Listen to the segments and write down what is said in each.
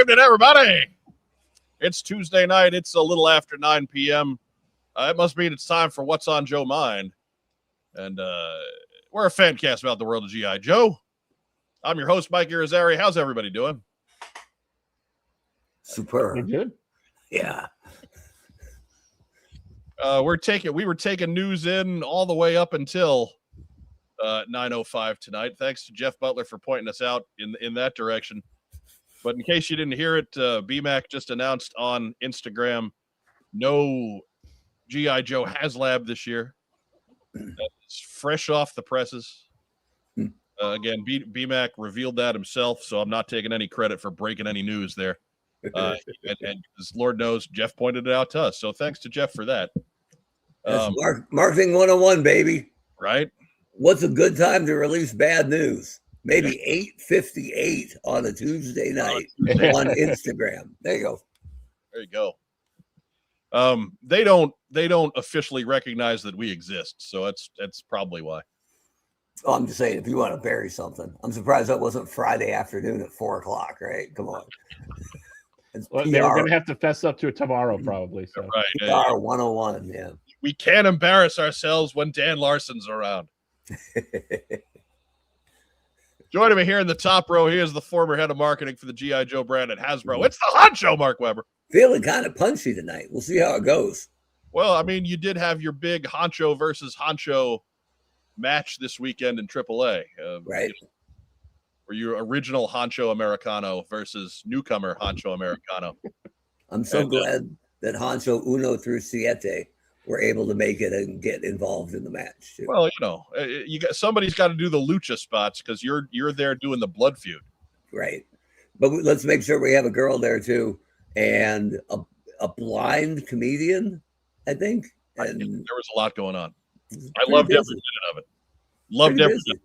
evening, everybody. It's Tuesday night. It's a little after 9 p.m. It must mean it's time for What's on Joe Mind. And we're a fan cast about the world of G.I. Joe. I'm your host, Mike Irizarry. How's everybody doing? Superb. You're good. Yeah. We were taking news in all the way up until 9:05 tonight. Thanks to Jeff Butler for pointing us out in that direction. But in case you didn't hear it, BMAC just announced on Instagram no G.I. Joe HasLab this year. It's fresh off the presses. Again, BMAC revealed that himself, so I'm not taking any credit for breaking any news there. And as Lord knows, Jeff pointed it out to us. So thanks to Jeff for that. That's marketing 101, baby. Right? What's a good time to release bad news? Maybe 8:58 on a Tuesday night on Instagram. There you go. There you go. They don't officially recognize that we exist, so that's probably why. Oh, I'm just saying, if you want to bury something, I'm surprised that wasn't Friday afternoon at 4:00. Right? Come on. Well, they were going to have to fess up to it tomorrow, probably. So. Right. PR 101. Yeah. We can't embarrass ourselves when Dan Larson's around. Joining me here in the top row, he is the former head of marketing for the G.I. Joe brand at Hasbro. It's the Honcho, Mark Weber. Feeling kind of punchy tonight. We'll see how it goes. Well, I mean, you did have your big Honcho versus Honcho match this weekend in AAA. Right. Were you original Honcho Americano versus newcomer Honcho Americano? I'm so glad that Honcho Uno through Siete were able to make it and get involved in the match too. Well, somebody's got to do the lucha spots because you're there doing the blood feud. Right. But let's make sure we have a girl there too, and a blind comedian, I think. And there was a lot going on. I loved every minute of it. Loved every minute.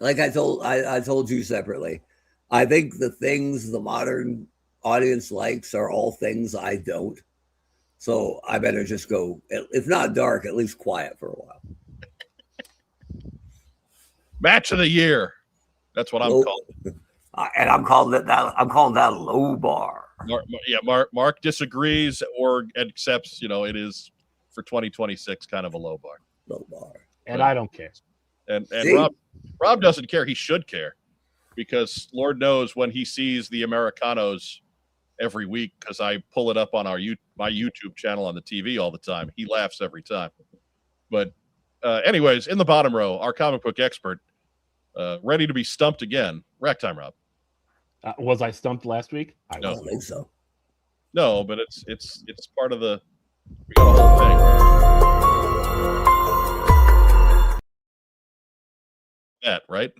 Like I told you separately, I think the things the modern audience likes are all things I don't. So I better just go, if not dark, at least quiet for a while. Match of the year. That's what I'm calling it. And I'm calling that a low bar. Mark disagrees or accepts, it is for 2026 kind of a low bar. Low bar. And I don't care. And Rob doesn't care. He should care because Lord knows when he sees the Americanos every week, because I pull it up on my YouTube channel on the TV all the time. He laughs every time. But anyways, in the bottom row, our comic book expert, ready to be stumped again. Rack time, Rob. Was I stumped last week? I don't think so. No, but it's part of the. We got a whole thing. That right?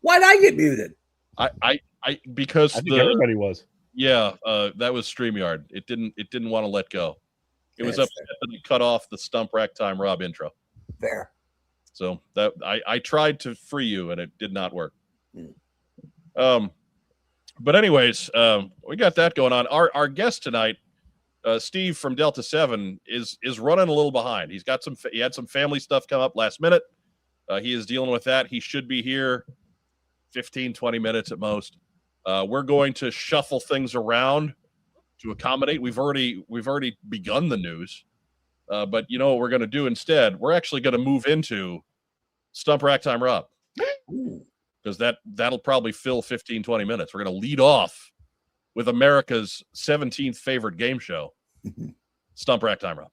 Why'd I get muted? Because I think everybody was. Yeah, that was StreamYard. It didn't want to let go. It was upset that it cut off the Stump Rack Time Rob intro. Fair. So that I tried to free you and it did not work. But anyways, we got that going on. Our guest tonight, Steve from Delta-17, is running a little behind. He had some family stuff come up last minute. He is dealing with that. He should be here 15, 20 minutes at most. We're going to shuffle things around to accommodate. We've already begun the news. But you know what we're going to do instead? We're actually going to move into Stump Rack Time Rob. Because that'll probably fill 15, 20 minutes. We're going to lead off with America's 17th favorite game show, Stump Rack Time Rob.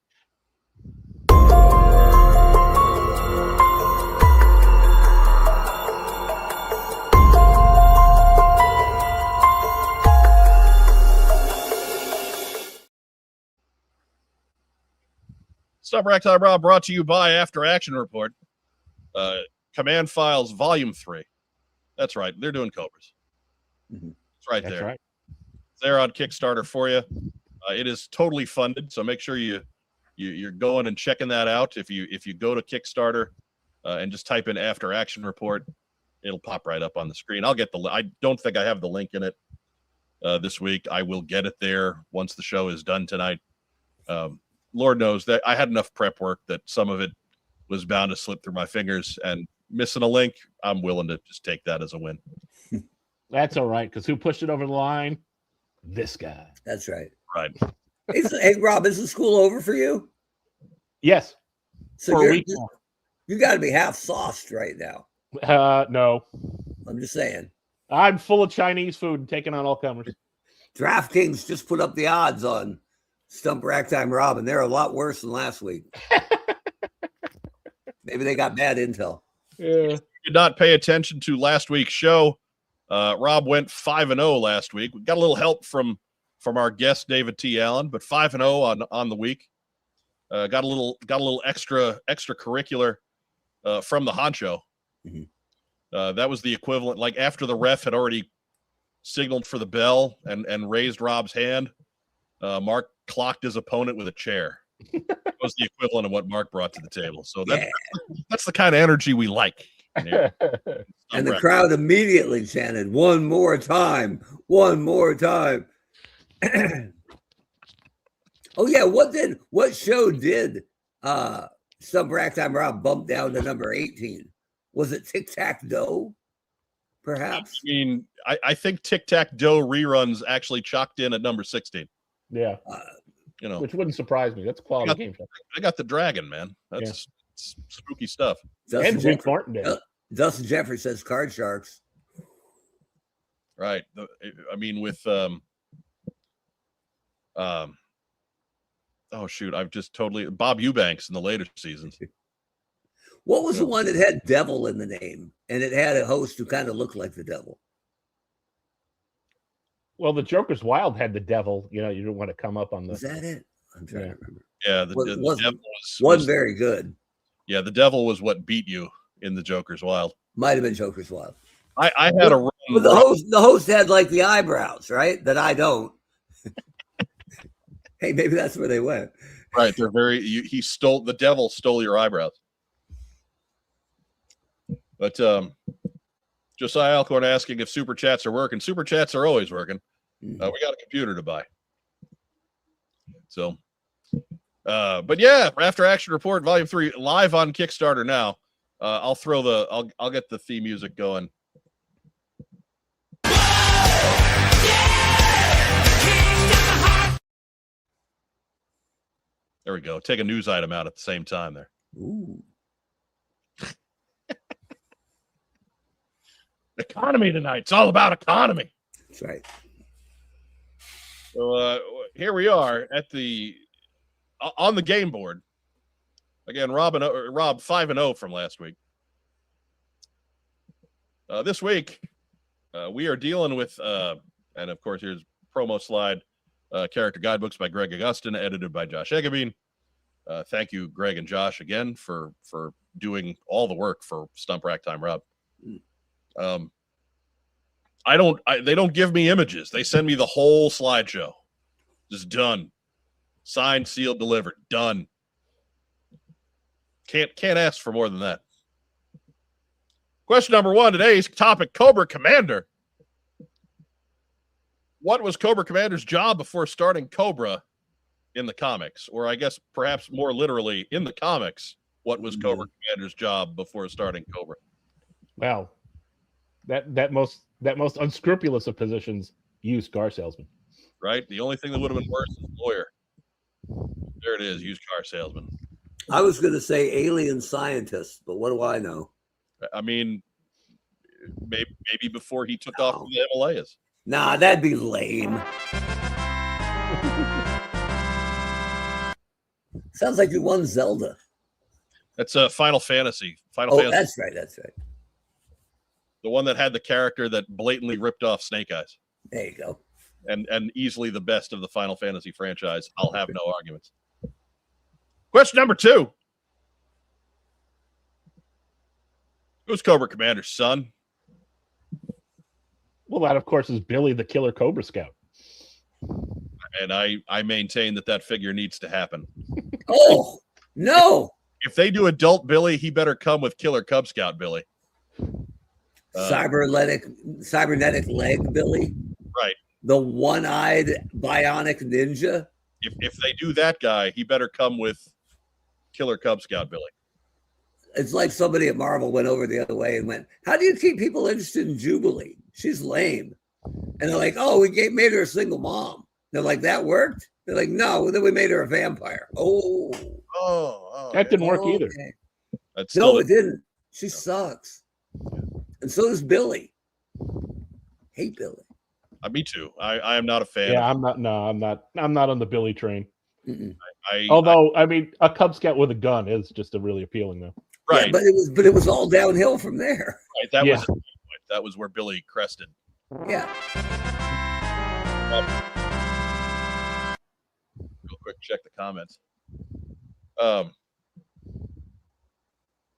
Stump Rack Time Rob brought to you by After Action Report. Command Files Volume 3. That's right. They're doing Cobras. It's right there. Right. It's there on Kickstarter for you. It is totally funded, so make sure you're going and checking that out. If you go to Kickstarter and just type in After Action Report, it'll pop right up on the screen. I'll get I don't think I have the link in it this week. I will get it there once the show is done tonight. Lord knows that I had enough prep work that some of it was bound to slip through my fingers, and missing a link, I'm willing to just take that as a win. That's all right, because who pushed it over the line? This guy. That's right. Right. Hey, Rob, is the school over for you? Yes. So for a week. You got to be half sauced right now. No. I'm just saying. I'm full of Chinese food and taking on all comers. DraftKings just put up the odds on Stump Rack Time Rob, and they're a lot worse than last week. Maybe they got bad intel. Yeah. Did not pay attention to last week's show. Rob went 5-0 last week. We got a little help from our guest David T. Allen, but 5-0 on the week. Got a little extracurricular from the honcho. Mm-hmm. That was the equivalent. Like after the ref had already signaled for the bell and raised Rob's hand, Mark clocked his opponent with a chair. That was the equivalent of what Mark brought to the table. So that's the kind of energy we like. And the crowd immediately chanted, "One more time, one more time." Oh yeah, what show did Stump Rack Time Rob bump down to number 18? Was it Tic Tac Doe? Perhaps. I mean, I think Tic Tac Doe reruns actually chalked in at number 16. Yeah. Which wouldn't surprise me. That's a quality game show. I got the dragon, man. That's spooky stuff. And Jake Martin did. Dustin Jeffrey says Card Sharks. Right. I mean, with oh shoot, I've just totally Bob Eubanks in the later seasons. What was the one that had devil in the name and it had a host who kind of looked like the devil? Well, the Joker's Wild had the devil. You didn't want to come up on the. Was that it? I'm trying to remember. Yeah, the devil was very good. Yeah, the devil was what beat you in the Joker's Wild. Might have been Joker's Wild. I had a run. But the host had like the eyebrows, right? That I don't. Hey, maybe that's where they went. Right, they're very. The devil stole your eyebrows. But Josiah Alcorn asking if super chats are working. Super chats are always working. We got a computer to buy. So, but yeah, After Action Report Volume 3 live on Kickstarter now. I'll get the theme music going. There we go. Take a news item out at the same time there. Ooh. Economy tonight. It's all about economy. That's right. So here we are on the game board. Again, Rob 5-0 from last week. This week, we are dealing with, and of course, here's promo slide, character guidebooks by Greg Augustin, edited by Josh Eggebine. Thank you, Greg and Josh, again for doing all the work for Stump Rack Time Rob. They don't give me images. They send me the whole slideshow. Just done. Signed, sealed, delivered. Done. Can't ask for more than that. Question number 1, today's topic, Cobra Commander. What was Cobra Commander's job before starting Cobra in the comics? Or I guess perhaps more literally, in the comics, what was Cobra Commander's job before starting Cobra? Wow. That most unscrupulous of positions, used car salesman. Right? The only thing that would have been worse is lawyer. There it is, used car salesman. I was going to say alien scientist, but what do I know? I mean, maybe before he took off from the Himalayas. Nah, that'd be lame. Sounds like you won Zelda. That's Final Fantasy. Fantasy. That's right. The one that had the character that blatantly ripped off Snake Eyes. There you go. And easily the best of the Final Fantasy franchise. I'll have no arguments. Question number 2. Who's Cobra Commander's son? Well, that, of course, is Billy the Killer Cobra Scout. And I maintain that figure needs to happen. Oh, no. If they do adult Billy, he better come with Killer Cub Scout Billy. Cybernetic leg Billy. Right. The one-eyed bionic ninja. If they do that guy, he better come with Killer Cub Scout Billy. It's like somebody at Marvel went over the other way and went, "How do you keep people interested in Jubilee? She's lame." And they're like, "Oh, we made her a single mom." They're like, "That worked?" They're like, "No, then we made her a vampire." That didn't work either. Okay. That's No, still it didn't. She sucks, and so does Billy. Hate Billy. Me too. I am not a fan. Yeah, I'm not. No, I'm not. I'm not on the Billy train. Mm-mm. Although, I mean, a Cub Scout with a gun is just a really appealing, though. Right, Yeah, but it was all downhill from there. right. That was where Billy crested. Yeah. Real quick, check the comments.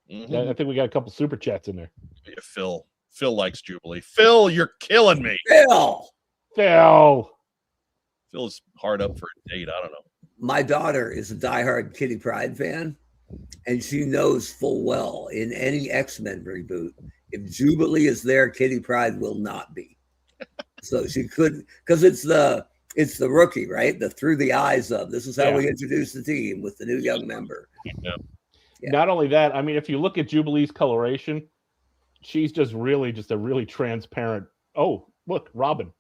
Yeah, I think we got a couple super chats in there. Yeah, Phil likes Jubilee. Phil, you're killing me. Phil. Phil's hard up for a date. I don't know. My daughter is a diehard Kitty Pryde fan, and she knows full well in any X-Men reboot, if Jubilee is there, Kitty Pryde will not be. So she could, because it's the rookie, right? The through the eyes of, this is how we introduce the team with the new young member. Yeah. Not only that, I mean, if you look at Jubilee's coloration, she's just a really transparent. Oh, look, Robin.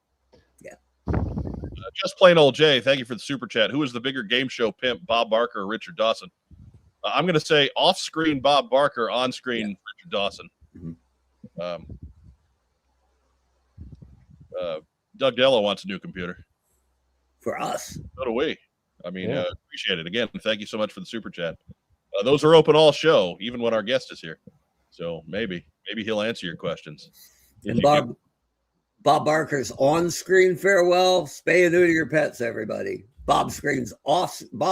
Yeah. Just plain old Jay, thank you for the super chat. Who is the bigger game show pimp, Bob Barker or Richard Dawson? I'm going to say off-screen Bob Barker, on-screen Richard Dawson. Mm-hmm. Doug Dello wants a new computer. For us. So do we. I mean, appreciate it. Again, thank you so much for the super chat. Those are open all show, even when our guest is here. So maybe he'll answer your questions. And Bob Barker's on-screen farewell, spay and neuter your pets, everybody. Bob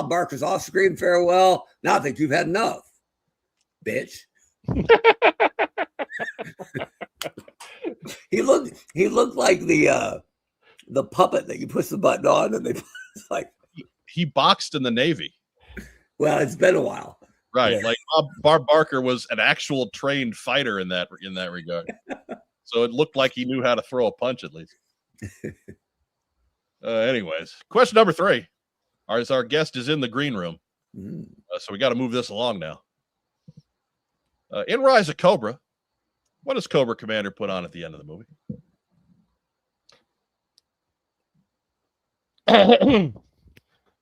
Barker's off-screen farewell. Now I think you've had enough, bitch. He looked like the puppet that you push the button on and it's like he boxed in the Navy. Well, it's been a while. Right. Yeah. Like Bob Barker was an actual trained fighter in that regard. So it looked like he knew how to throw a punch at least. Anyways, question number 3. Our guest is in the green room. So we got to move this along now. In Rise of Cobra, what does Cobra Commander put on at the end of the movie?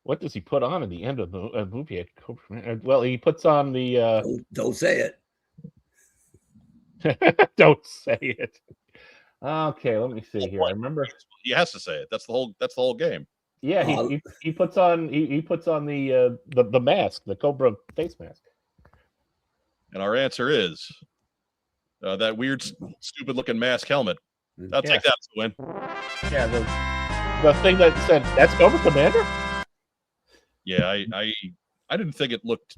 What does he put on at the end of the movie? Well, he puts on the. Don't say it. Don't say it. Okay, let me see here. I remember he has to say it. That's the whole game. Yeah, he puts on the mask, the Cobra face mask. And our answer is that weird, stupid looking mask helmet. I'll take that as a win. Yeah, the thing that said that's Cobra Commander. Yeah, I didn't think it looked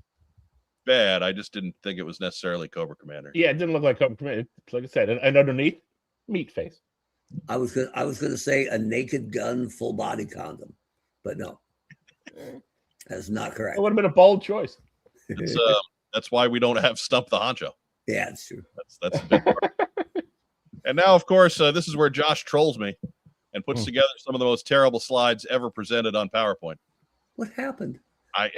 bad. I just didn't think it was necessarily Cobra Commander. Yeah, it didn't look like Cobra Commander. Like I said, and underneath, meat face. I was gonna say a naked gun, full body condom, but no, that's not correct. It would have been a bold choice. That's why we don't have Stump the Honcho. Yeah, it's true. That's a big part. And now, of course, this is where Josh trolls me and puts together some of the most terrible slides ever presented on PowerPoint. What happened? I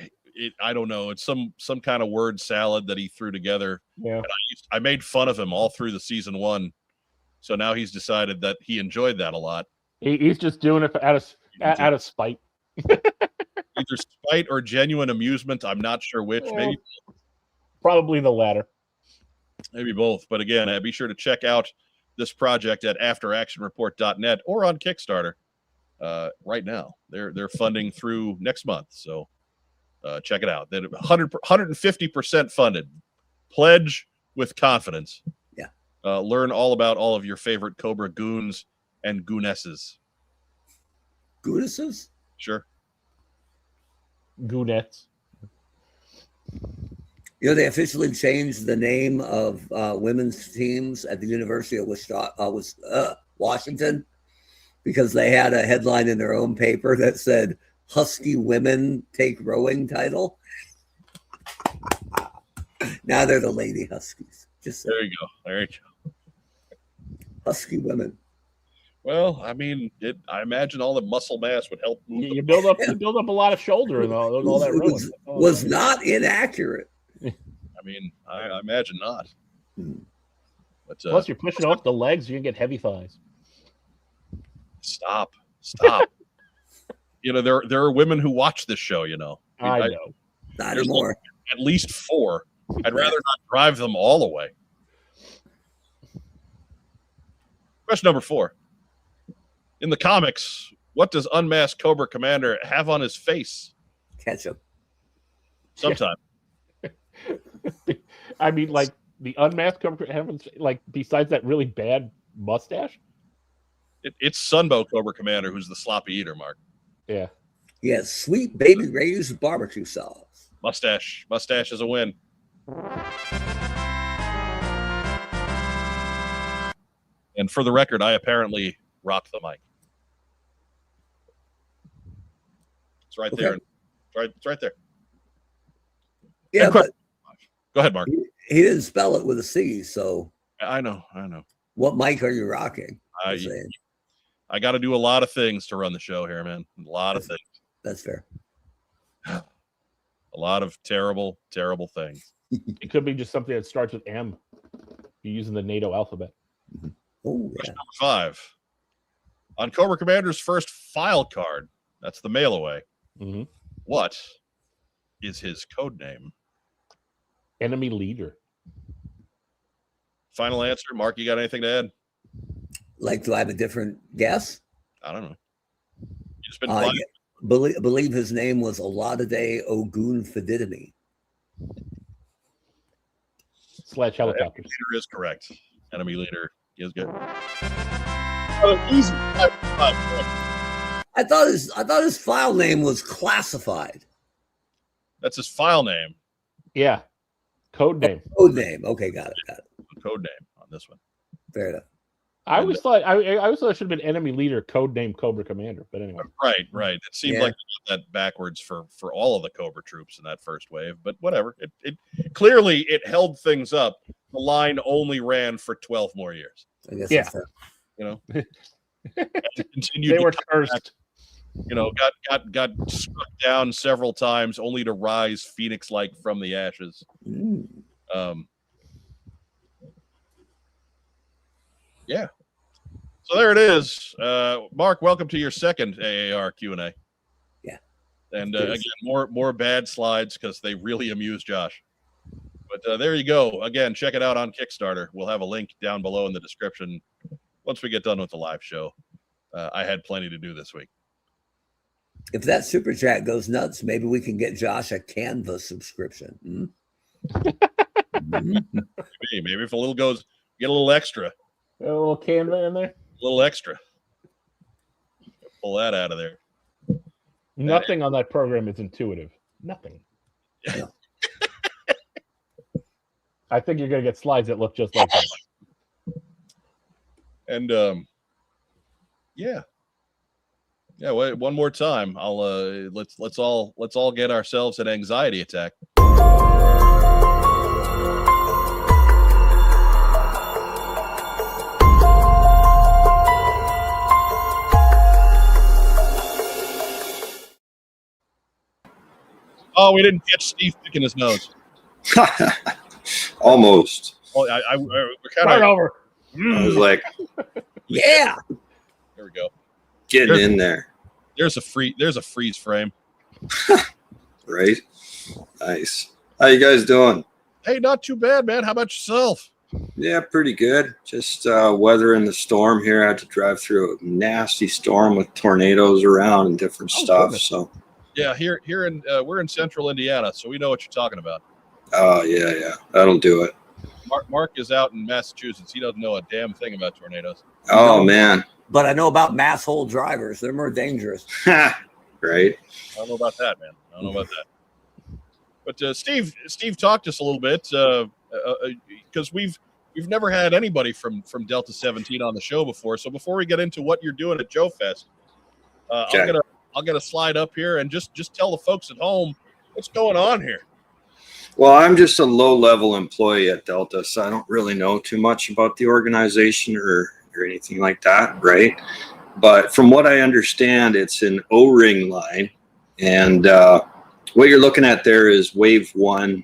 don't know. It's some kind of word salad that he threw together. Yeah. And I made fun of him all through the season 1. So now he's decided that he enjoyed that a lot. He's just doing it out of spite. Either spite or genuine amusement. I'm not sure which. Yeah. Maybe probably the latter. Maybe both. But again, be sure to check out this project at afteractionreport.net or on Kickstarter. Right now, they're funding through next month. So check it out. They're 150% funded. Pledge with confidence. Yeah. Learn all about all of your favorite Cobra goons and goonesses. Goonesses? Sure. Goonettes. You know, they officially changed the name of women's teams at the University of Washington because they had a headline in their own paper that said, "Husky women take rowing title." Now they're the Lady Huskies. Just there you go. There you go. Husky women. Well, I mean, I imagine all the muscle mass would help. You build up a lot of shoulder and all that rowing. Was not inaccurate. I I mean, I imagine not. But Plus, you're pushing off the legs, you're gonna get heavy thighs. Stop. You know, there are women who watch this show. You know, I know. Not anymore. At least 4. I'd rather not drive them all away. Question number 4. In the comics, what does unmasked Cobra Commander have on his face? Ketchup. Sometime. I mean, like the unmasked Cobra, like besides that really bad mustache. It's Sunbow Cobra Commander who's the sloppy eater, Mark. Yeah. Yes, sweet baby Ray's with barbecue sauce. Mustache is a win. And for the record, I apparently rock the mic. It's right there. It's right there. Yeah, but go ahead, Mark. He didn't spell it with a C, so I know. what mic are you rocking? I got to do a lot of things to run the show here, man. A lot of things. That's fair. A lot of terrible, terrible things. It could be just something that starts with M. You're using the NATO alphabet. Oh, Question number 5. On Cobra Commander's first file card, that's the mail away. Mm-hmm. What is his code name? Enemy leader. Final answer, Mark. You got anything to add? Like, do I have a different guess? I don't know. You just been quiet. Believe his name was Oladipo Ogun Fididimi. / helicopters. Leader is correct. Enemy leader is good. Easy. I thought his file name was classified. That's his file name. Yeah. Code name. Code name. Okay, got it. Code name on this one. Fair enough. I always thought it should have been enemy leader, code name Cobra Commander. But anyway. Right. It seemed like they got that backwards for all of the Cobra troops in that first wave, but whatever. It clearly it held things up. The line only ran for 12 more years. I guess that's fair. You know. Continued. They were cursed. You know, got struck down several times, only to rise phoenix-like from the ashes. Yeah. So there it is. Mark, welcome to your second AAR Q&A. Yeah. And again, more bad slides because they really amuse Josh. But there you go. Again, check it out on Kickstarter. We'll have a link down below in the description once we get done with the live show. I had plenty to do this week. If that super chat goes nuts, maybe we can get Josh a Canva subscription. Maybe if a little goes, get a little extra. A little Canva in there. A little extra. Pull that out of there. Nothing on that program is intuitive. Nothing. Yeah. I think you're going to get slides that look just like that. And yeah. Wait, one more time. I'll let's all get ourselves an anxiety attack. Oh, we didn't catch Steve picking his nose. Almost. Oh, we're kind of over. I was like, Yeah. There we go. Getting in there. There's a freeze frame. Right. Nice. How you guys doing? Hey, not too bad, man. How about yourself? Yeah, pretty good. Just weathering the storm here. I had to drive through a nasty storm with tornadoes around and different stuff. Goodness. So Yeah, here in we're in central Indiana, so we know what you're talking about. oh yeah. That'll do it. Mark is out in Massachusetts. He doesn't know a damn thing about tornadoes. Oh man. But I know about mass hole drivers. They're more dangerous. Right. I don't know about that, man. I don't know about that. But Steve talked to us a little bit because we've never had anybody from Delta-17 on the show before. So before we get into what you're doing at Joe Fest, Okay. I'll get a slide up here and just tell the folks at home what's going on here. Well, I'm just a low-level employee at Delta, so I don't really know too much about the organization or anything like that, right? But from what I understand, it's an O-ring line, and what you're looking at there is Wave 1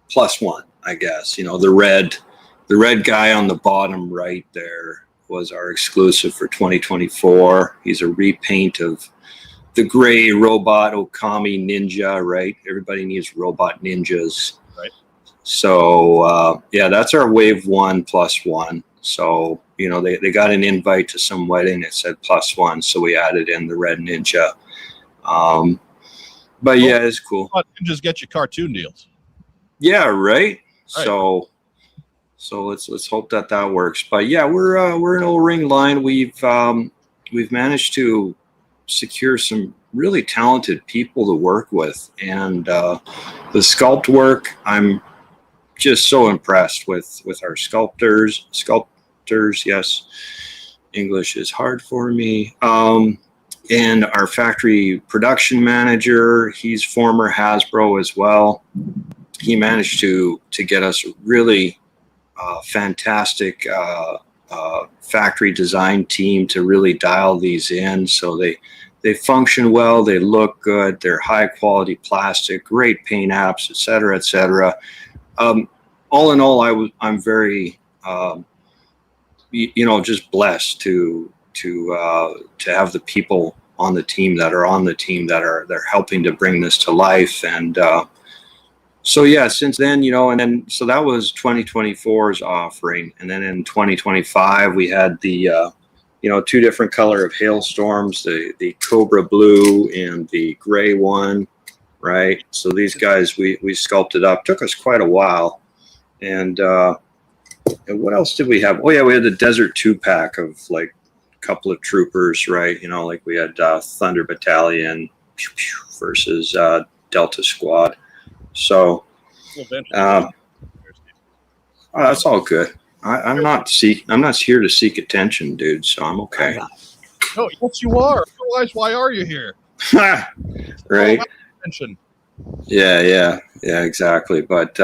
+1, I guess. You know, the red guy on the bottom right there was our exclusive for 2024. He's a repaint of the gray robot Okami ninja, right? Everybody needs robot ninjas. Right. So, yeah, that's our wave 1 +1. So, you know, they got an invite to some wedding that said +1. So we added in the red ninja. But yeah, it's cool. Ninjas get you cartoon deals. Yeah, right. So let's hope that works. But yeah, we're an O-ring line. We've managed to secure some really talented people to work with, and the sculpt work, I'm just so impressed with our sculptors. Yes, English is hard for me. And our factory production manager, he's former Hasbro as well. He managed to get us a really fantastic factory design team to really dial these in, so they function well, they look good, they're high quality plastic, great paint apps, etc., etc. All in all, I'm very just blessed to have the people on the team that are helping to bring this to life. And so yeah, since then, so that was 2024's offering. And then in 2025, we had the, 2 different color of hailstorms, the Cobra Blue and the gray one, right? So these guys, we sculpted up, took us quite a while. And what else did we have? Oh yeah, we had the Desert 2-pack of like a couple of troopers, right? Like we had Thunder Battalion versus Delta Squad. So that's all good. I'm not here to seek attention, dude. So I'm okay. No, yes, you are. Otherwise, why are you here? Right. Attention. Yeah, exactly. But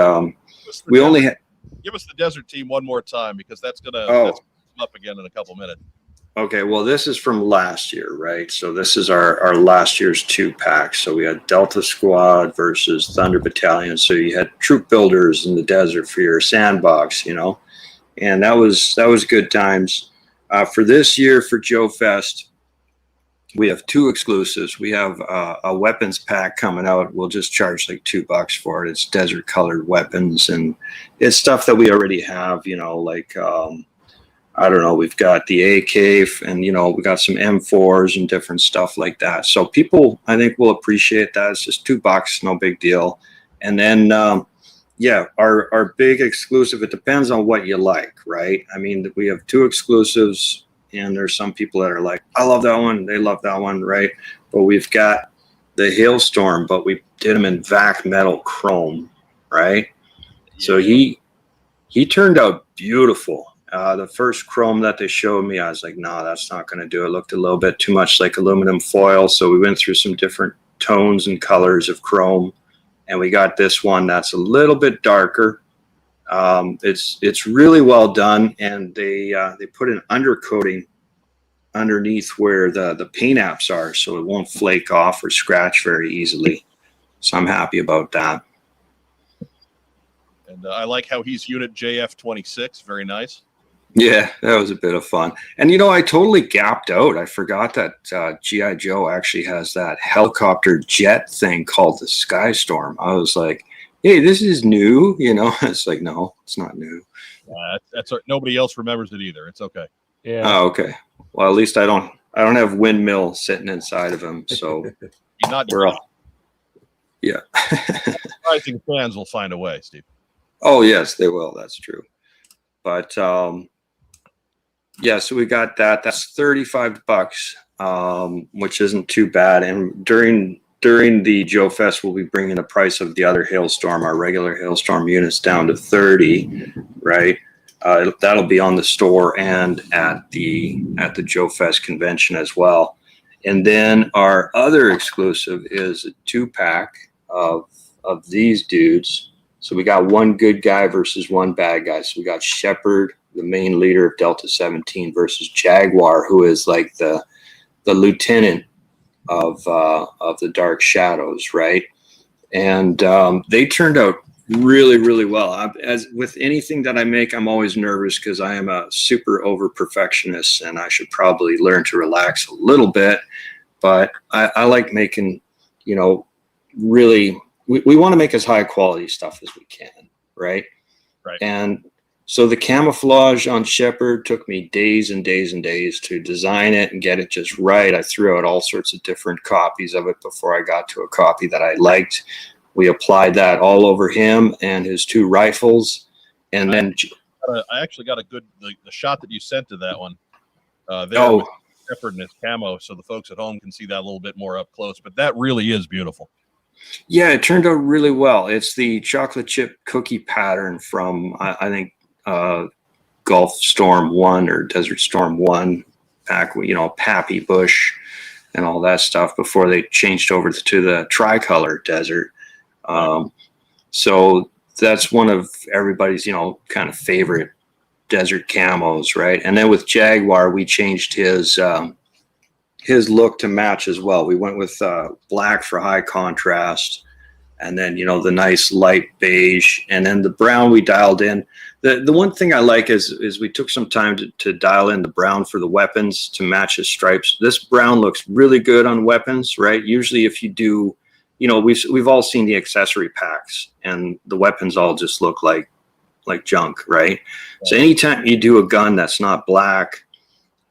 we only had. Give us the desert team one more time, because that's gonna come up again in a couple minutes. Okay, well, this is from last year, right? So this is our last year's 2-pack. So we had Delta Squad versus Thunder Battalion. So you had troop builders in the desert for your sandbox, and that was good times. For this year, for Joe Fest, we have 2 exclusives. We have a weapons pack coming out. We'll just charge like $2 for it. It's desert colored weapons, and it's stuff that we already have, like I don't know, we've got the AK and, we got some M4s and different stuff like that. So people, I think, will appreciate that. It's just $2, no big deal. And then, our big exclusive, it depends on what you like, right? I mean, we have 2 exclusives, and there's some people that are like, I love that one, they love that one, right? But we've got the Hailstorm, but we did them in vac metal chrome, right? Yeah. So he turned out beautiful. The first chrome that they showed me, I was like, no, that's not going to do it. It looked a little bit too much like aluminum foil. So we went through some different tones and colors of chrome, and we got this one that's a little bit darker. It's really well done, and they put an undercoating underneath where the paint apps are, so it won't flake off or scratch very easily. So I'm happy about that. And I like how he's unit JF26. Very nice. Yeah, that was a bit of fun. And, I totally gapped out. I forgot that G.I. Joe actually has that helicopter jet thing called the Skystorm. I was like, hey, this is new. It's like, no, it's not new. That's nobody else remembers it either. It's okay. Yeah. Oh, okay. Well, at least I don't have windmill sitting inside of him. So we're all. Yeah. Surprising fans will find a way, Steve. Oh, yes, they will. That's true. But, yeah, so we got that. That's $35, which isn't too bad. And during the Joe Fest, we'll be bringing the price of the other Hailstorm, our regular Hailstorm units, down to $30, right? That'll be on the store and at the Joe Fest convention as well. And then our other exclusive is a 2-pack of these dudes. So we got one good guy versus one bad guy. So we got Shepard, the main leader of Delta-17, versus Jaguar, who is like the lieutenant of the Dark Shadows, right? And they turned out really, really well. As with anything that I make, I'm always nervous because I am a super over perfectionist, and I should probably learn to relax a little bit. But I like making, you know, really, we want to make as high quality stuff as we can, right? Right. And so the camouflage on Shepherd took me days and days and days to design it and get it just right. I threw out all sorts of different copies of it before I got to a copy that I liked. We applied that all over him and his 2 rifles. And then I actually got a good, the shot that you sent to that one. With Shepherd and his camo, so the folks at home can see that a little bit more up close. But that really is beautiful. Yeah, it turned out really well. It's the chocolate chip cookie pattern from, I think, Gulf Storm 1 or Desert Storm 1 back, you know, Pappy Bush and all that stuff before they changed over to the tricolor desert. So that's one of everybody's, you know, kind of favorite desert camos, right? And then with Jaguar, we changed his look to match as well. We went with black for high contrast, and then, you know, the nice light beige, and then the brown we dialed in. The one thing I like is we took some time to dial in the brown for the weapons to match his stripes. This brown looks really good on weapons, right? Usually if you do, you know, we've all seen the accessory packs, and the weapons all just look like junk, right? So anytime you do a gun that's not black,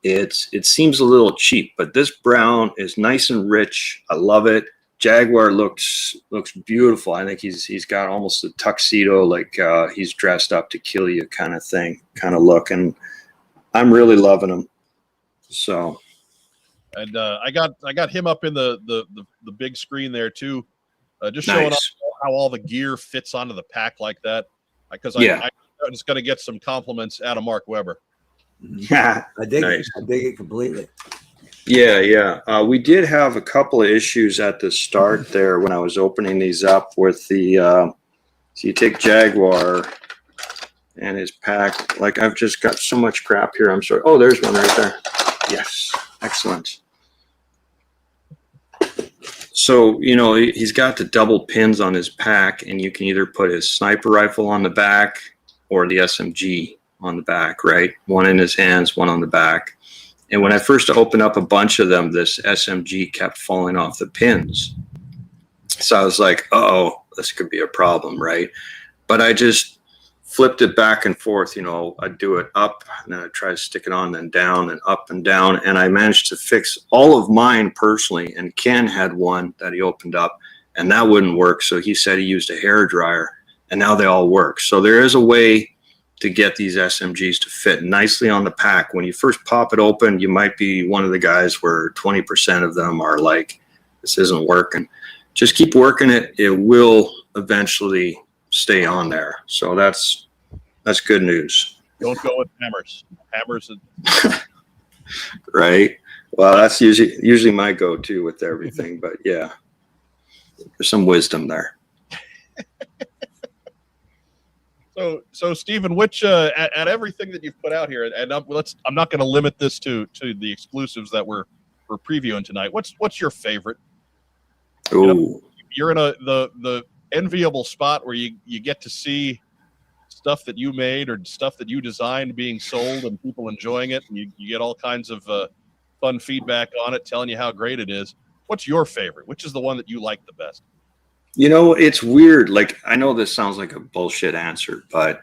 it seems a little cheap, but this brown is nice and rich. I love it. Jaguar looks beautiful. I think he's got almost a tuxedo, like he's dressed up to kill you kind of thing, kind of look, and I'm really loving him. So, and I got him up in the big screen there too, just showing up how all the gear fits onto the pack like that. Because I'm just going to get some compliments out of Mark Weber. I dig it. I dig it completely. Yeah. We did have a couple of issues at the start there when I was opening these up with the, so you take Jaguar and his pack. Like, I've just got so much crap here. I'm sorry. Oh, there's one right there. Yes. Excellent. So, you know, he's got the double pins on his pack, and you can either put his sniper rifle on the back or the SMG on the back, right? One in his hands, one on the back. And when I first opened up a bunch of them, this SMG kept falling off the pins. So I was like, uh-oh, this could be a problem, right? But I just flipped it back and forth. You know, I'd do it up, and then I'd try to stick it on, then down, and up and down. And I managed to fix all of mine personally. And Ken had one that he opened up, and that wouldn't work. So he said he used a hair dryer, and now they all work. So there is a way to get these SMGs to fit nicely on the pack. When you first pop it open, you might be one of the guys where 20% of them are like, this isn't working. Just keep working it. It will eventually stay on there. So that's good news. Don't go with hammers. Hammers. Right. Well, that's usually my go-to with everything, but yeah, there's some wisdom there. So Stephen, which at everything that you've put out here, and I'm not going to limit this to the exclusives that we're previewing tonight. What's your favorite? Ooh. You know, you're in the enviable spot where you get to see stuff that you made or stuff that you designed being sold and people enjoying it, and you get all kinds of fun feedback on it, telling you how great it is. What's your favorite? Which is the one that you like the best? You know, it's weird. Like, I know this sounds like a bullshit answer, but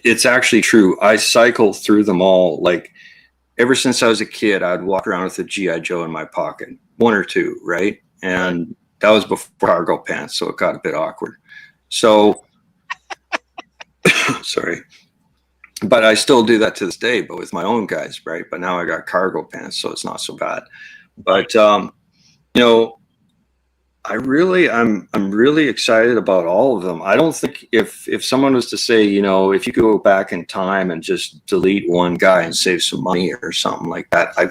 it's actually true. I cycle through them all. Like, ever since I was a kid, I'd walk around with a G.I. Joe in my pocket, one or two, right? And that was before cargo pants, so it got a bit awkward. So, sorry. But I still do that to this day, but with my own guys, right? But now I got cargo pants, so it's not so bad. But, you know, I'm really excited about all of them. I don't think if someone was to say, you know, if you could go back in time and just delete one guy and save some money or something like that, I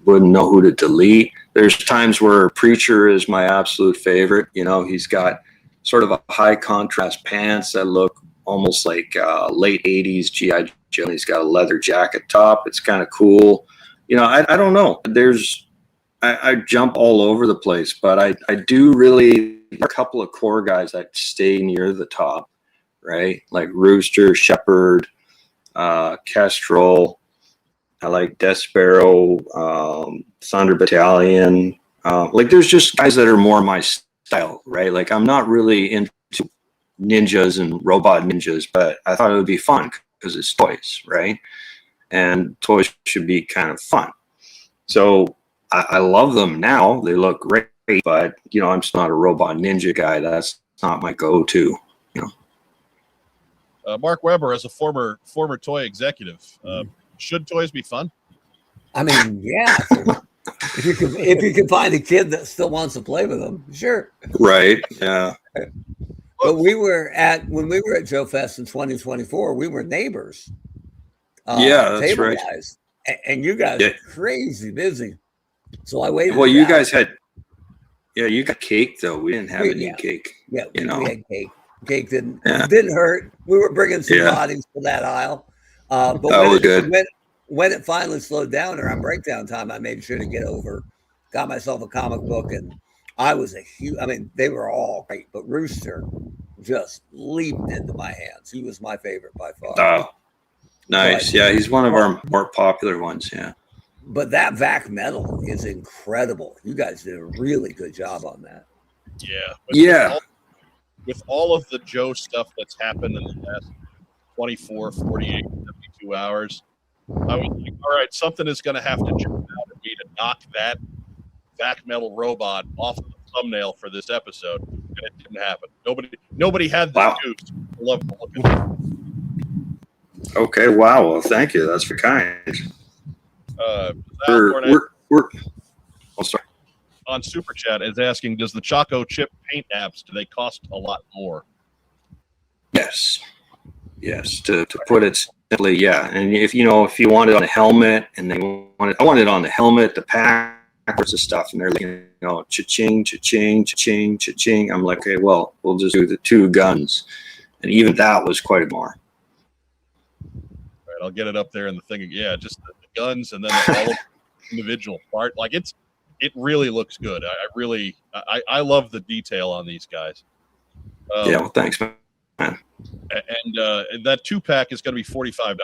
wouldn't know who to delete. There's times where Preacher is my absolute favorite. You know, he's got sort of a high contrast pants that look almost like late 80s G.I. Joe. He's got a leather jacket top. It's kind of cool. You know, I don't know. I jump all over the place, but I do really a couple of core guys that stay near the top, right? Like Rooster, Shepherd, Kestrel. I like Despero, Thunder Battalion. Like there's just guys that are more my style, right? Like I'm not really into ninjas and robot ninjas, but I thought it would be fun because it's toys, right? And toys should be kind of fun. So I love them now. They look great, but you know, I'm just not a robot ninja guy. That's not my go-to. You know. Mark Weber, as a former toy executive, should toys be fun? I mean, yeah. if you can find a kid that still wants to play with them, sure. Right. Yeah. But when we were at Joe Fest in 2024, we were neighbors. Yeah, that's table right. guys, and you guys are crazy busy. So I waited. Well, you guys had, you got cake though. We didn't have any cake. Yeah, you know, we had cake. Cake didn't hurt. We were bringing some bodies to that aisle. But that was good. When it finally slowed down around breakdown time, I made sure to get over, got myself a comic book, and I was they were all great, but Rooster just leaped into my hands. He was my favorite by far. Oh, nice. Yeah, he's one of our more popular ones. Yeah. But that VAC metal is incredible. You guys did a really good job on that. Yeah. With all of the Joe stuff that's happened in the last 24, 48, 72 hours, I was like, all right, something is going to have to jump out at me to knock that VAC metal robot off of the thumbnail for this episode, and it didn't happen. Nobody had the juice. I love the look at it. Okay, wow. Well, thank you. That's for kind. We're sorry. On Super Chat is asking, does the Choco chip paint apps, do they cost a lot more? Yes. To put it simply, yeah. And if you want it on a helmet, and I want it on the helmet, the pack, of stuff, and they're like, cha-ching, cha-ching, cha-ching, cha-ching. I'm like, okay, well, we'll just do the 2 guns, and even that was quite more. Right, I'll get it up there in the thing. Yeah, just the guns, and then all of the individual part. Like it really looks good. I love the detail on these guys. Well, thanks, man. And that 2-pack is going to be $45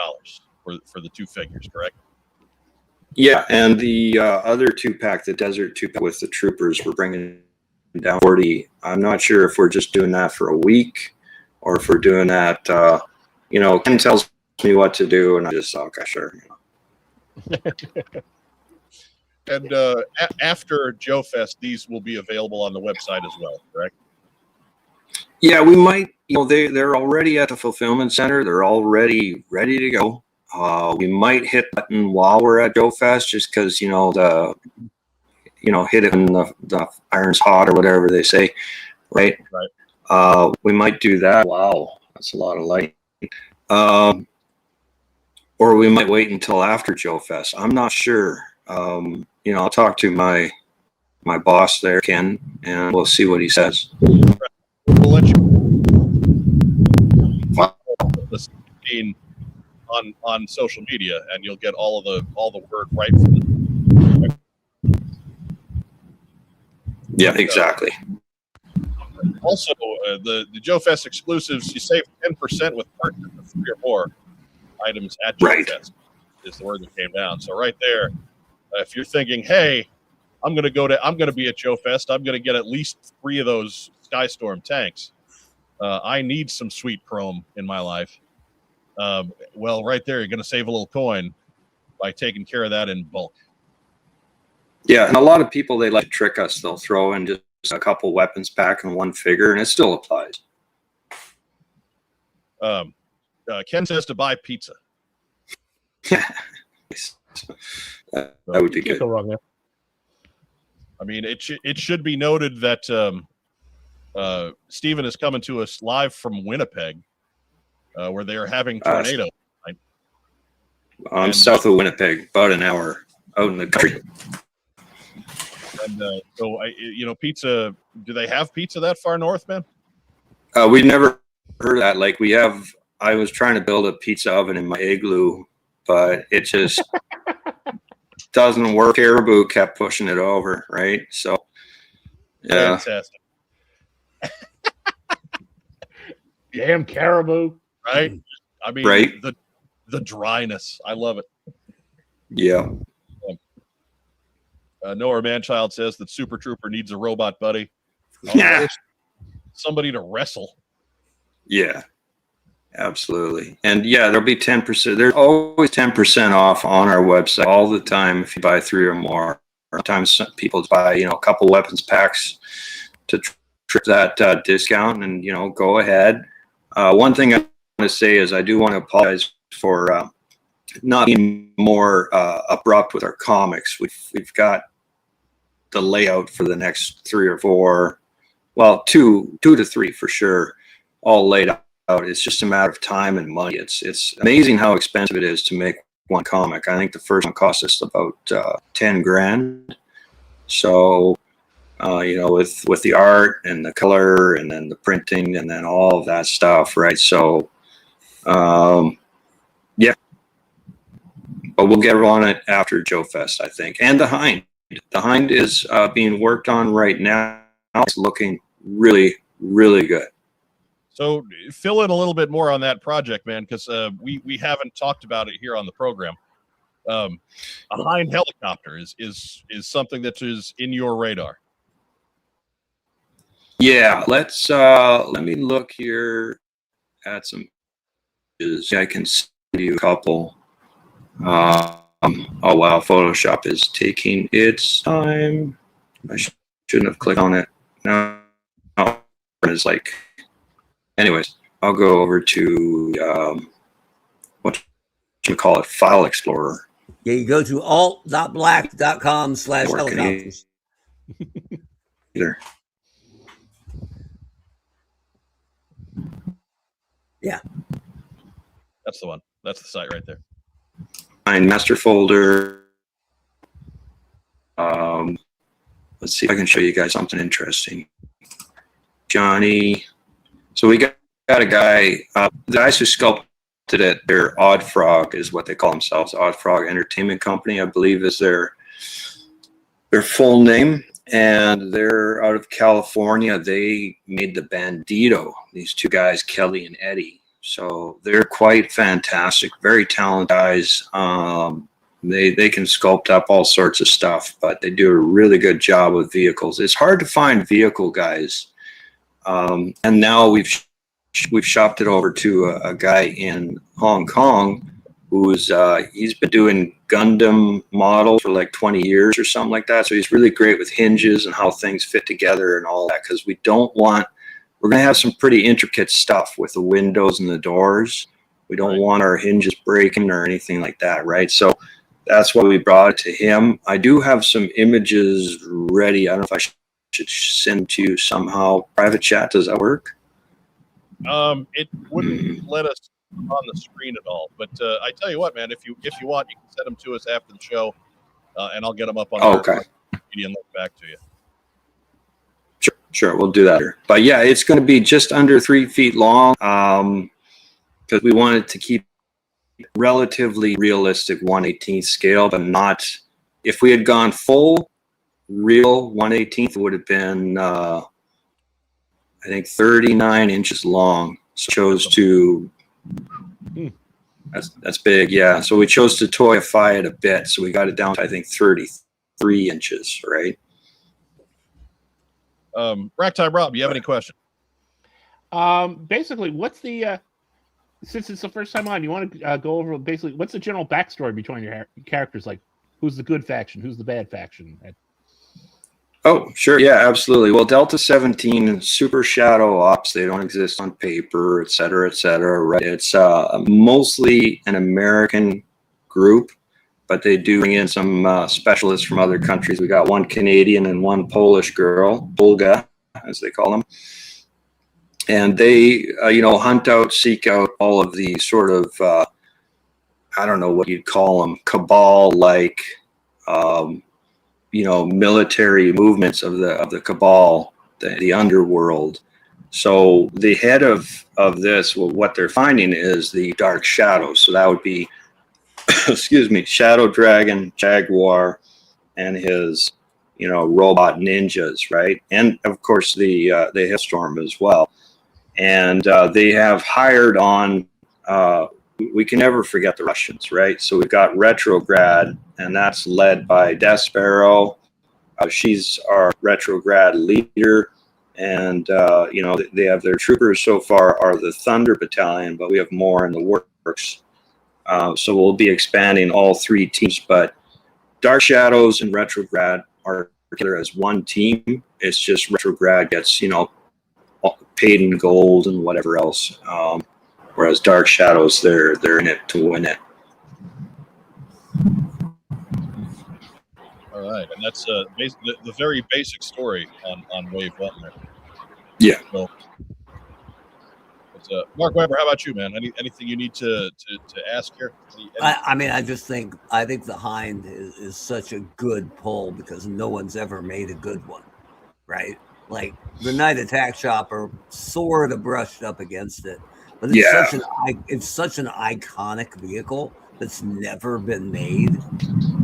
for the 2 figures, correct? Yeah, and the other 2-pack, the Desert 2-pack with the troopers, we're bringing down 40. I'm not sure if we're just doing that for a week or if we're doing that. Ken tells me what to do, and I just okay, sure. And after Joe Fest, these will be available on the website as well, correct? Yeah, we might. They're already at the fulfillment center. They're already ready to go. We might hit button while we're at Joe Fest, just because hit it when the iron's hot or whatever they say, right? Right. We might do that. Wow, that's a lot of light. Or we might wait until after Joe Fest. I'm not sure. I'll talk to my boss there, Ken, and we'll see what he says. We'll let you on social media, and you'll get all the word right from the. Yeah, exactly. Also, the Joe Fest exclusives, you save 10% with partners of 3 or more items at Joe Fest. Is the word that came down. So right there, if you're thinking, hey, I'm going to be at Joe Fest, I'm going to get at least 3 of those Skystorm tanks. I need some sweet chrome in my life. Well, right there, you're going to save a little coin by taking care of that in bulk. Yeah, and a lot of people, they like to trick us. They'll throw in just a couple weapons pack and 1 figure, and it still applies. Ken says to buy pizza. That would be good. Go wrong there. I mean, it should be noted that Stephen is coming to us live from Winnipeg, where they are having tornadoes. I'm south of Winnipeg, about an hour out in the country. And so, pizza. Do they have pizza that far north, man? We never heard of that. Like I was trying to build a pizza oven in my igloo, but it just doesn't work. Caribou kept pushing it over, right? So, yeah. Fantastic. Damn caribou. Right? I mean, Right. the dryness. I love it. Yeah. Noah Manchild says that Super Trooper needs a robot buddy. Yeah. Somebody to wrestle. Yeah. Absolutely. And yeah, there'll be 10%. There's always 10% off on our website all the time if you buy 3 or more. Sometimes some people buy, a couple weapons packs to trip that discount, and, go ahead. One thing I want to say is I do want to apologize for not being more abrupt with our comics. We've got the layout for the next 3 or 4, well, 2 to 3 for sure, all laid out. It's just a matter of time and money. It's amazing how expensive it is to make one comic. I think the first one cost us about 10 grand. So, with the art and the color and then the printing and then all of that stuff, right? So, yeah. But we'll get on it after Joe Fest, I think. And the Hind. The Hind is being worked on right now. It's looking really, really good. So fill in a little bit more on that project, man, because we haven't talked about it here on the program. A Hind helicopter is something that is in your radar. Yeah, let me look here at some. I can send you a couple. Oh wow, Photoshop is taking its time. I shouldn't have clicked on it. No, it's like. Anyways, I'll go over to what you call it, File Explorer. Yeah, you go to alt.black.com/helicopters. Either. Yeah. That's the one. That's the site right there. Find master folder. Let's see if I can show you guys something interesting. Johnny. So we got a guy, the guys who sculpted it, they're Odd Frog is what they call themselves. Odd Frog Entertainment Company, I believe, is their full name. And they're out of California. They made the Bandito, these 2 guys, Kelly and Eddie. So they're quite fantastic, very talented guys. They can sculpt up all sorts of stuff, but they do a really good job with vehicles. It's hard to find vehicle guys. And now we've shopped it over to a guy in Hong Kong who's he's been doing Gundam models for like 20 years or something like that. So he's really great with hinges and how things fit together and all that, because we're going to have some pretty intricate stuff with the windows and the doors. We don't want our hinges breaking or anything like that, right? So that's why we brought it to him. I do have some images ready. I don't know if I should send to you somehow. Private chat, does that work? It wouldn't let us on the screen at all. But I tell you what, man, if you want, you can send them to us after the show, and I'll get them up on the media and look back to you. Sure, we'll do that. But yeah, it's going to be just under 3 feet long, because we wanted to keep relatively realistic 1/18 scale, but not. If we had gone full real 1/18, it would have been I think 39 inches long. So chose to that's big, yeah. So we chose to toyify it a bit, so we got it down to I think 33 inches, right? Ragtime Rob, you have any questions? Basically, what's the since it's the first time on, you want to go over basically what's the general backstory between your characters? Like, who's the good faction, who's the bad faction? Oh, sure. Yeah, absolutely. Well, Delta-17 and Super Shadow Ops, they don't exist on paper, et cetera, right? It's mostly an American group, but they do bring in some specialists from other countries. We got one Canadian and one Polish girl, Olga, as they call them. And they, hunt out, seek out all of the sort of, I don't know what you'd call them, cabal-like, military movements of the cabal, the underworld. So the head of this, well, what they're finding is the dark shadows. So that would be excuse me, Shadow Dragon, Jaguar, and his, robot ninjas, right? And of course the Hailstorm as well. And they have hired on. We can never forget the Russians, right? So we've got Retrograd, and that's led by Despero. She's our Retrograd leader. And, they have their troopers so far are the Thunder Battalion, but we have more in the works. So we'll be expanding all 3 teams, but Dark Shadows and Retrograd are together as one team. It's just Retrograd gets, paid in gold and whatever else. Whereas Dark Shadows, they're in it to win it. All right, and that's the very basic story on Wave 1 there. Yeah. So, Mark Weber, how about you, man? Anything you need to ask here? I think the Hind is such a good pull because no one's ever made a good one, right? Like the Night Attack Chopper sort of brushed up against it, but it's such an iconic vehicle that's never been made.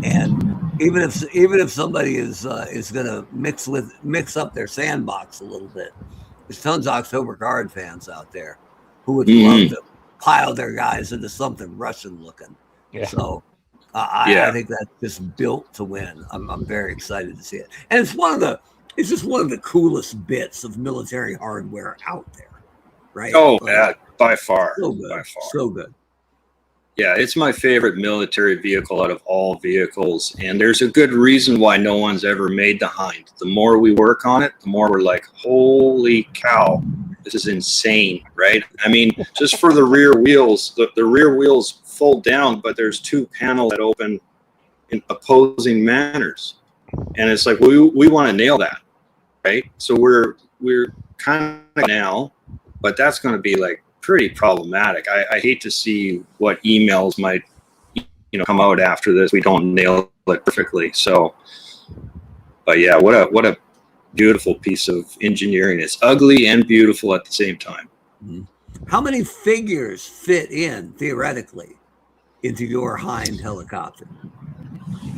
And even if somebody is going to mix up their sandbox a little bit, there's tons of October Guard fans out there who would love to pile their guys into something Russian looking. Yeah. So I think that's just built to win. I'm very excited to see it, and it's just one of the coolest bits of military hardware out there, right? Oh, by far, so good, by far, so good. Yeah, it's my favorite military vehicle out of all vehicles, and there's a good reason why no one's ever made the Hind. The more we work on it, the more we're like, holy cow, this is insane, right? I mean, just for the rear wheels, the rear wheels fold down, but there's 2 panels that open in opposing manners. And it's like, we want to nail that, right? So we're kind of now, but that's going to be like pretty problematic. I hate to see what emails might, come out after this. We don't nail it perfectly. So, but yeah, what a beautiful piece of engineering. It's ugly and beautiful at the same time. How many figures fit in theoretically into your Hind helicopter?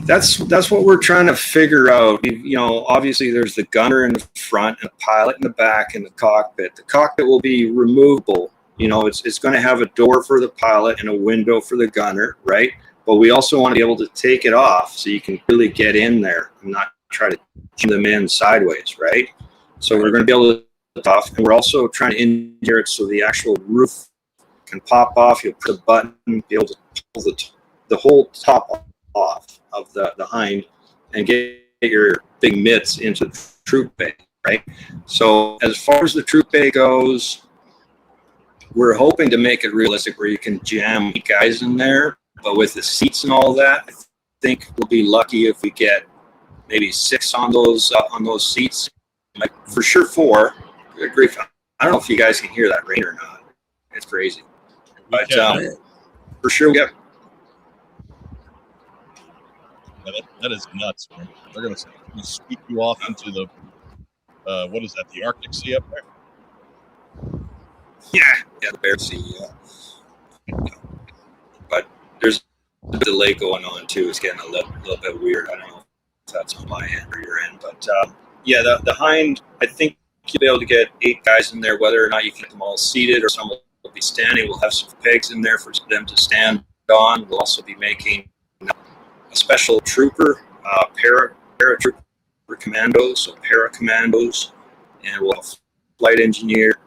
That's what we're trying to figure out. Obviously there's the gunner in the front and the pilot in the back and the cockpit. The cockpit will be removable. It's going to have a door for the pilot and a window for the gunner, right? But we also want to be able to take it off so you can really get in there and not try to jam them in sideways, right? So we're going to be able to put it off, and we're also trying to engineer it so the actual roof can pop off. You'll push a button, be able to pull the whole top off of the Hind and get your big mitts into the troop bay, right? So as far as the troop bay goes, we're hoping to make it realistic where you can jam 8 guys in there, but with the seats and all that, I think we'll be lucky if we get maybe 6 on those seats. Like for sure 4. Good grief. I don't know if you guys can hear that rain or not. It's crazy. But for sure we get. That is nuts, man. They're going to sweep you off into the what is that? The Arctic Sea up there? Yeah, the Bear Sea. But there's a delay going on too. It's getting a little bit weird. I don't know if that's on my end or your end, but the Hind. I think you'll be able to get 8 guys in there, whether or not you can get them all seated or some will be standing. We'll have some pegs in there for them to stand on. We'll also be making a special trooper, paratrooper commandos, so para commandos, and we'll have a flight engineer.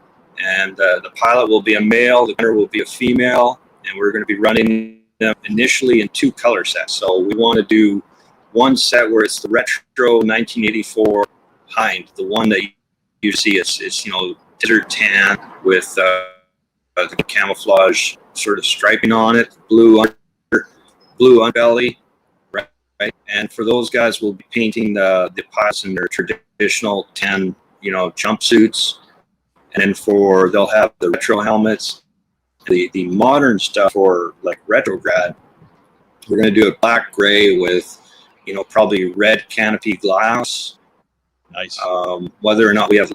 And the pilot will be a male, the gunner will be a female, and we're going to be running them initially in 2 color sets. So we want to do one set where it's the retro 1984 Hind, the one that you see. It's desert tan with the camouflage sort of striping on it, blue underbelly, right? And for those guys, we'll be painting the pilots in their traditional tan, jumpsuits. And then they'll have the retro helmets, the modern stuff for like Retrograd. We're going to do a black gray with, probably red canopy glass. Nice. Whether or not we have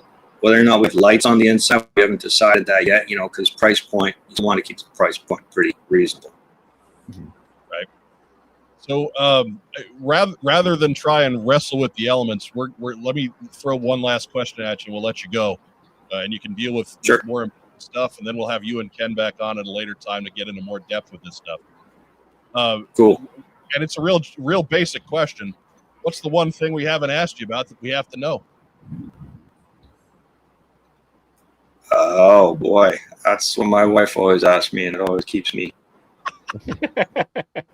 lights on the inside, we haven't decided that yet. Because price point, you want to keep the price point pretty reasonable. Right. So rather than try and wrestle with the elements, let me throw one last question at you. We'll let you go, and you can deal with Sure. more important stuff, and then we'll have you and Ken back on at a later time to get into more depth with this stuff. Cool. And it's a real basic question. What's the one thing we haven't asked you about that we have to know? Oh boy, that's what my wife always asks me, and it always keeps me.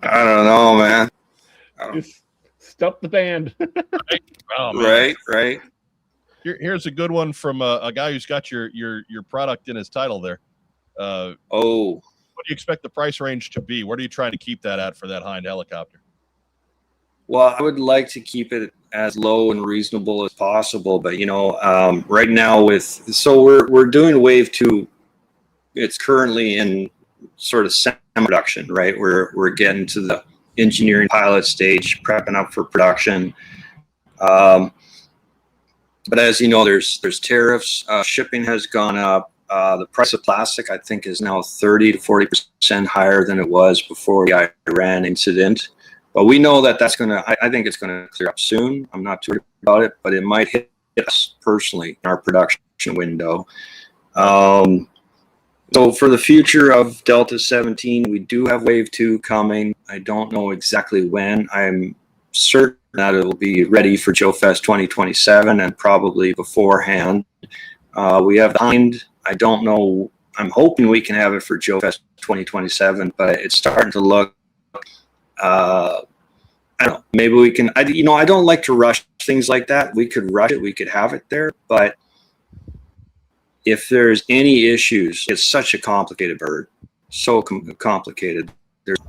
I don't know, man. Just stump the band. Oh, man. Right. Here's a good one from a guy who's got your product in his title there. Oh, what do you expect the price range to be? What are you trying to keep that at for that Hind helicopter? well, I would like to keep it as low and reasonable as possible, but right now we're doing Wave 2. It's currently in sort of semi-production, right? We're getting to the engineering pilot stage, prepping up for production. But as you know, there's tariffs. Shipping has gone up. The price of plastic, I think, is now 30 to 40% higher than it was before the Iran incident. But we know that that's I think it's going to clear up soon. I'm not too worried about it, but it might hit us personally in our production window. So for the future of Delta-17, we do have Wave 2 coming. I don't know exactly when. I'm certain that it will be ready for Joe Fest 2027 and probably beforehand. We have the Hind. I don't know. I'm hoping we can have it for Joe Fest 2027, but it's starting to look, I don't know, maybe we can, I don't like to rush things like that. We could rush it. We could have it there, but if there's any issues, it's such a complicated bird, so complicated. There's,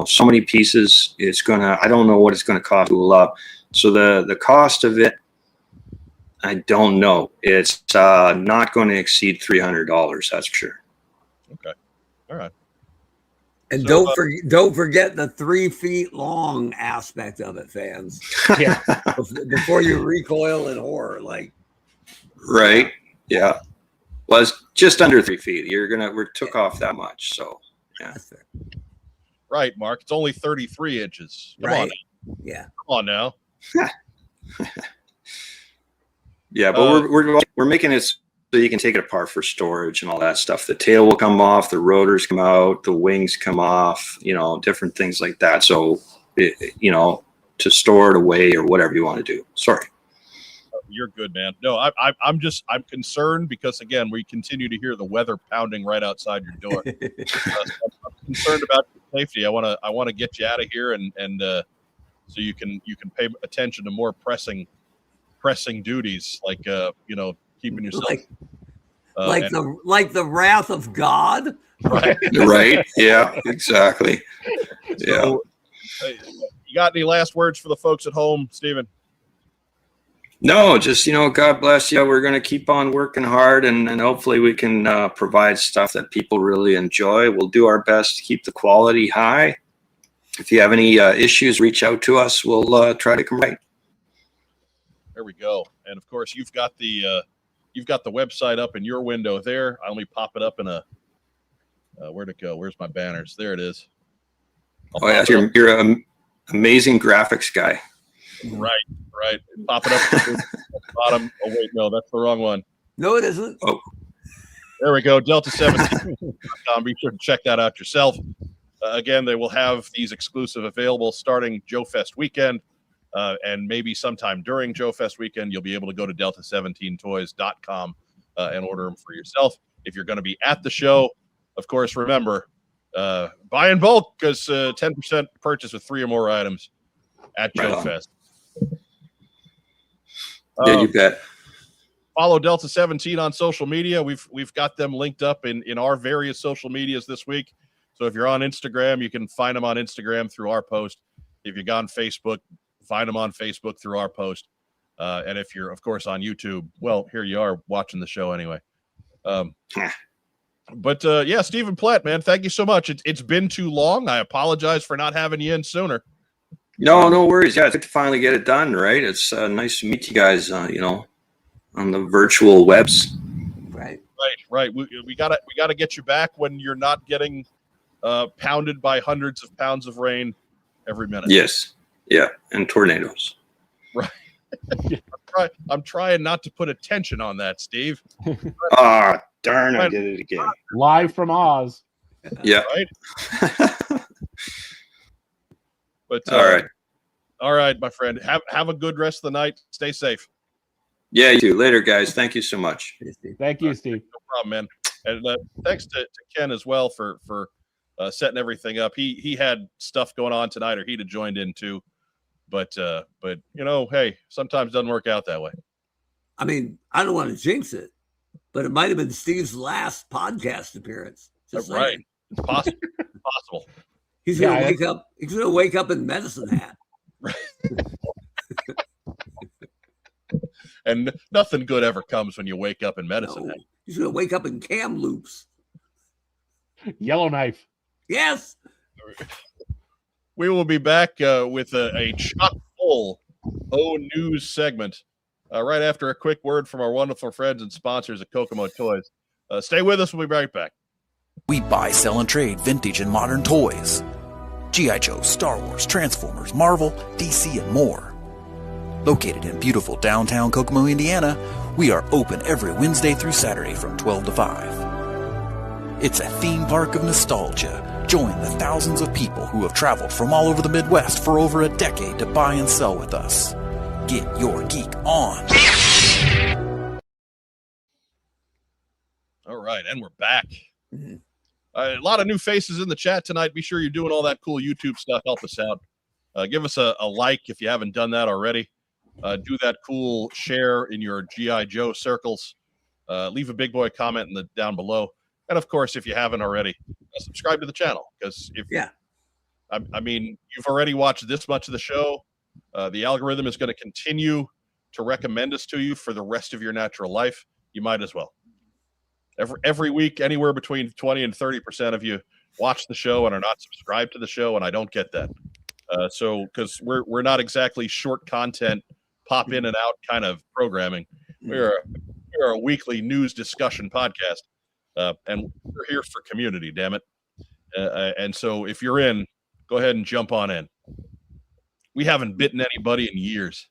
so many pieces. I don't know what it's going to cost to tool up. So the cost of it, I don't know. It's not going to exceed $300. That's for sure. Okay. All right. And So, don't forget the 3 feet long aspect of it, fans. Yeah. Before you recoil in horror, Right. Yeah. Well, it's just under 3 feet. We took off that much. So yeah. That's fair. Right, Mark. It's only 33 inches. Come Right. on now. Yeah. Come on now. Yeah, but we're making it so you can take it apart for storage and all that stuff. The tail will come off, the rotors come out, the wings come off, different things like that. So, to store it away or whatever you want to do. Sorry. You're good, man. No, I'm concerned because, again, we continue to hear the weather pounding right outside your door. So I'm concerned about your safety. I want to get you out of here and so you can pay attention to more pressing duties like keeping yourself like the wrath of God. right. Right. Yeah. Exactly. So, you got any last words for the folks at home, Stephen? No, just, God bless you. We're going to keep on working hard and hopefully we can provide stuff that people really enjoy. We'll do our best to keep the quality high. If you have any issues, reach out to us. We'll try to come right. There we go. And of course, you've got the website up in your window there. I only pop it up in a where'd it go? Where's my banners? There it is. Oh, yeah, you're an amazing graphics guy. Right. Pop it up at the bottom. Oh wait, no, that's the wrong one. No, it isn't. Oh, there we go. Delta-17.com. Be sure to check that out yourself. Again, they will have these exclusive available starting Joe Fest weekend, and maybe sometime during Joe Fest weekend, you'll be able to go to Delta17toys.com and order them for yourself. If you're going to be at the show, of course, remember, buy in bulk because 10% purchase with 3 or more items at Joe Fest. Yeah, you bet. Follow Delta-17 on social media. We've got them linked up in our various social medias this week. So if you're on Instagram, you can find them on Instagram through our post. If you're on Facebook, find them on Facebook through our post. And if you're, of course, on YouTube, well, here you are watching the show anyway. But yeah, Stephen Platt, man, thank you so much. It's been too long. I apologize for not having you in sooner. No worries. Yeah, I think to finally get it done, right? It's nice to meet you guys, on the virtual webs. Right. We gotta get you back when you're not getting pounded by hundreds of pounds of rain every minute. Yes. Yeah. And tornadoes. Right. I'm trying not to put attention on that, Steve. Ah, darn, I did it again. Live from Oz. Yeah. Right. But all right, my friend. Have a good rest of the night. Stay safe. Yeah, you too. Later, guys. Thank you so much. Thank you, Steve. No problem, man. And thanks to Ken as well for setting everything up. He had stuff going on tonight, or he'd have joined in too. But you know, hey, sometimes it doesn't work out that way. I mean, I don't want to jinx it, but it might have been Steve's last podcast appearance. Just Right. saying. It's possible. It's possible. He's gonna wake up. He's gonna wake up in medicine hat. And nothing good ever comes when you wake up in medicine. No, he's gonna wake up in cam loops. Yellowknife. Yes. We will be back with a chock full news segment right after a quick word from our wonderful friends and sponsors at Kokomo Toys. Stay with us. We'll be right back. We buy, sell, and trade vintage and modern toys. G.I. Joe, Star Wars, Transformers, Marvel, DC, and more. Located in beautiful downtown Kokomo, Indiana, we are open every Wednesday through Saturday from 12 to 5. It's a theme park of nostalgia. Join the thousands of people who have traveled from all over the Midwest for over a decade to buy and sell with us. Get your geek on. All right, and we're back. A lot of new faces in the chat tonight. Be sure you're doing all that cool YouTube stuff. Help us out. Give us a like if you haven't done that already. Do that cool share in your G.I. Joe circles. Leave a big boy comment down below. And of course, if you haven't already, subscribe to the channel. Because I mean, you've already watched this much of the show. The algorithm is going to continue to recommend us to you for the rest of your natural life. You might as well. Every week, anywhere between 20 and 30% of you watch the show and are not subscribed to the show, and I don't get that. So, because we're not exactly short content, pop in and out kind of programming. We're a weekly news discussion podcast, and we're here for community. Damn it! And so, if you're in, go ahead and jump on in. We haven't bitten anybody in years.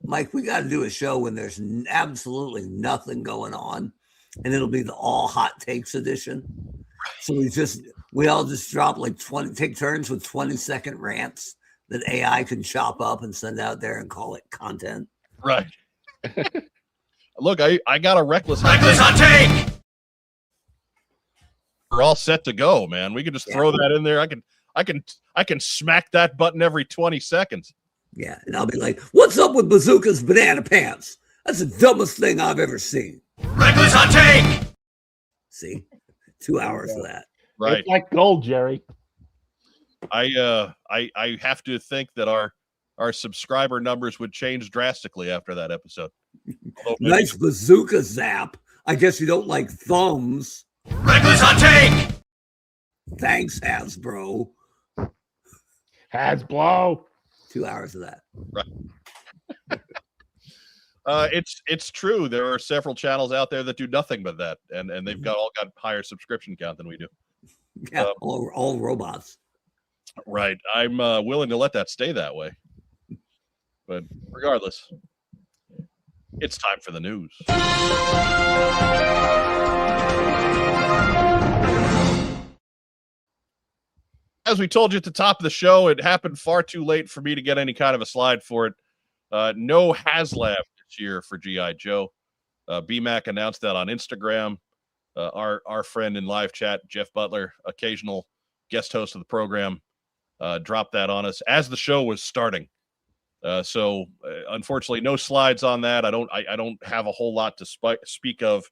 Mike, we got to do a show when there's absolutely nothing going on, and it'll be the all hot takes edition. So we all just drop like 20, take turns with 20-second rants that AI can chop up and send out there and call it content. Right. Look, I got a reckless hot take. We're all set to go, man. We can just throw that in there. I can smack that button every 20 seconds. Yeah, and I'll be like, "What's up with Bazooka's banana pants? That's the dumbest thing I've ever seen." Reckless hot take. See, 2 hours of that. Right. It's like gold, Jerry. I have to think that our subscriber numbers would change drastically after that episode. Nice bazooka zap. I guess you don't like thumbs. Reckless hot take. Thanks, Hasbro. Hasbro. 2 hours of that. Right. It's true. There are several channels out there that do nothing but that, and they've all got higher subscription count than we do. Yeah, all robots. Right. I'm willing to let that stay that way. But regardless, it's time for the news. As we told you at the top of the show, it happened far too late for me to get any kind of a slide for it. No HasLab this year for G.I. Joe. BMAC announced that on Instagram. Our friend in live chat, Jeff Butler, occasional guest host of the program, dropped that on us as the show was starting. So unfortunately, no slides on that. I don't have a whole lot to speak of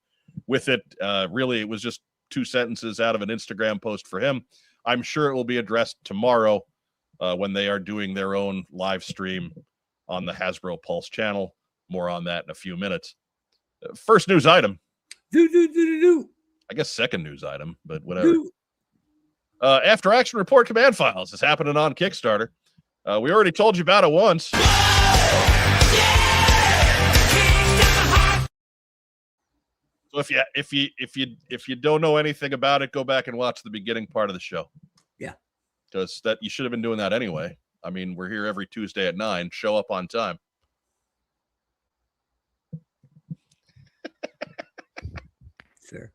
with it. Really, it was just 2 sentences out of an Instagram post for him. I'm sure it will be addressed tomorrow when they are doing their own live stream on the Hasbro Pulse channel. More on that in a few minutes. First news item. I guess second news item, but whatever. After Action Report Command Files is happening on Kickstarter. We already told you about it once. So if you don't know anything about it, go back and watch the beginning part of the show. Yeah, because that you should have been doing that anyway. I mean, we're here every Tuesday at 9. Show up on time. Sure.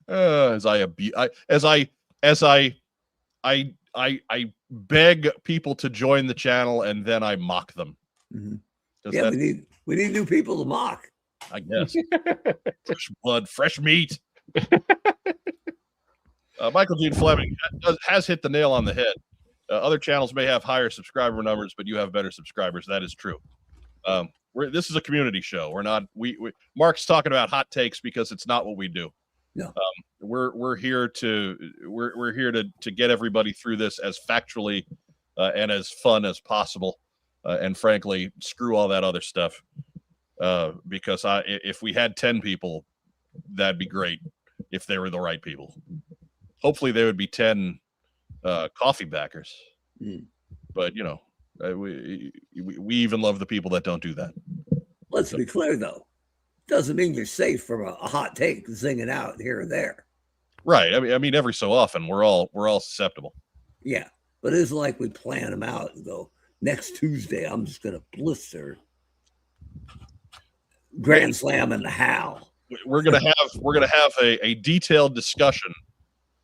As I beg people to join the channel and then I mock them. Mhm. 'Cause Yeah, that's- we need new people to mock. I guess. Fresh blood, fresh meat. Michael Gene Fleming has hit the nail on the head. Other channels may have higher subscriber numbers, but you have better subscribers. That is true. This is a community show. We're not. We Mark's talking about hot takes because it's not what we do. No. We're here to get everybody through this as factually and as fun as possible, and frankly, screw all that other stuff. Because if we had 10 people, that'd be great if they were the right people. Hopefully there would be 10 coffee backers. But we even love the people that don't do that. Let's be clear though, doesn't mean you're safe from a hot take zinging out here and there. Right. I mean every so often we're all susceptible. Yeah, but it isn't like we plan them out and go, next Tuesday I'm just gonna blister Grand Slam and the Howl. We're gonna have a detailed discussion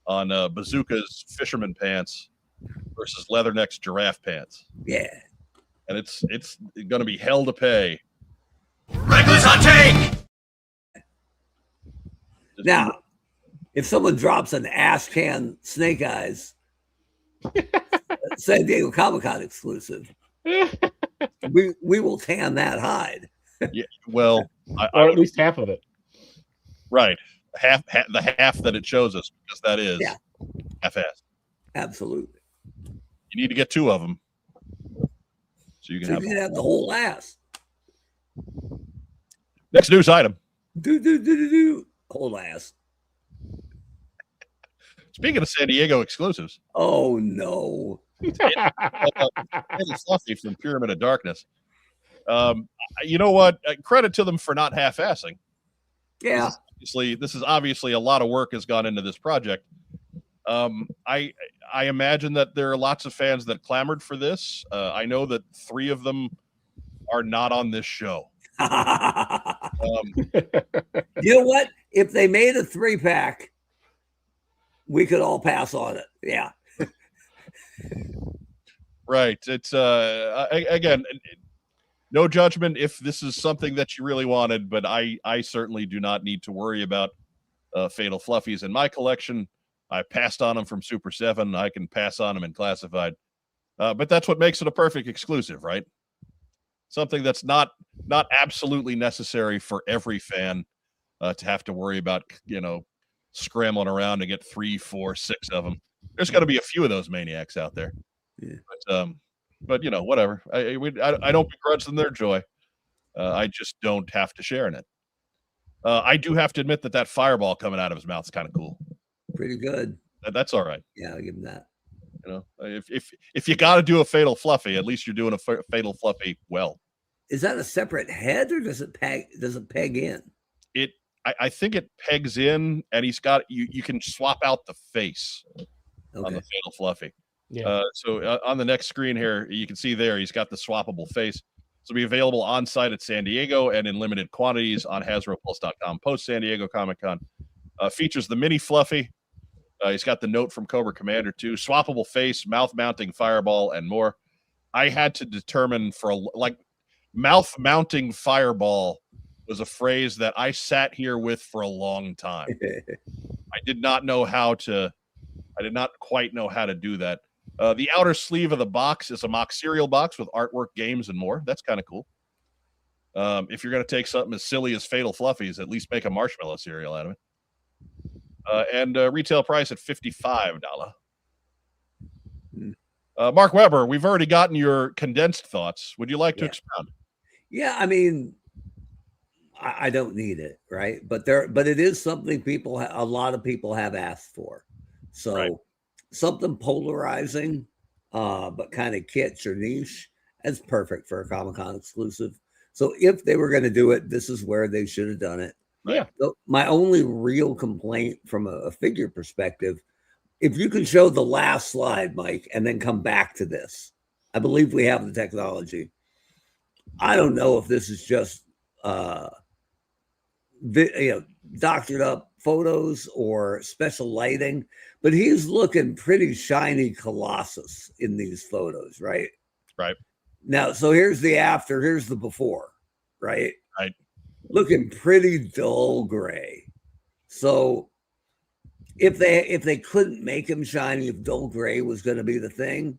on Bazooka's fisherman pants versus Leatherneck's giraffe pants. Yeah. And it's gonna be hell to pay. Reckless hot take! Now, if someone drops an ash can Snake Eyes San Diego Comic-Con exclusive, we will tan that hide. Yeah, well, Or at least half of it. right. The half that it shows us, because that is half-assed. Absolutely. You need to get 2 of them, so you can So have. you can have the whole ass. Next news item. Whole ass. Speaking of San Diego exclusives, Oh no. it's Fluffy from Pyramid of Darkness. You know what? Credit to them for not half-assing. Yeah. This is obviously a lot of work has gone into this project. I imagine that there are lots of fans that clamored for this. I know that 3 of them are not on this show. You know what? If they made a 3-pack, we could all pass on it. Yeah. Right. It's again, no judgment if this is something that you really wanted, but I certainly do not need to worry about Fatal Fluffies in my collection. I passed on them from Super 7. I can pass on them in Classified. But that's what makes it a perfect exclusive, right? Something that's not absolutely necessary for every fan to have to worry about, scrambling around to get 3, 4, 6 of them. There's got to be a few of those maniacs out there. Yeah. But whatever. I don't begrudge them their joy. I just don't have to share in it. I do have to admit that fireball coming out of his mouth is kind of cool. Pretty good. That's all right. Yeah, I'll give him that. If you got to do a Fatal Fluffy, at least you're doing a Fatal Fluffy well. Is that a separate head or does it peg in? I think it pegs in, and he's got you can swap out the face on the Fatal Fluffy. Yeah. So on the next screen here, you can see there he's got the swappable face. This will be available on site at San Diego and in limited quantities on HasbroPulse.com post San Diego Comic-Con. Features the mini Fluffy. He's got the note from Cobra Commander 2, swappable face, mouth-mounting fireball, and more. I had to determine mouth-mounting fireball was a phrase that I sat here with for a long time. I did not quite know how to do that. The outer sleeve of the box is a mock cereal box with artwork, games, and more. That's kind of cool. If you're going to take something as silly as Fatal Fluffies, at least make a marshmallow cereal out of it. And retail price at $55. Mark Weber, we've already gotten your condensed thoughts. Would you like to expound? Yeah, I mean, I don't need it, right? But it is something a lot of people have asked for. So something polarizing, but kind of kitsch or niche, that's perfect for a Comic-Con exclusive. So if they were going to do it, this is where they should have done it. Yeah. So my only real complaint from a figure perspective, if you can show the last slide, Mike, and then come back to this, I believe we have the technology. I don't know if this is just doctored up photos or special lighting, but he's looking pretty shiny Colossus in these photos, right? Right. Now, so here's the after, here's the before, right? Right. Looking pretty dull gray. So if they couldn't make him shiny, if dull gray was going to be the thing,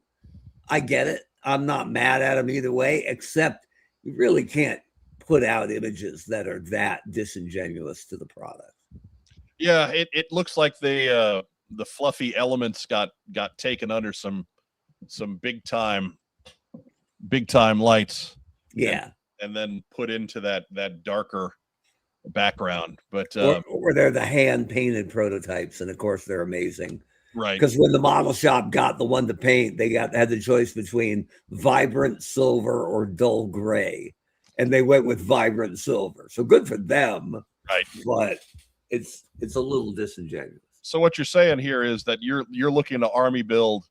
I get it. I'm not mad at him either way, except you really can't put out images that are that disingenuous to the product. Yeah, it looks like the fluffy elements got taken under some big time lights. Yeah. And then put into that darker background. But or they're the hand painted prototypes, and of course they're amazing. Right. Because when the model shop got the one to paint, they had the choice between vibrant silver or dull gray, and they went with vibrant silver. So good for them. Right. But it's a little disingenuous. So what you're saying here is that you're looking to army build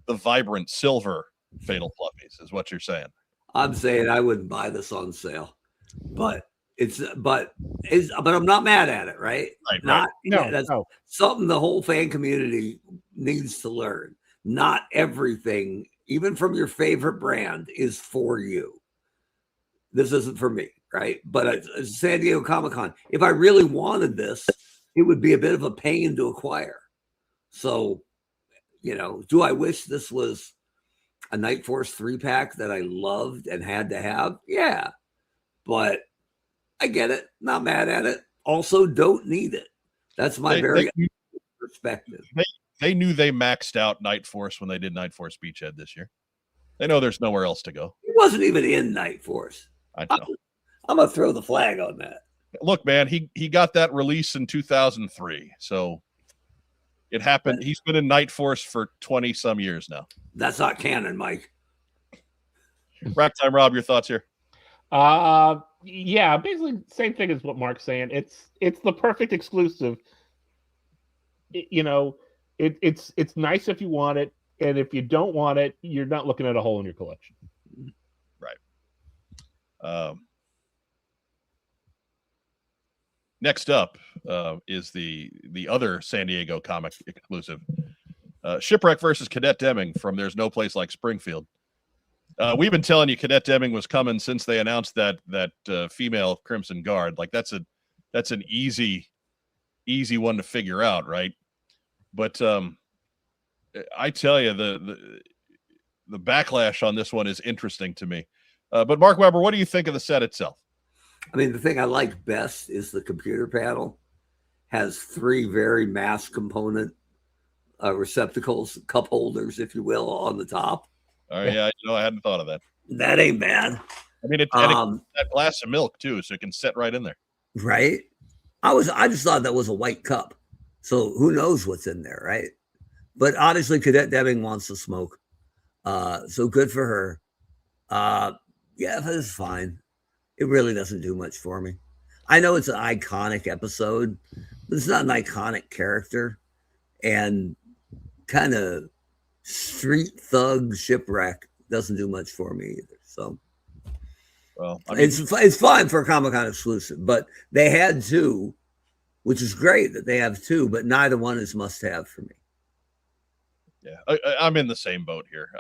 the vibrant silver Fatal Fluffies, is what you're saying. I'm saying I wouldn't buy this on sale, but I'm not mad at it, right? Right. That's something the whole fan community needs to learn. Not everything, even from your favorite brand, is for you. This isn't for me, right? But it's San Diego Comic-Con. If I really wanted this, it would be a bit of a pain to acquire. So, do I wish this was a Night Force 3-pack that I loved and had to have? Yeah. But I get it. Not mad at it. Also, don't need it. That's my perspective. They knew they maxed out Night Force when they did Night Force Beachhead this year. They know there's nowhere else to go. He wasn't even in Night Force. I know. I'm going to throw the flag on that. Look, man, he got that release in 2003. So it happened. He's been in Night Force for 20 some years now. That's not canon, Mike. Rack Time Rob, your thoughts here? Yeah, basically same thing as what Mark's saying. It's the perfect exclusive. It's nice if you want it, and if you don't want it, you're not looking at a hole in your collection. Right. Next up is the other San Diego comic exclusive, Shipwreck versus Cadet Deming from There's No Place Like Springfield. We've been telling you Cadet Deming was coming since they announced that female Crimson Guard. Like that's an easy one to figure out, right? But I tell you, the backlash on this one is interesting to me. But Mark Weber, what do you think of the set itself? I mean, the thing I like best is the computer panel has 3 very mass component receptacles, cup holders, if you will, on the top. Oh yeah, I hadn't thought of that. That ain't bad. I mean, it that glass of milk too, so it can sit right in there. Right. I just thought that was a white cup, so who knows what's in there, right? But obviously, Cadet Deming wants to smoke, so good for her. Yeah, that's fine. It really doesn't do much for me. I know it's an iconic episode, but it's not an iconic character, and kind of street thug Shipwreck doesn't do much for me either. So, well, I mean, it's fine for a Comic-Con exclusive, but they had 2, which is great that they have 2, but neither one is must-have for me. Yeah, I'm in the same boat here.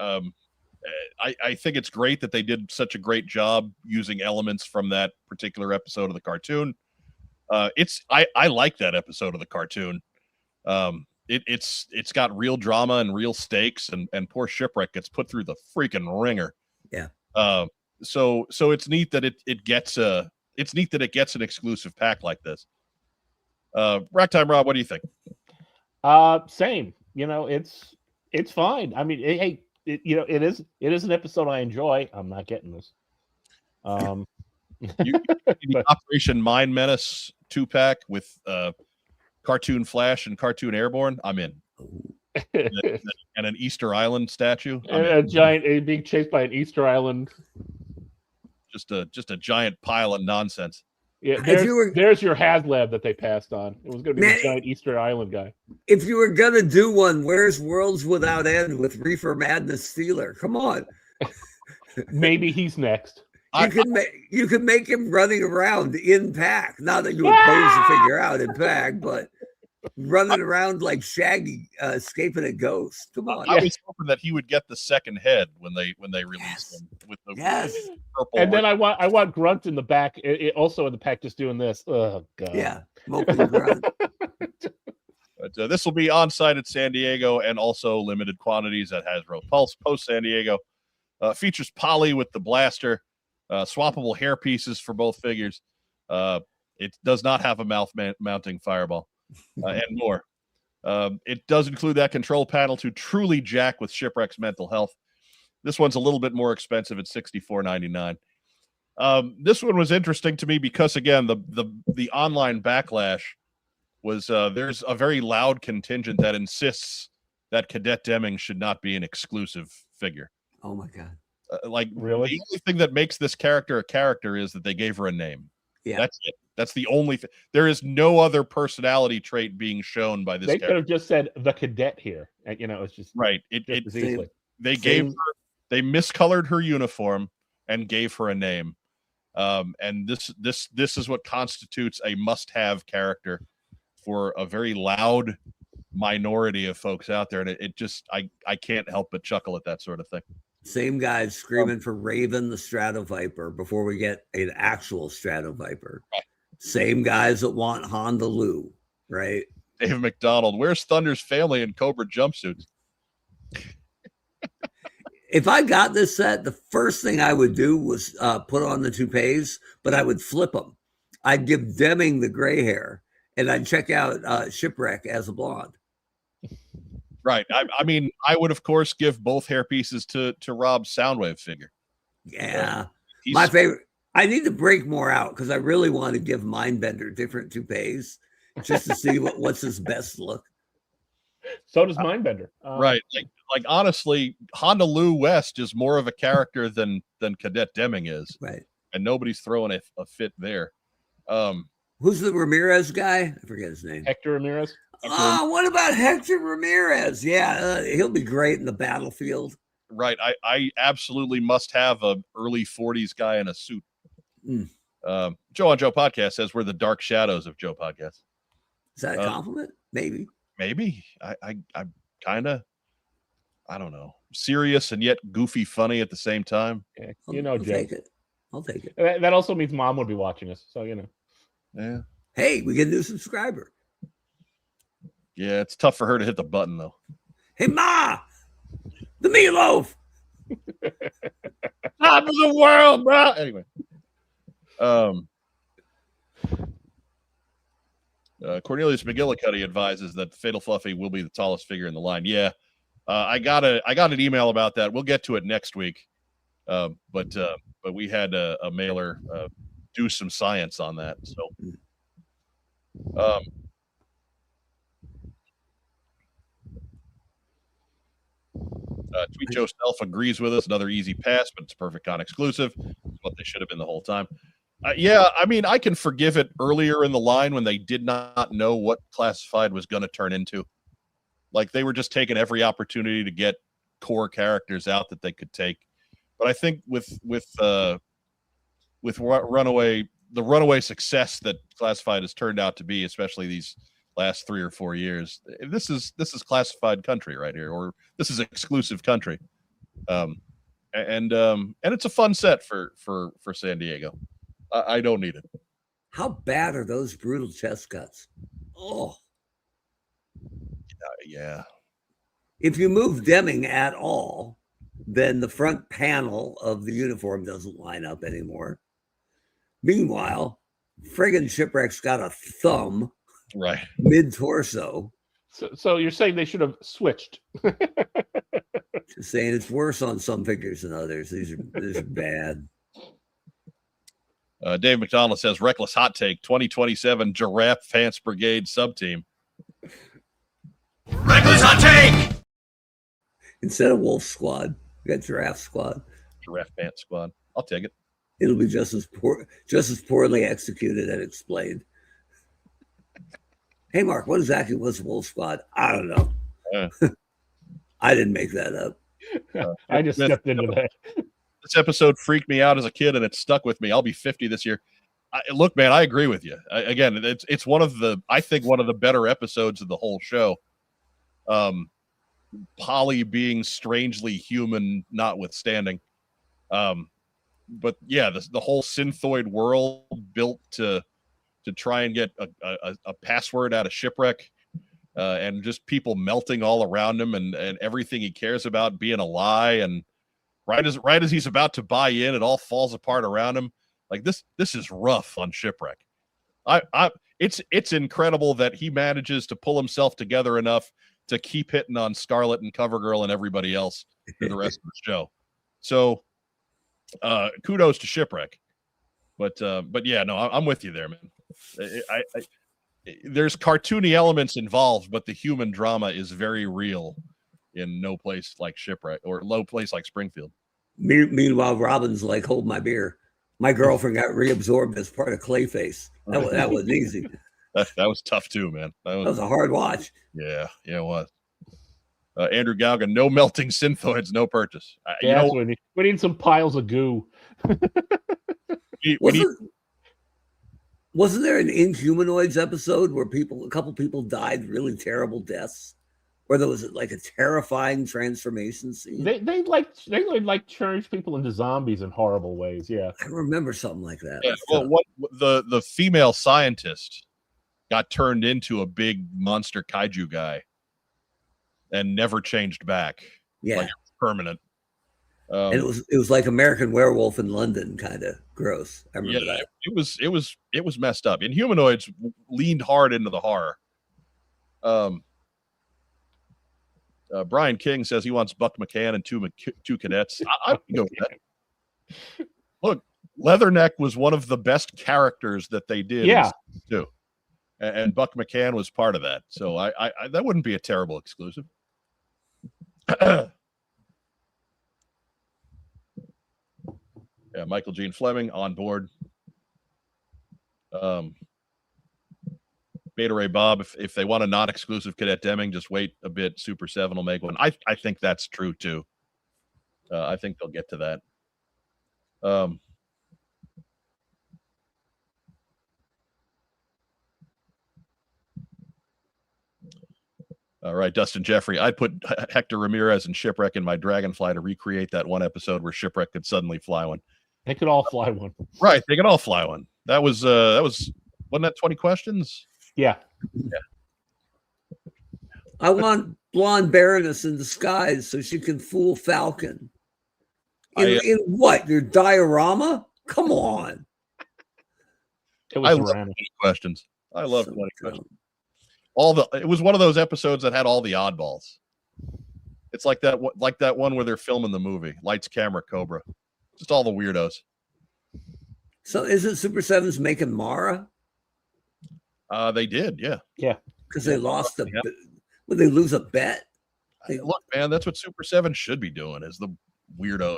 I think it's great that they did such a great job using elements from that particular episode of the cartoon. I like that episode of the cartoon. It's got real drama and real stakes, and poor Shipwreck gets put through the freaking ringer. Yeah. So it's neat that it gets an exclusive pack like this. Rack Time Rob, what do you think? Same. It's fine. I mean, hey, it is an episode I enjoy. I'm not getting this. The Operation Mind Menace 2-pack with Cartoon Flash and Cartoon Airborne. I'm in. And an Easter Island statue. And a being chased by an Easter Island. Just a giant pile of nonsense. Yeah, If there's your HasLab that they passed on. It was going to be Man, the giant Easter Island guy. if you were gonna do one, where's Worlds Without End with Reefer Madness Stealer? Come on. Maybe he's next. You could make him running around in pack. Not that you would pose the figure out in pack, but running around like Shaggy escaping a ghost. Come on. I was hoping that he would get the second head when they released him with the purple. And then I want Grunt in the back, also in the pack, just doing this. Oh god. Yeah, smoking Grunt. But this will be on site at San Diego and also limited quantities at Hasbro Pulse post San Diego. Features Polly with the blaster, swappable hair pieces for both figures. It does not have a mouth mounting fireball, and more. It does include that control panel to truly jack with Shipwreck's mental health. This one's a little bit more expensive at $64.99. This one was interesting to me because, again, the online backlash was there's a very loud contingent that insists that Cadet Deming should not be an exclusive figure. Oh my god! Like, really, the only thing that makes this character a character is that they gave her a name. Yeah, that's it. That's the only thing. There is no other personality trait being shown by this. They character. could have just said the cadet here, and it's just right. They miscolored her uniform and gave her a name, and this is what constitutes a must-have character for a very loud minority of folks out there, and it just I can't help but chuckle at that sort of thing. Same guys screaming for Raven the Strato Viper before we get an actual Strato Viper. Right. Same guys that want Honda Lou, right? Dave McDonald, where's Thunder's family in Cobra jumpsuits? If I got this set, the first thing I would do was put on the toupees, but I would flip them. I'd give Deming the gray hair, and I'd check out Shipwreck as a blonde. Right. I mean, I would, of course, give both hair pieces to Rob's Soundwave figure. Yeah. My favorite. I need to break more out because I really want to give Mindbender different toupees just to see what's his best look. So does Mindbender. Right. Like honestly, Honda Lou West is more of a character than Cadet Deming is. Right. And nobody's throwing a fit there. Who's the Ramirez guy? I forget his name. Hector Ramirez. What about Hector Ramirez? Yeah, he'll be great in the battlefield. Right. I absolutely must have a early 40s guy in a suit. Joe on Joe Podcast says we're the dark shadows of Joe Podcast. Is that a compliment? Maybe. I kind of, I don't know, serious and yet goofy funny at the same time. Yeah, I'll Joe. take it. I'll take it. That also means Mom would be watching us, so Yeah. Hey, we get a new subscriber. Yeah, it's tough for her to hit the button though. Hey, Ma, the meatloaf. Top of the world, bro. Anyway, Cornelius McGillicuddy advises that Fatal Fluffy will be the tallest figure in the line. Yeah, I got an email about that. We'll get to it next week. But we had a mailer do some science on that. So, Tweet Joe Self agrees with us. Another easy pass, but it's perfect con exclusive. It's what they should have been the whole time. Yeah, I mean, I can forgive it earlier in the line when they did not know what Classified was going to turn into. Like they were just taking every opportunity to get core characters out that they could take. But I think with Runaway, the Runaway success that Classified has turned out to be, especially these last 3 or 4 years, this is Classified country right here, or this is exclusive country, and it's a fun set for San Diego. I don't need it. How bad are those brutal chest cuts? Oh, yeah. If you move Deming at all, then the front panel of the uniform doesn't line up anymore. Meanwhile, friggin' Shipwreck's got a thumb right mid-torso. So you're saying they should have switched? Just saying it's worse on some figures than others. These are bad. Dave McDonald says, reckless hot take, 2027 Giraffe Pants Brigade sub-team. Reckless hot take! Instead of Wolf Squad, we got Giraffe Squad. Giraffe Pants Squad. I'll take it. it'll be just as poorly executed and explained. Hey, Mark, what exactly was Wolf Squad? I don't know. I didn't make that up. I just stepped into that. This episode freaked me out as a kid, and it stuck with me. I'll be 50 this year. Look, man, I agree with you. Again, it's one of the, I think, one of the better episodes of the whole show. Polly being strangely human, notwithstanding. But yeah, the whole synthoid world built to try and get a password out of Shipwreck, and just people melting all around him, and everything he cares about being a lie. And right as he's about to buy in, it all falls apart around him. Like this is rough on Shipwreck. It's incredible that he manages to pull himself together enough to keep hitting on Scarlet and CoverGirl and everybody else for the rest of the show. So kudos to Shipwreck. But yeah, no, I'm with you there, man. There's cartoony elements involved, but the human drama is very real in no place like Shipwreck, or low place like Springfield. Meanwhile, Robin's like, hold my beer. My girlfriend got reabsorbed as part of Clayface. That wasn't easy. That was tough too, man. That was a hard watch. Yeah, it was. Andrew Galgan, no melting synthoids, no purchase. We need some piles of goo. Wasn't there an Inhumanoids episode where a couple people died really terrible deaths? Where there was like a terrifying transformation scene. They like change people into zombies in horrible ways. Yeah, I remember something like that. Yeah, well, the female scientist got turned into a big monster kaiju guy and never changed back. Yeah, like it was permanent. And it was like American Werewolf in London, kind of gross. I remember that. It was messed up. Inhumanoids leaned hard into the horror. Brian King says he wants Buck McCann and two cadets. I can go with that. Look, Leatherneck was one of the best characters that they did. Yeah. Too. And Buck McCann was part of that. So I that wouldn't be a terrible exclusive. Yeah, Michael Gene Fleming on board. Beta Ray Bob, if they want a not exclusive Cadet Deming, just wait a bit. Super 7 will make one. I think that's true too. I think they'll get to that. All right, Dustin Jeffrey. I'd put Hector Ramirez and Shipwreck in my Dragonfly to recreate that one episode where Shipwreck could suddenly fly one. They could all fly one. Right, they could all fly one. That was wasn't that 20 questions? Yeah. I want blonde Baroness in disguise so she can fool Falcon. In what? Your diorama? Come on. I love 20 questions. I love 20 questions. It was one of those episodes that had all the oddballs. It's like that one where they're filming the movie, Lights, Camera, Cobra. Just all the weirdos. So isn't Super 7's making Mara? They did, yeah. Yeah. Because they lost a bet. Would they lose a bet? Look, man, that's what Super 7 should be doing, is the weirdos.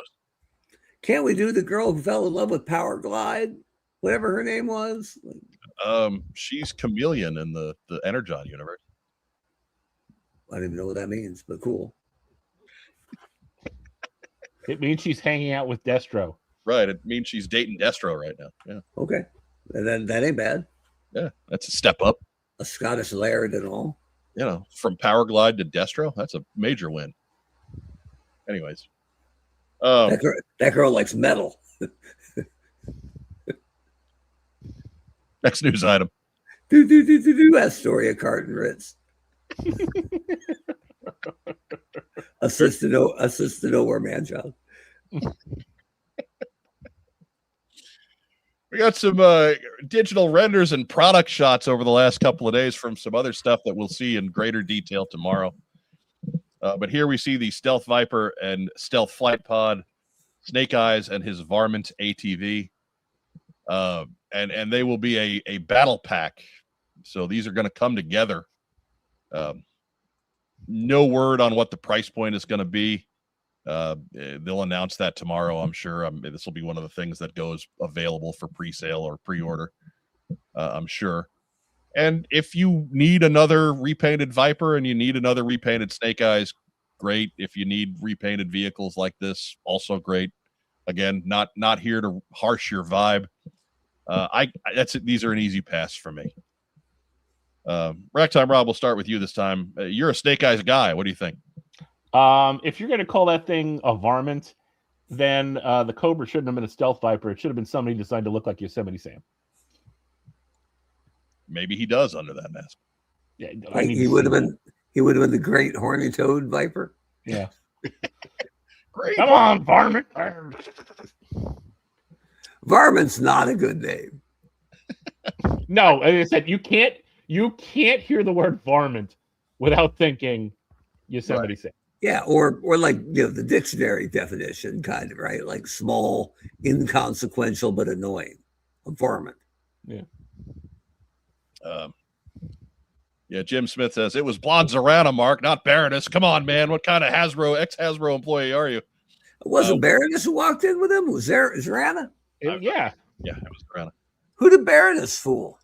Can't we do the girl who fell in love with Power Glide? Whatever her name was? She's Chameleon in the Energon universe. I don't even know what that means, but cool. It means she's hanging out with Destro. Right. It means she's dating Destro right now. Yeah. Okay. And then that ain't bad. Yeah, that's a step up. A Scottish Laird and all. You know, from Power Glide to Destro, that's a major win. Anyways. That girl likes metal. Next news item. Astoria Carton Ritz. Assisted nowhere man child. We got some digital renders and product shots over the last couple of days from some other stuff that we'll see in greater detail tomorrow. But here we see the Stealth Viper and Stealth Flight Pod, Snake Eyes and his Varmint ATV. And they will be a battle pack. So these are going to come together. No word on what the price point is going to be. They'll announce that tomorrow, I'm sure. This will be one of the things that goes available for pre-sale or pre-order, I'm sure. And if you need another repainted Viper and you need another repainted Snake Eyes, great. If you need repainted vehicles like this, also great. Again, not here to harsh your vibe. These are an easy pass for me. Ragtime Rob, we'll start with you this time. You're a Snake Eyes guy. What do you think? If you're going to call that thing a varmint, then the Cobra shouldn't have been a stealth Viper. It should have been somebody designed to look like Yosemite Sam. Maybe he does under that mask. Yeah, he would have been the great horny toad Viper. Yeah. Great. Come on, varmint. Varmint's not a good name. No, as I said, you can't hear the word varmint without thinking Yosemite Sam. Yeah, or like the dictionary definition, kind of, right? Like small, inconsequential but annoying. A varmint. Yeah. Jim Smith says it was Blonde Zorana, Mark, not Baroness. Come on, man. What kind of ex-Hasbro employee are you? It wasn't Baroness who walked in with him? Was there Zorana? Yeah. Yeah, it was Zorana. Who did Baroness fool?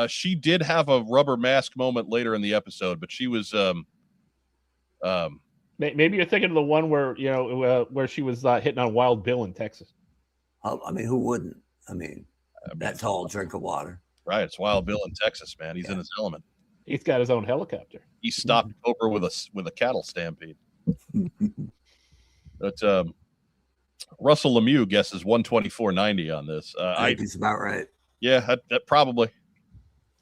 She did have a rubber mask moment later in the episode, but she was maybe you're thinking of the one where where she was hitting on Wild Bill in Texas. I mean, who wouldn't? That tall drink of water. Right, it's Wild Bill in Texas, man. He's in his element. He's got his own helicopter. He stopped Cobra with a cattle stampede. But Russell Lemieux guesses 124.90 on this. I think he's about right. Yeah, that probably.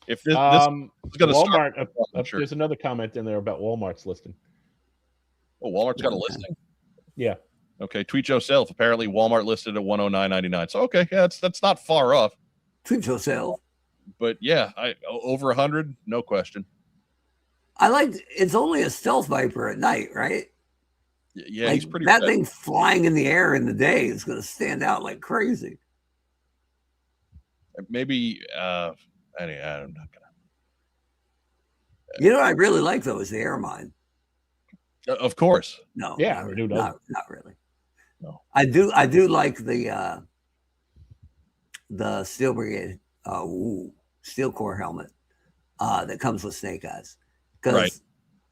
If this is going to Walmart, sure. There's another comment in there about Walmart's listing. Oh, Walmart's got a listing. Yeah. Okay, Tweet yourself. Apparently, Walmart listed at 109.99. So okay, yeah, that's not far off. Tweet yourself. But yeah, over 100, no question. It's only a stealth Viper at night, right? Yeah, he's pretty. That thing flying in the air in the day is going to stand out like crazy. Maybe. I'm not gonna. You know what I really like though is the air mine. Of course. No. Yeah, not really. No. I do like the Steel Brigade Steel Core helmet that comes with Snake Eyes. Because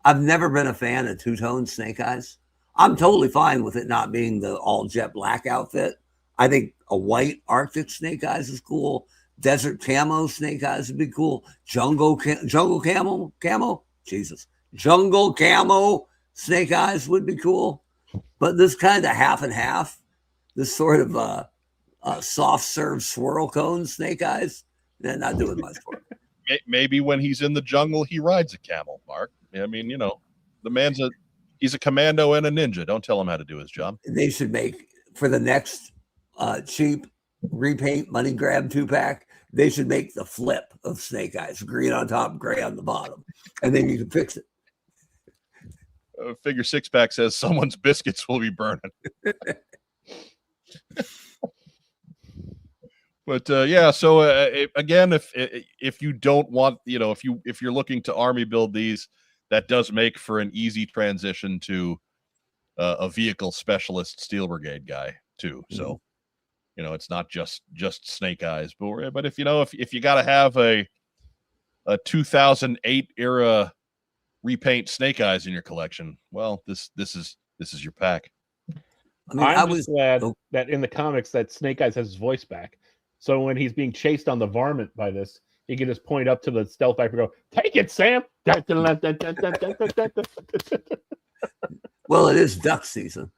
I've never been a fan of two-tone Snake Eyes. I'm totally fine with it not being the all jet black outfit. I think a white Arctic Snake Eyes is cool. Desert camo Snake Eyes would be cool. Jungle camo. Jesus. Jungle camo Snake Eyes would be cool. But this kind of half and half, this sort of soft serve swirl cone Snake Eyes, they're not doing much for him. Maybe when he's in the jungle, he rides a camel, Mark. I mean, the man's he's a commando and a ninja. Don't tell him how to do his job. They should make, for the next cheap repaint money grab 2-pack, they should make the flip of Snake Eyes, green on top, gray on the bottom, and then you can fix it. Figure 6-pack says someone's biscuits will be burning. But so again, if you don't want, if you're looking to army build these, that does make for an easy transition to a vehicle specialist Steel Brigade guy too. So, it's not just Snake Eyes, but if you got to have a 2008 era repaint Snake Eyes in your collection, well, this is your pack. I was glad that in the comics that Snake Eyes has his voice back. So when he's being chased on the varmint by this, he can just point up to the stealth Viper and go, "Take it, Sam." Well, it is duck season.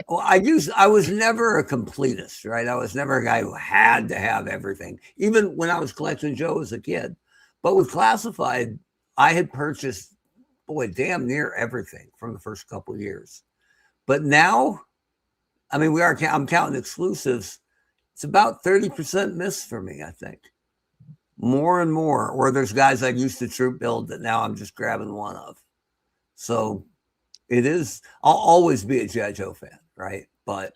Well, I was never a completist, right? I was never a guy who had to have everything, even when I was collecting Joe as a kid. But with Classified, I had purchased, damn near everything from the first couple of years. But now, I mean, I'm counting exclusives. It's about 30% miss for me, I think. More and more. Or there's guys I used to troop build that now I'm just grabbing one of. So I'll always be a G.I. Joe fan, right? But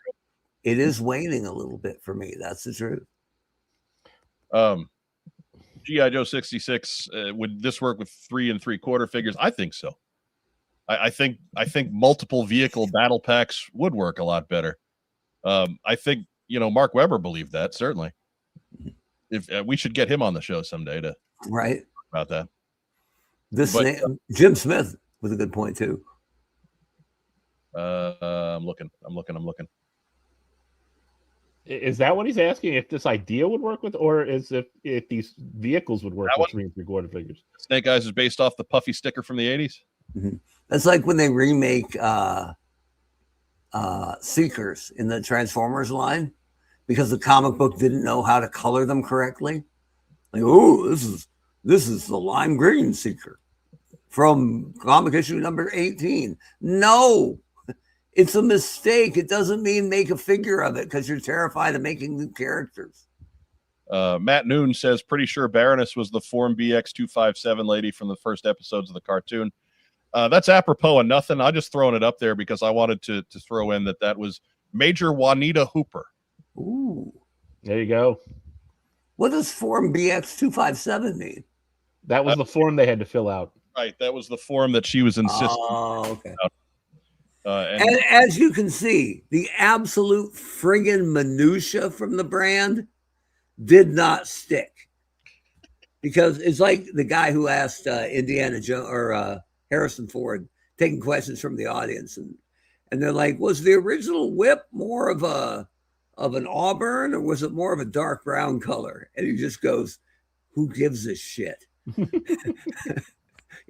it is waning a little bit for me. That's the truth. G.I. Joe 66, would this work with 3 3/4 figures? I think so. I think multiple vehicle battle packs would work a lot better. I think Mark Webber believed that, certainly. If we should get him on the show someday to right about that. Jim Smith was a good point too. I'm looking. Is that what he's asking? If this idea would work with, or is if these vehicles would work with 3 3/4 figures? Snake Eyes is based off the puffy sticker from the 80s. Mm-hmm. That's like when they remake Seekers in the Transformers line, because the comic book didn't know how to color them correctly. Like, oh, this is the lime green Seeker from comic issue number 18. No, it's a mistake. It doesn't mean make a figure of it because you're terrified of making new characters. Matt Noon says, pretty sure Baroness was the Form BX257 lady from the first episodes of the cartoon. That's apropos of nothing. I'm just throwing it up there because I wanted to throw in that was Major Juanita Hooper. Ooh. There you go. What does Form BX257 mean? That was the form they had to fill out. Right. That was the form that she was insisting. Oh, okay. And as you can see, the absolute friggin' minutia from the brand did not stick. Because it's like the guy who asked Indiana Jones or Harrison Ford taking questions from the audience, and they're like, was the original whip more of an auburn or was it more of a dark brown color? And he just goes, who gives a shit?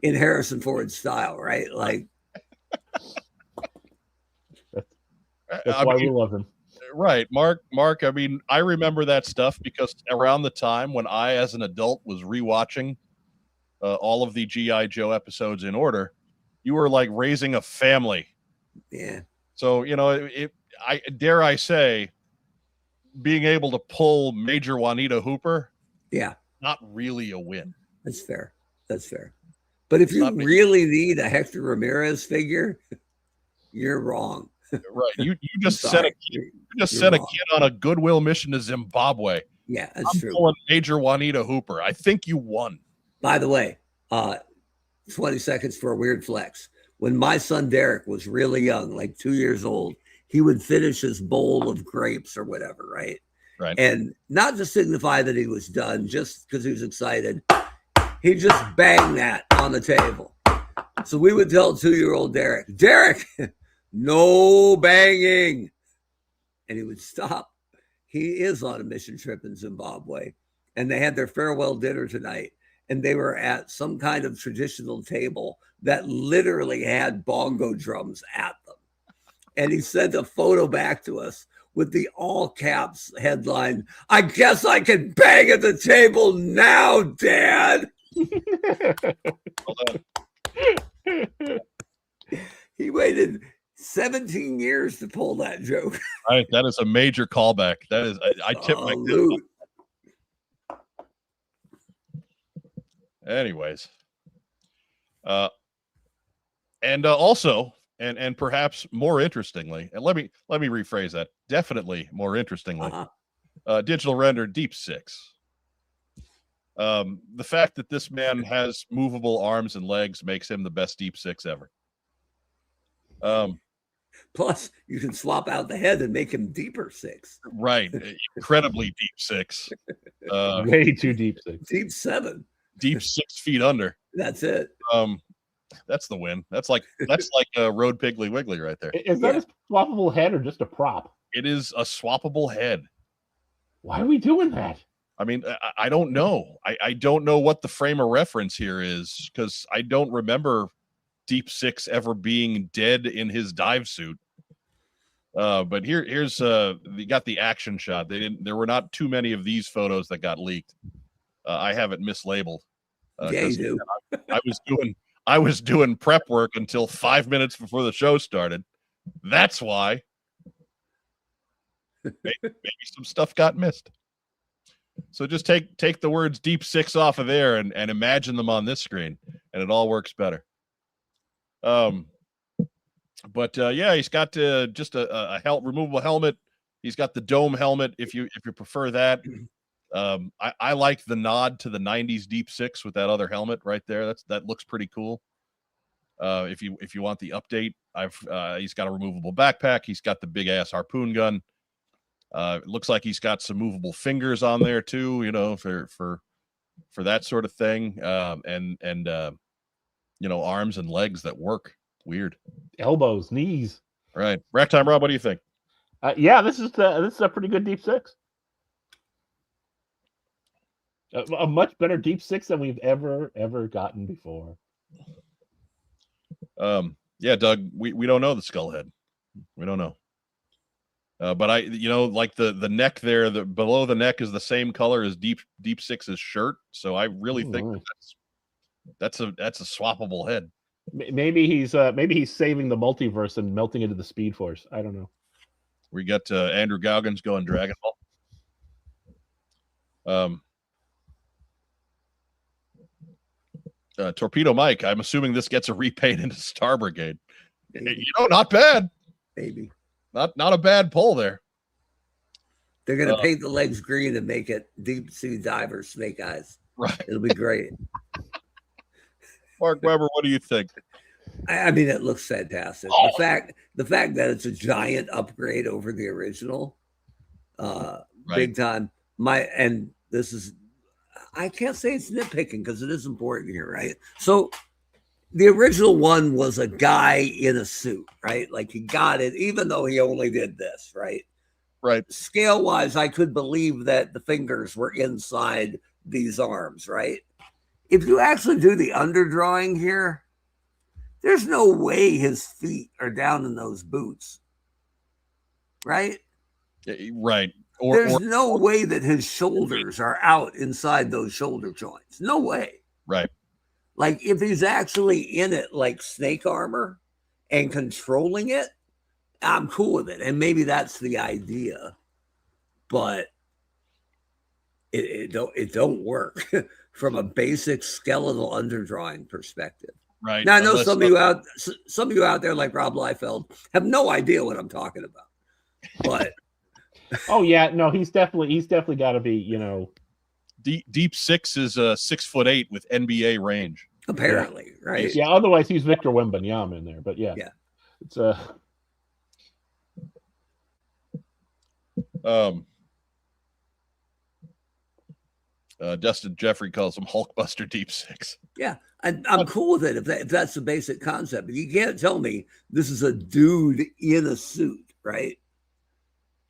In Harrison Ford style, right? Like, that's why we love him. Right. Mark, I mean, I remember that stuff because around the time when I, as an adult, was rewatching all of the G.I. Joe episodes in order, you were like raising a family. Yeah. So, I dare I say, being able to pull Major Juanita Hooper, yeah, not really a win. That's fair. But if you really need a Hector Ramirez figure, you're wrong. Right. You just sent a kid on a goodwill mission to Zimbabwe. Yeah, that's true. Pulling Major Juanita Hooper. I think you won. By the way, 20 seconds for a weird flex. When my son Derek was really young, like 2 years old, he would finish his bowl of grapes or whatever, right? Right. And not to signify that he was done, just because he was excited, he just banged that on the table. So we would tell 2-year-old Derek, no banging. And he would stop. He is on a mission trip in Zimbabwe. And they had their farewell dinner tonight. And they were at some kind of traditional table that literally had bongo drums at them. And he sent a photo back to us with the all caps headline, I guess I can bang at the table now, Dad. He waited 17 years to pull that joke. Right. That is a major callback. That is, I tip my cap. Anyways. And also, and perhaps more interestingly, and let me rephrase that. Definitely more interestingly, digital render Deep Six. The fact that this man has movable arms and legs makes him the best Deep Six ever. Plus, you can swap out the head and make him deeper six. Right, incredibly deep six. Way too deep six. Deep seven. Deep 6 feet under. That's it. That's the win. That's like a Road Piggly Wiggly right there. Is that a swappable head or just a prop? It is a swappable head. Why are we doing that? I mean, I don't know. I don't know what the frame of reference here is because I don't remember Deep Six ever being dead in his dive suit. But here's you got the action shot. There were not too many of these photos that got leaked. I have it mislabeled. Yeah, you do. I was doing prep work until 5 minutes before the show started. That's why. Maybe some stuff got missed. So just take the words Deep Six off of there and imagine them on this screen, and it all works better. But yeah, he's got just a removable helmet. He's got the dome helmet if you prefer that. I like the nod to the 90s Deep Six with that other helmet right there. That looks pretty cool. If you want the update, he's got a removable backpack. He's got the big ass harpoon gun. It looks like he's got some movable fingers on there too, for that sort of thing. And arms and legs that work. Weird. Elbows, knees. Right. Rack time, Rob. What do you think? Yeah, this is a pretty good Deep Six. A much better Deep Six than we've ever gotten before. Yeah, Doug, we don't know the skull head. We don't know. But like the neck there, the below the neck is the same color as Deep Six's shirt. So I really think that's a swappable head. Maybe he's saving the multiverse and melting into the Speed Force. I don't know. We got Andrew Goggins going Dragon Ball. Torpedo Mike, I'm assuming this gets a repaint into Star Brigade. Maybe. Not bad. Maybe. Not a bad pull there. They're going to paint the legs green and make it deep sea diver snake eyes. Right. It'll be great. Mark Weber, what do you think? I mean, it looks fantastic. The fact that it's a giant upgrade over the original, big time. I can't say it's nitpicking because it is important here, right? So the original one was a guy in a suit, right? Like he got it, even though he only did this, right? Right. Scale wise, I could believe that the fingers were inside these arms, right? If you actually do the underdrawing here, there's no way his feet are down in those boots, right? Right. There's no way that his shoulders are out inside those shoulder joints. No way. Right. Like if he's actually in it like snake armor and controlling it, I'm cool with it. And maybe that's the idea. But it don't work from a basic skeletal underdrawing perspective. Right. Now I know some of you out there like Rob Liefeld have no idea what I'm talking about. But oh yeah, no, he's definitely got to be, Deep Six is 6'8" with NBA range. Apparently, right? Yeah. Otherwise, he's Victor Wembanyama in there. But yeah, it's Dustin Jeffrey calls him Hulkbuster Deep Six. Yeah, I'm cool with it if that's the basic concept. But you can't tell me this is a dude in a suit, right?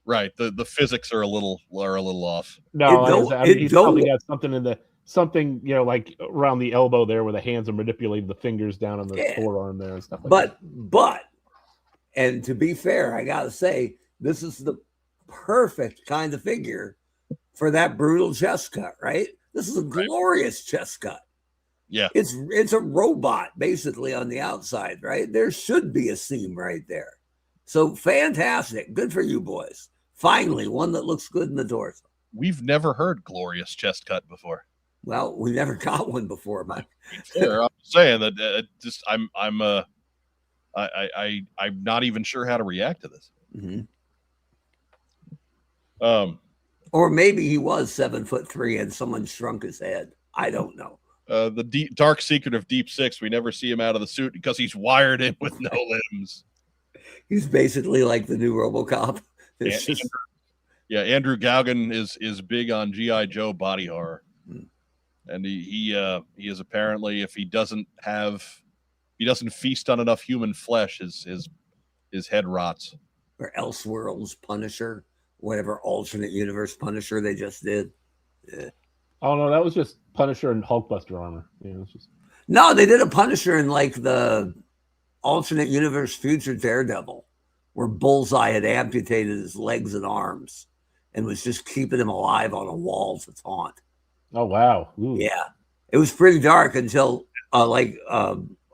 Right. The physics are a little off. No, he's probably got something like around the elbow there where the hands are manipulating the fingers down on the forearm there and stuff like that. But and to be fair, I gotta say this is the perfect kind of figure for that brutal chest cut, right? This is a glorious chest cut. Yeah. It's a robot basically on the outside, right? There should be a seam right there. So fantastic. Good for you boys. Finally, one that looks good in the torso. We've never heard glorious chest cut before. Well, we never got one before, Mike. Fair. I'm saying that I'm not even sure how to react to this. Mm-hmm. Or maybe he was 7'3" and someone shrunk his head. I don't know. The dark secret of Deep Six, we never see him out of the suit because he's wired in with no limbs. He's basically like the new RoboCop. Andrew Goggin is big on G.I. Joe body horror, and he is apparently, if he doesn't feast on enough human flesh, his head rots. Or Elseworlds Punisher, whatever alternate universe Punisher they just did. Yeah. Oh no, that was just Punisher and Hulkbuster armor. No, they did a Punisher in like the alternate universe future Daredevil, where Bullseye had amputated his legs and arms and was just keeping him alive on a wall to taunt. Oh wow! Ooh. Yeah, it was pretty dark until a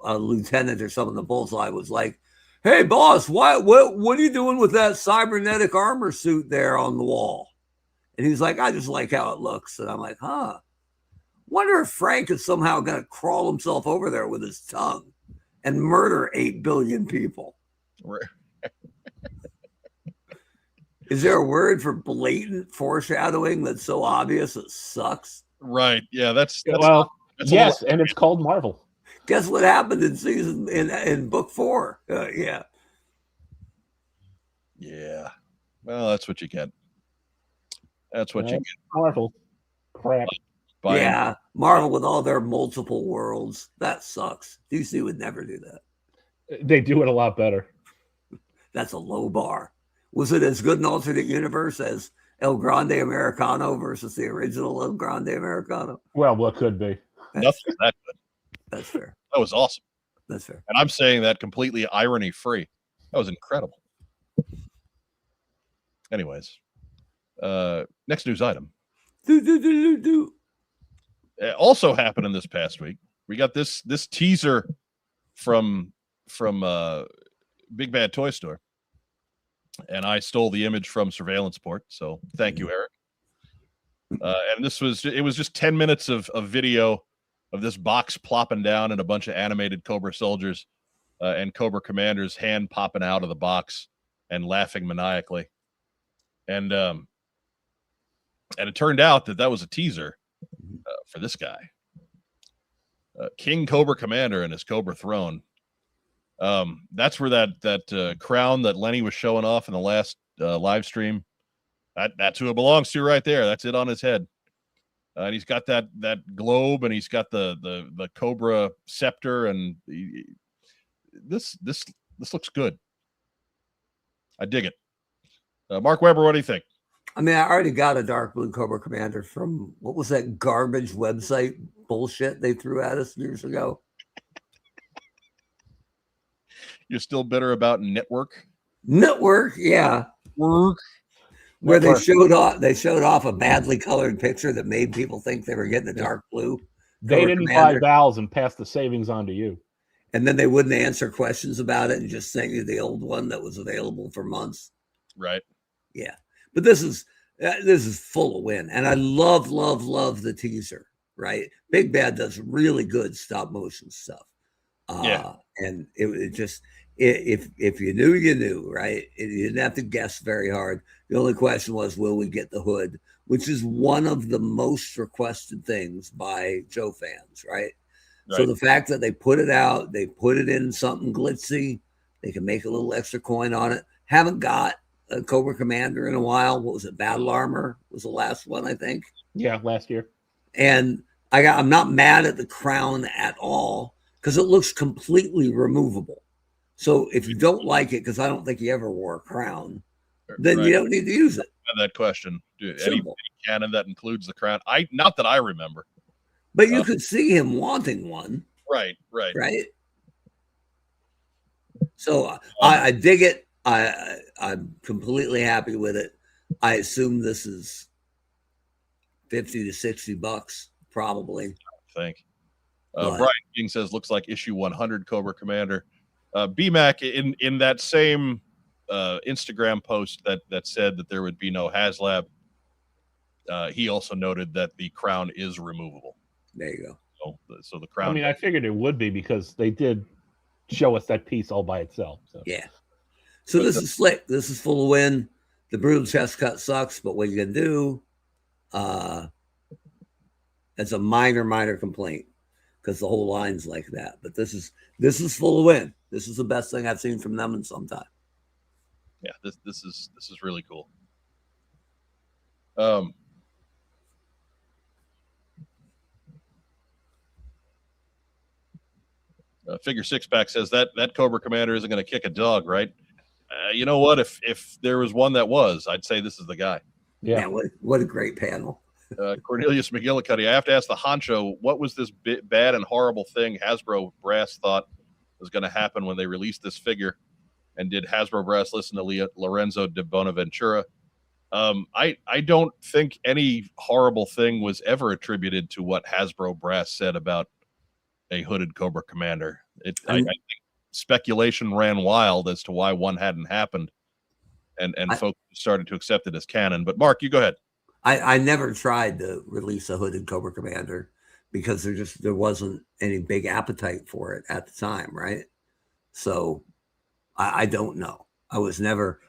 lieutenant or something. The Bullseye was like, "Hey, boss, what are you doing with that cybernetic armor suit there on the wall?" And he's like, "I just like how it looks." And I'm like, "Huh? Wonder if Frank is somehow going to crawl himself over there with his tongue and murder 8 billion people." Is there a word for blatant foreshadowing that's so obvious it sucks? Right. Yeah, that's yes, and it's called Marvel. Guess what happened in book 4? Yeah. Yeah. Well, that's what you get. That's what you get. Marvel crap. Yeah, Marvel with all their multiple worlds. That sucks. DC would never do that. They do it a lot better. That's a low bar. Was it as good an alternate universe as El Grande Americano versus the original El Grande Americano? Well, what could be? Nothing that good. That's fair. That was awesome. That's fair. And I'm saying that completely irony free. That was incredible. Anyways, next news item. Also happened in this past week. We got this teaser from Big Bad Toy Store, and I stole the image from Surveillance Port. So thank you, Eric. And it was just 10 minutes of video of this box plopping down and a bunch of animated Cobra soldiers and Cobra commanders, hand popping out of the box and laughing maniacally. And it turned out that was a teaser for this guy, King Cobra Commander and his Cobra throne. That's where that crown that Lenny was showing off in the last live stream. That's who it belongs to right there. That's it on his head. And he's got that globe, and he's got the Cobra scepter, and this looks good. I dig it. Mark Weber, what do you think? I mean, I already got a dark blue Cobra Commander from, what was that garbage website bullshit they threw at us years ago? You're still bitter about Network? Network, yeah. Where they showed off a badly colored picture that made people think they were getting a dark blue. They didn't buy vowels and pass the savings on to you. And then they wouldn't answer questions about it and just send you the old one that was available for months. Right. Yeah. But this is full of win. And I love the teaser, right? Big Bad does really good stop motion stuff. And it just, if you knew, you knew, right? You didn't have to guess very hard. The only question was, will we get the hood? Which is one of the most requested things by Joe fans, right? So the fact that they put it out, they put it in something glitzy, they can make a little extra coin on it. Haven't got a Cobra Commander in a while. What was it? Battle Armor was the last one, I think. Yeah, last year. And I'm not mad at the crown at all because it looks completely removable. So if you don't like it, because I don't think he ever wore a crown, then you don't need to use it. That question. Any canon that includes the crown? Not that I remember. But you could see him wanting one. Right. So I dig it. I'm completely happy with it. I assume this is $50 to $60, probably. I think. Brian King says, looks like issue 100 Cobra Commander. BMAC in that same Instagram post that said that there would be no HasLab. He also noted that the crown is removable. There you go. So the crown. I mean, I figured it would be because they did show us that piece all by itself. So. Yeah. So this is slick. This is full of win. The brutal chest cut sucks, but what you can do, it's a minor complaint because the whole line's like that. But this is full of win. This is the best thing I've seen from them in some time. Yeah, this is really cool. Figure Six Pack says that Cobra Commander isn't going to kick a dog, right? You know what? If there was one that was, I'd say this is the guy. Yeah. What a great panel. Cornelius McGillicuddy. I have to ask the honcho, what was this bad and horrible thing Hasbro Brass thought was going to happen when they released this figure? And did Hasbro Brass listen to Lorenzo de Bonaventura? I don't think any horrible thing was ever attributed to what Hasbro Brass said about a hooded Cobra Commander. I think speculation ran wild as to why one hadn't happened, and folks started to accept it as canon. But Mark, you go ahead. I never tried to release a hooded Cobra Commander because there wasn't any big appetite for it at the time, right? So I don't know. I was never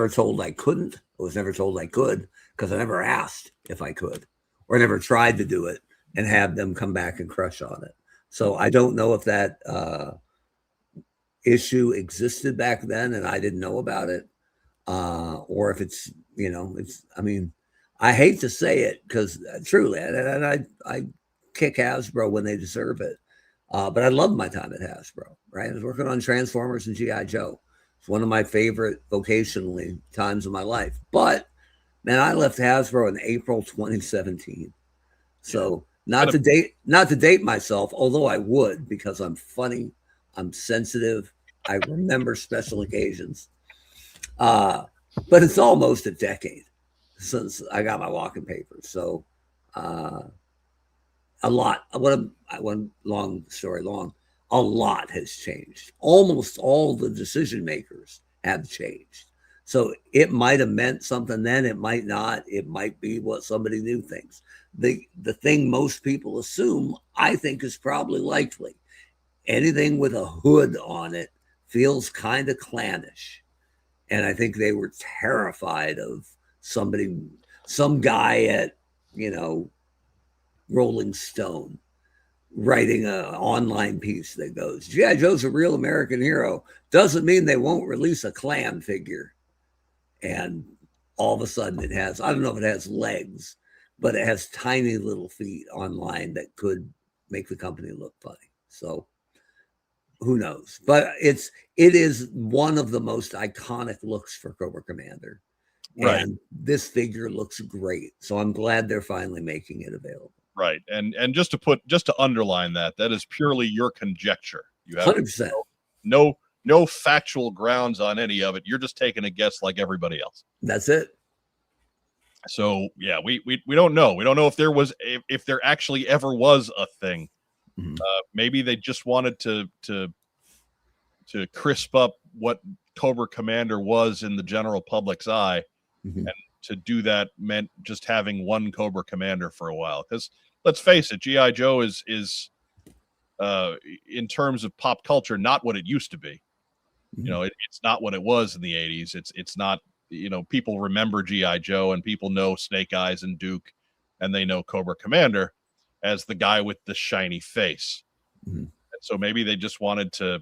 told I couldn't. I was never told I could because I never asked if I could or never tried to do it and have them come back and crush on it. So I don't know if that issue existed back then and I didn't know about it, or if it's, I mean, I hate to say it because truly, and I kick Hasbro when they deserve it. But I loved my time at Hasbro, right? I was working on Transformers and G.I. Joe. It's one of my favorite vocationally times of my life. But man, I left Hasbro in April 2017. So not to date myself, although I would, because I'm funny, I'm sensitive, I remember special occasions. But it's almost a decade since I got my walking papers. So a lot. One long story long. A lot has changed. Almost all the decision makers have changed. So it might have meant something then. It might not. It might be what somebody new thinks. The thing most people assume, I think, is probably likely. Anything with a hood on it feels kind of clannish. And I think they were terrified of some guy at, Rolling Stone writing an online piece that goes, G.I. Joe's a real American hero. Doesn't mean they won't release a clam figure. And all of a sudden it has, I don't know if it has legs, but it has tiny little feet online that could make the company look funny. So who knows? But it is one of the most iconic looks for Cobra Commander. Right. And this figure looks great. So I'm glad they're finally making it available. Right. And just to underline that is purely your conjecture. You have 100%. No factual grounds on any of it. You're just taking a guess like everybody else. That's it. So yeah, we don't know. We don't know if there actually ever was a thing. Mm-hmm. Maybe they just wanted to crisp up what Cobra Commander was in the general public's eye. Mm-hmm. And to do that meant just having one Cobra Commander for a while. Because let's face it, G.I. Joe is in terms of pop culture, not what it used to be. Mm-hmm. It's not what it was in the 80s. It's not, people remember G.I. Joe and people know Snake Eyes and Duke, and they know Cobra Commander as the guy with the shiny face. Mm-hmm. And so maybe they just wanted to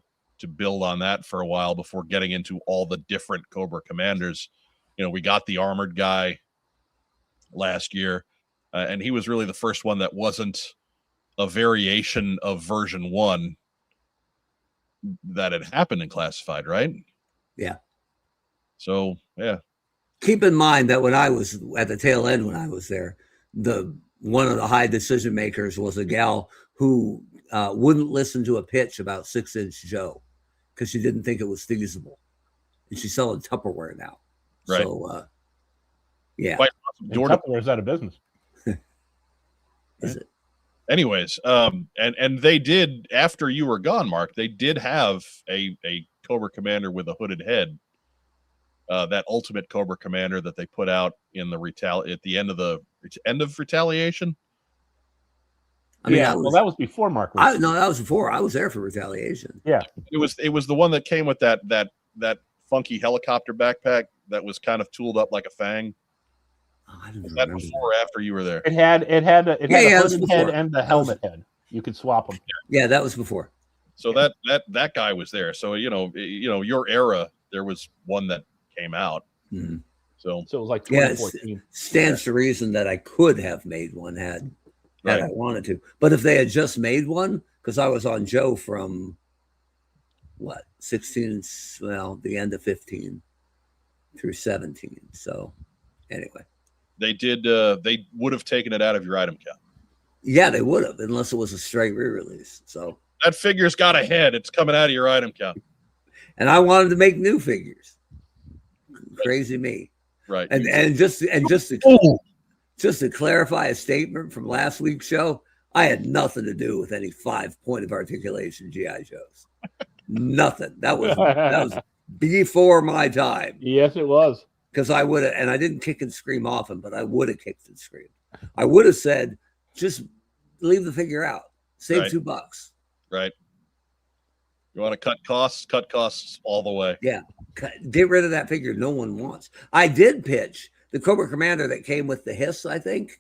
build on that for a while before getting into all the different Cobra Commanders. We got the armored guy last year, and he was really the first one that wasn't a variation of version 1 that had happened in Classified, right? Yeah. So, yeah. Keep in mind that when I was at the tail end, when I was there, one of the high decision makers was a gal who wouldn't listen to a pitch about 6-inch Joe because she didn't think it was feasible. And she's selling Tupperware now. Right. So, yeah. Tupperware's out of business. Is it? Anyways, and they did, after you were gone, Mark, they did have a Cobra Commander with a hooded head. That Ultimate Cobra Commander that they put out in at the end of Retaliation. I mean, that was before Mark. No, that was before. I was there for Retaliation. Yeah, it was the one that came with that funky helicopter backpack that was kind of tooled up like a fang. Oh, I don't was remember that before or after you were there? It had the hooded head and the helmet head. You could swap them. Yeah, that was before. So that guy was there. So your era, there was one that came out. Mm-hmm. So it was like 2014. It stands to reason that I could have made one had right. I wanted to. But if they had just made one, because I was on Joe from 16, the end of 15 through 17. So anyway. They would have taken it out of your item count. Yeah, they would have, unless it was a straight re-release. So that figure's got a head. It's coming out of your item count. And I wanted to make new figures. Crazy me. Right. And just to clarify a statement from last week's show, I had nothing to do with any 5-point of articulation G.I. Joes. Nothing. That was before my time. Yes, it was. Because I would have, and I didn't kick and scream often, but I would have kicked and screamed. I would have said, just leave the figure out. Save right. $2. Right. You want to cut costs all the way. Yeah. Get rid of that figure no one wants. I did pitch the Cobra Commander that came with the hiss, I think,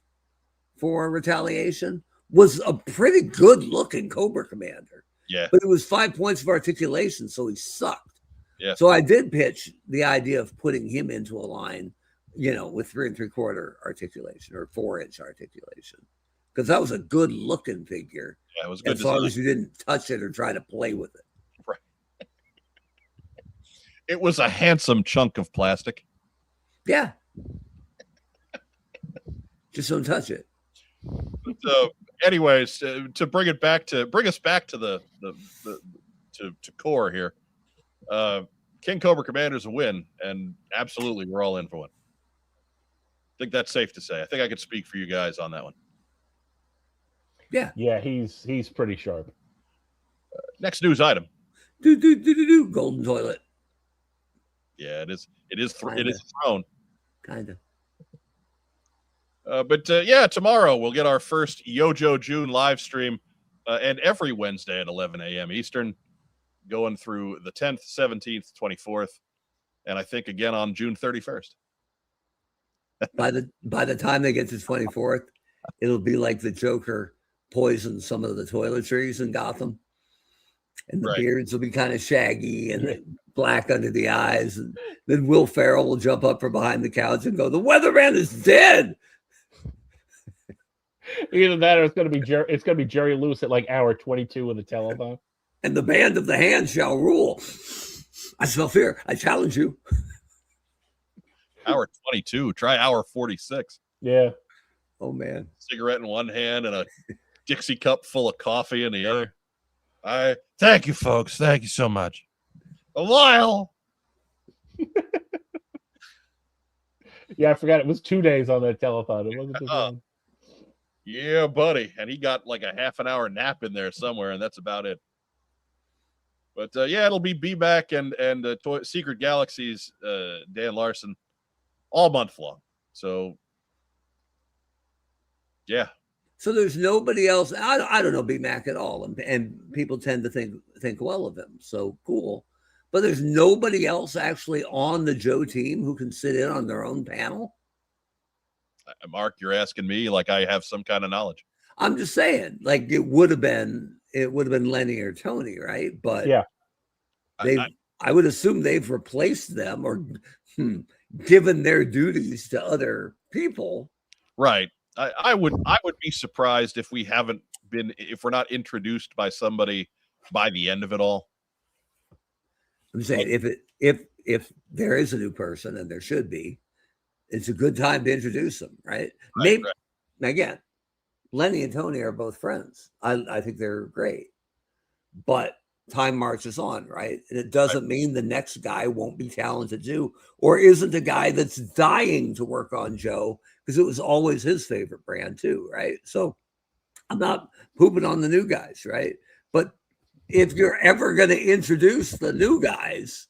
for Retaliation, was a pretty good looking Cobra Commander. Yeah. But it was 5 points of articulation, so he sucked. Yeah. So I did pitch the idea of putting him into a line, with 3 3/4 articulation or 4-inch articulation, because that was a good looking figure. Yeah, it was good. As long as you didn't touch it or try to play with it. Right. It was a handsome chunk of plastic. Yeah. Just don't touch it. So, anyways, to bring us back to the core here. King Cobra Commander's a win, and absolutely we're all in for one. I think that's safe to say. I think I could speak for you guys on that one. Yeah. Yeah, he's pretty sharp. Next news item. Golden toilet. Yeah, it is thrown. Kind of. But tomorrow we'll get our first Yojo June live stream, and every Wednesday at 11 a.m. Eastern, going through the 10th, 17th, 24th, and I think again on June 31st. By the time they get to 24th, it'll be like the Joker poisoned some of the toiletries in Gotham, and the beards will be kind of shaggy and black under the eyes, and then Will Ferrell will jump up from behind the couch and go, "The weatherman is dead." Either that, or it's going to be Jerry Lewis at like hour 22 of the telethon. And the band of the hand shall rule. I smell fear. I challenge you. Hour 22. Try hour 46. Yeah. Oh man. Cigarette in one hand and a Dixie cup full of coffee in the other. Thank you, folks. Thank you so much. A while. Yeah, I forgot it was 2 days on that telethon. It wasn't just one. Yeah, buddy. And he got like a half an hour nap in there somewhere, and that's about it. But it'll be B-Back and Secret Galaxies, Dan Larson, all month long. So, yeah. So there's nobody else. I don't know B-Mac at all, and people tend to think well of him. So cool. But there's nobody else actually on the Joe team who can sit in on their own panel. Mark, you're asking me like I have some kind of knowledge. I'm just saying, like it would have been Lenny or Tony, right? But yeah, I would assume they've replaced them or given their duties to other people. Right. I would be surprised if we're not introduced by somebody by the end of it all. I'm saying if there is a new person, and there should be, it's a good time to introduce them, right? Maybe again, Lenny and Tony are both friends. I think they're great, but time marches on, right? And it doesn't mean the next guy won't be talented too, or isn't a guy that's dying to work on Joe because it was always his favorite brand too, right? So I'm not pooping on the new guys, right? But if you're ever going to introduce the new guys,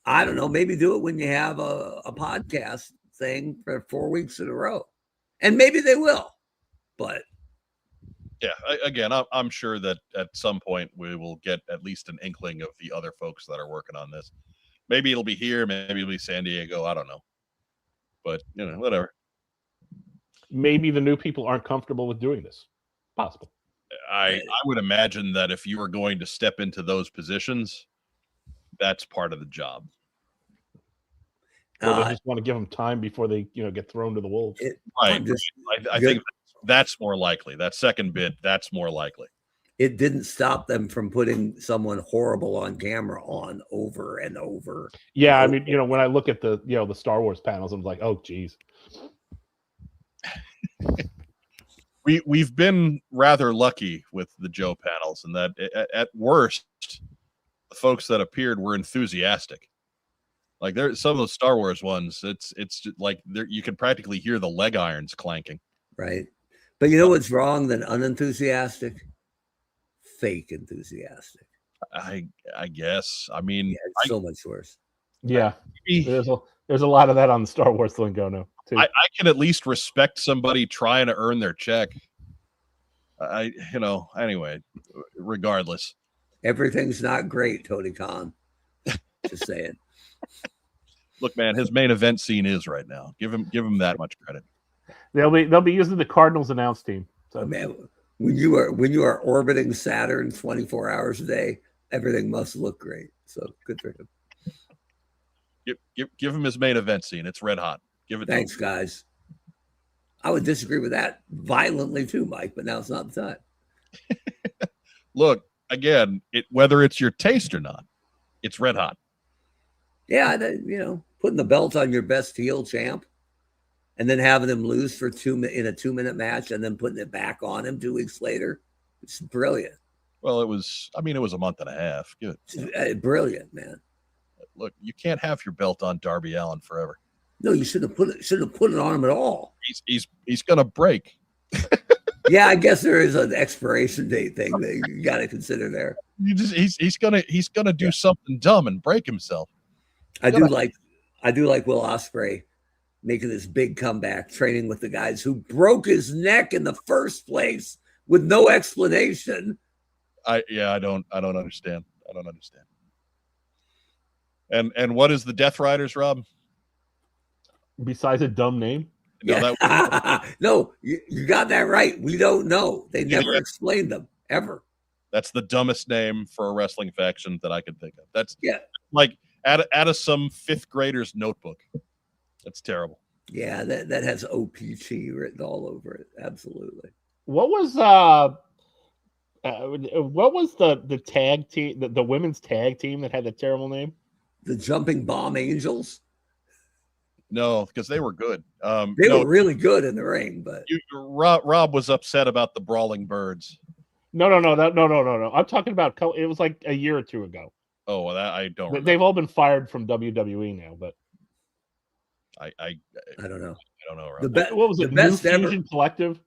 I don't know, maybe do it when you have a podcast thing for 4 weeks in a row, and maybe they will. But yeah, again, I'm sure that at some point we will get at least an inkling of the other folks that are working on this. Maybe it'll be here, maybe it'll be San Diego. I don't know, but whatever. Maybe the new people aren't comfortable with doing this. Possible. I would imagine that if you were going to step into those positions, that's part of the job. Or they just want to give them time before they, get thrown to the wolves. I think that's more likely. That second bit, that's more likely. It didn't stop them from putting someone horrible on camera on over and over. Yeah, I mean, when I look at the, the Star Wars panels, I'm like, oh, geez. We've been rather lucky with the Joe panels, and that at worst, the folks that appeared were enthusiastic. Like there's some of those Star Wars ones, it's just like you can practically hear the leg irons clanking. Right. But you know what's wrong than unenthusiastic? Fake enthusiastic. I guess. I mean, it's so much worse. Yeah. There's a lot of that on the Star Wars lingo now, too. I can at least respect somebody trying to earn their check. Anyway, regardless. Everything's not great, Tony Khan. Just saying. Look, man, his main event scene is right now. Give him that much credit. They'll be using the Cardinals announce team. So. Oh, man, when you are orbiting Saturn 24 hours a day, everything must look great. So good for him. Give him his main event scene. It's red hot. Give it. Thanks, guys. I would disagree with that violently too, Mike, but now it's not the time. Look, again, whether it's your taste or not, it's red hot. Yeah, putting the belt on your best heel champ and then having him lose for in a 2-minute match and then putting it back on him 2 weeks later. It's brilliant. Well, it was a month and a half. Good. Brilliant, man. Look, you can't have your belt on Darby Allin forever. No, you shouldn't have put it on him at all. He's gonna break. Yeah, I guess there is an expiration date thing that you got to consider there. He's gonna do something dumb and break himself. I do like Will Ospreay making this big comeback, training with the guys who broke his neck in the first place with no explanation. I don't understand. I don't understand. And what is the Death Riders, Rob? Besides a dumb name? No, no, you got that right. We don't know. They never explained them ever. That's the dumbest name for a wrestling faction that I can think of. That's like out of some 5th grader's notebook. That's terrible. Yeah, that has OPT written all over it. Absolutely. What was the tag team, the women's tag team that had a terrible name? The Jumping Bomb Angels. No, because they were good. They were really good in the ring, but Rob was upset about the Brawling Birds. No. I'm talking about it was like a year or two ago. Oh, well, that I don't. They've all been fired from WWE now, but I don't know. I don't know. Rob. What was it? New Fusion Collective.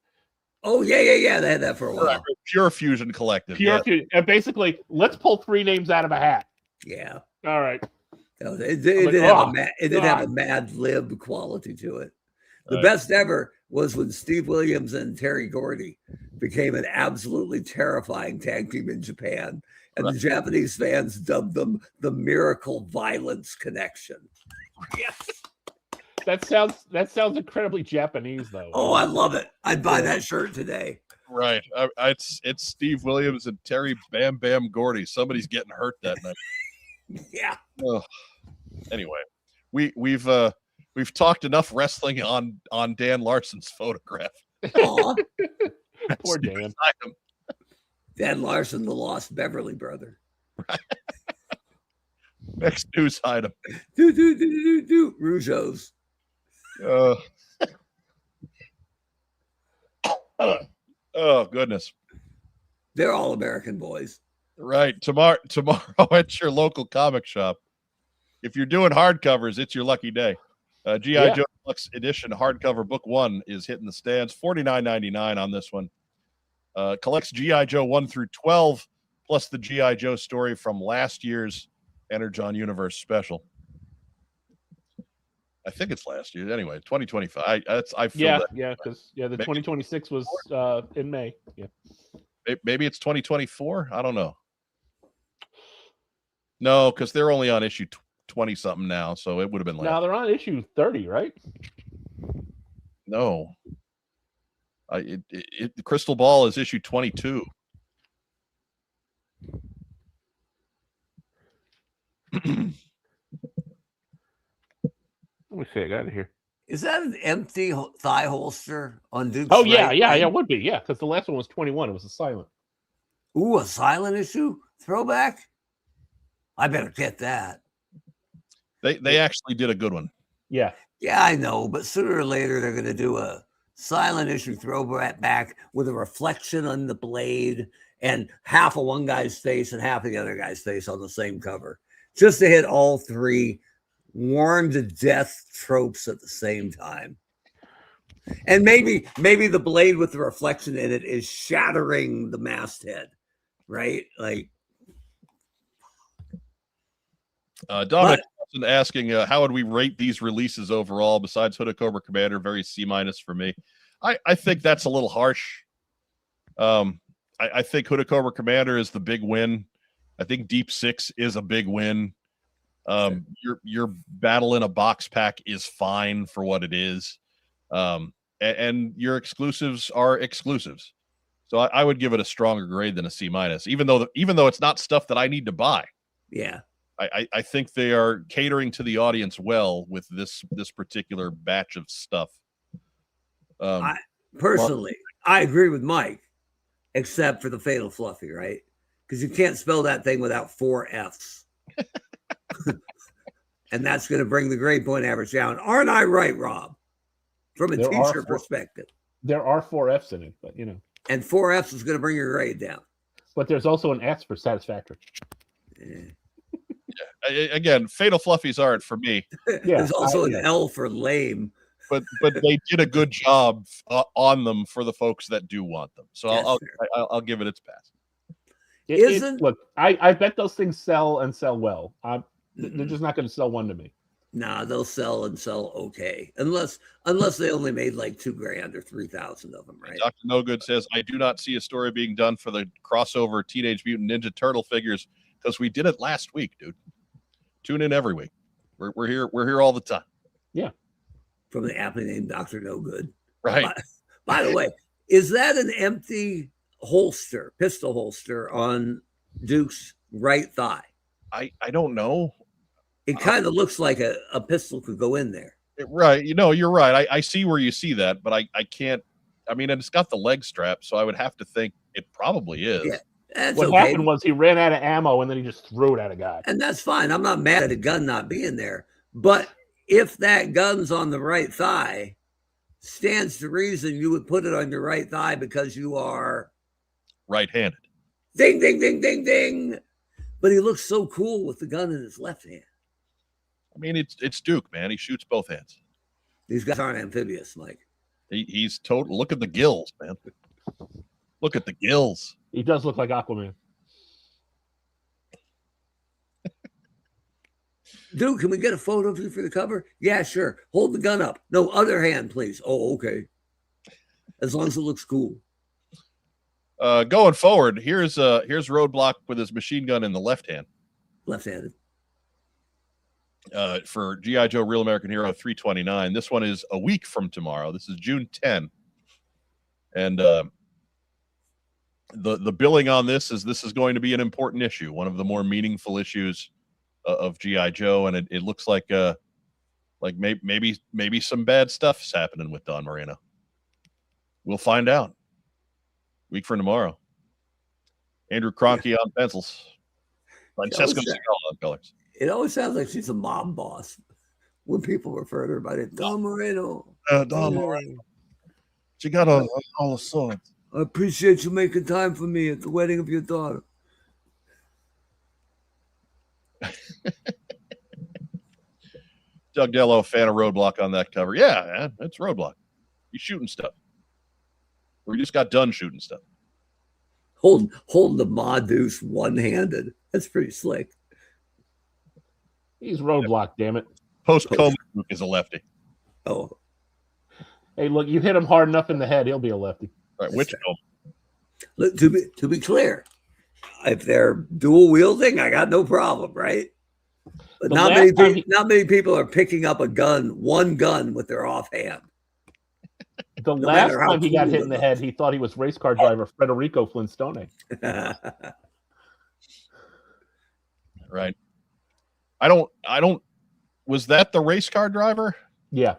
Oh yeah. They had that for a while. Pure Fusion Collective. Fusion. And basically, let's pull 3 names out of a hat. Yeah. All right. It did have a Mad Lib quality to it. The best ever was when Steve Williams and Terry Gordy became an absolutely terrifying tag team in Japan, and the Japanese fans dubbed them the Miracle Violence Connection. Yes. That sounds incredibly Japanese, though. Oh, I love it. I'd buy that shirt today. Right. It's Steve Williams and Terry Bam Bam Gordy. Somebody's getting hurt that night. Yeah. Oh. Anyway, we've talked enough wrestling on Dan Larson's photograph. Poor Dan. Dan Larson, the lost Beverly brother. Right. Next news item. Rougeau's. Oh goodness. They're all American boys. Right. Tomorrow at your local comic shop. If you're doing hardcovers, it's your lucky day. G.I. Joe Deluxe Edition hardcover book 1 is hitting the stands. $49.99 on this one. Collects G.I. Joe 1 through 12, plus the G.I. Joe story from last year's Energon Universe special. I think it's last year. Anyway, 2025. I feel because the 2026 was in May. Yeah. Maybe it's 2024. I don't know. No, because they're only on issue 20 something now, so it would have been last. Now they're on issue 30, right? No. The Crystal Ball is issue 22. Let me see. I got it here. Is that an empty thigh holster on Duke's? Oh yeah, it would be. Yeah, because the last one was 21. It was a silent. Ooh, a silent issue throwback. I better get that. They actually did a good one. Yeah. Yeah, I know, but sooner or later they're going to do a silent issue throwback with a reflection on the blade and half of one guy's face and half of the other guy's face on the same cover, just to hit all 3 worn to death tropes at the same time. And maybe the blade with the reflection in it is shattering the masthead, right? Like Dominic asking, how would we rate these releases overall? Besides Hood of Cobra Commander, very C- for me. I think that's a little harsh. I think Hood of Cobra Commander is the big win. I think Deep Six is a big win. Your battle in a box pack is fine for what it is. And your exclusives are exclusives. So I would give it a stronger grade than a C-, even though it's not stuff that I need to buy. Yeah. I think they are catering to the audience well with this particular batch of stuff. I agree with Mike, except for the Fatal Fluffy, right? Because you can't spell that thing without 4 F's. And that's going to bring the grade point average down. Aren't I right, Rob? From a teacher perspective. There are 4 F's in it, but And 4 F's is going to bring your grade down. But there's also an S for satisfactory. Yeah. Again, Fatal Fluffies aren't for me. Yeah, there's also an L for lame. But they did a good job on them for the folks that do want them. So I'll give it its pass. Look, I bet those things sell and sell well. They're just not going to sell one to me. Nah, they'll sell and sell okay, unless they only made like $2,000 or 3,000 of them, right? Dr. No Good says, I do not see a story being done for the crossover Teenage Mutant Ninja Turtle figures because we did it last week, dude. Tune in every week. We're here all the time. Yeah. From the aptly named Dr. No Good. Right. By the way, is that an empty pistol holster on Duke's right thigh? I don't know. It kind of looks like a pistol could go in there. Right. You're right. I see where you see that, but I can't. I mean, it's got the leg strap, so I would have to think it probably is. Yeah, what happened was he ran out of ammo and then he just threw it at a guy. And that's fine. I'm not mad at a gun not being there. But if that gun's on the right thigh, stands to reason you would put it on your right thigh because you are right-handed. Ding, ding, ding, ding, ding. But he looks so cool with the gun in his left hand. I mean, it's Duke, man. He shoots both hands. These guys aren't amphibious, Mike. He's total. Look at the gills, man. Look at the gills. He does look like Aquaman. Dude, can we get a photo of you for the cover? Yeah, sure. Hold the gun up. No, other hand, please. Oh, okay. As long as it looks cool. Going forward, here's Roadblock with his machine gun in the left hand. Left-handed. For G.I. Joe Real American Hero 329. This one is a week from tomorrow. This is June 10. And the billing on this is going to be an important issue, one of the more meaningful issues of G.I. Joe, and it looks like maybe some bad stuff is happening with Don Marino. We'll find out. Week from tomorrow. Andrew Kroenke on pencils. Francesco Scala on colors. It always sounds like she's a mob boss when people refer to her by it. Don Marino. Don Marino. She got all the swords. I appreciate you making time for me at the wedding of your daughter. Doug Dello, fan of Roadblock on that cover. Yeah, man, it's Roadblock. He's shooting stuff. Or he just got done shooting stuff. Holding the Ma Deuce one-handed. That's pretty slick. He's Roadblock, damn it. Post-Coma is a lefty. Oh. Hey, look, you hit him hard enough in the head, he'll be a lefty. Right, which Coma? Look, to be clear, if they're dual wielding, I got no problem, right? But not many people are picking up one gun with their offhand. The last time he got hit in the head, he thought he was race car driver Federico Flintstone. Right. I don't. Was that the race car driver? Yeah.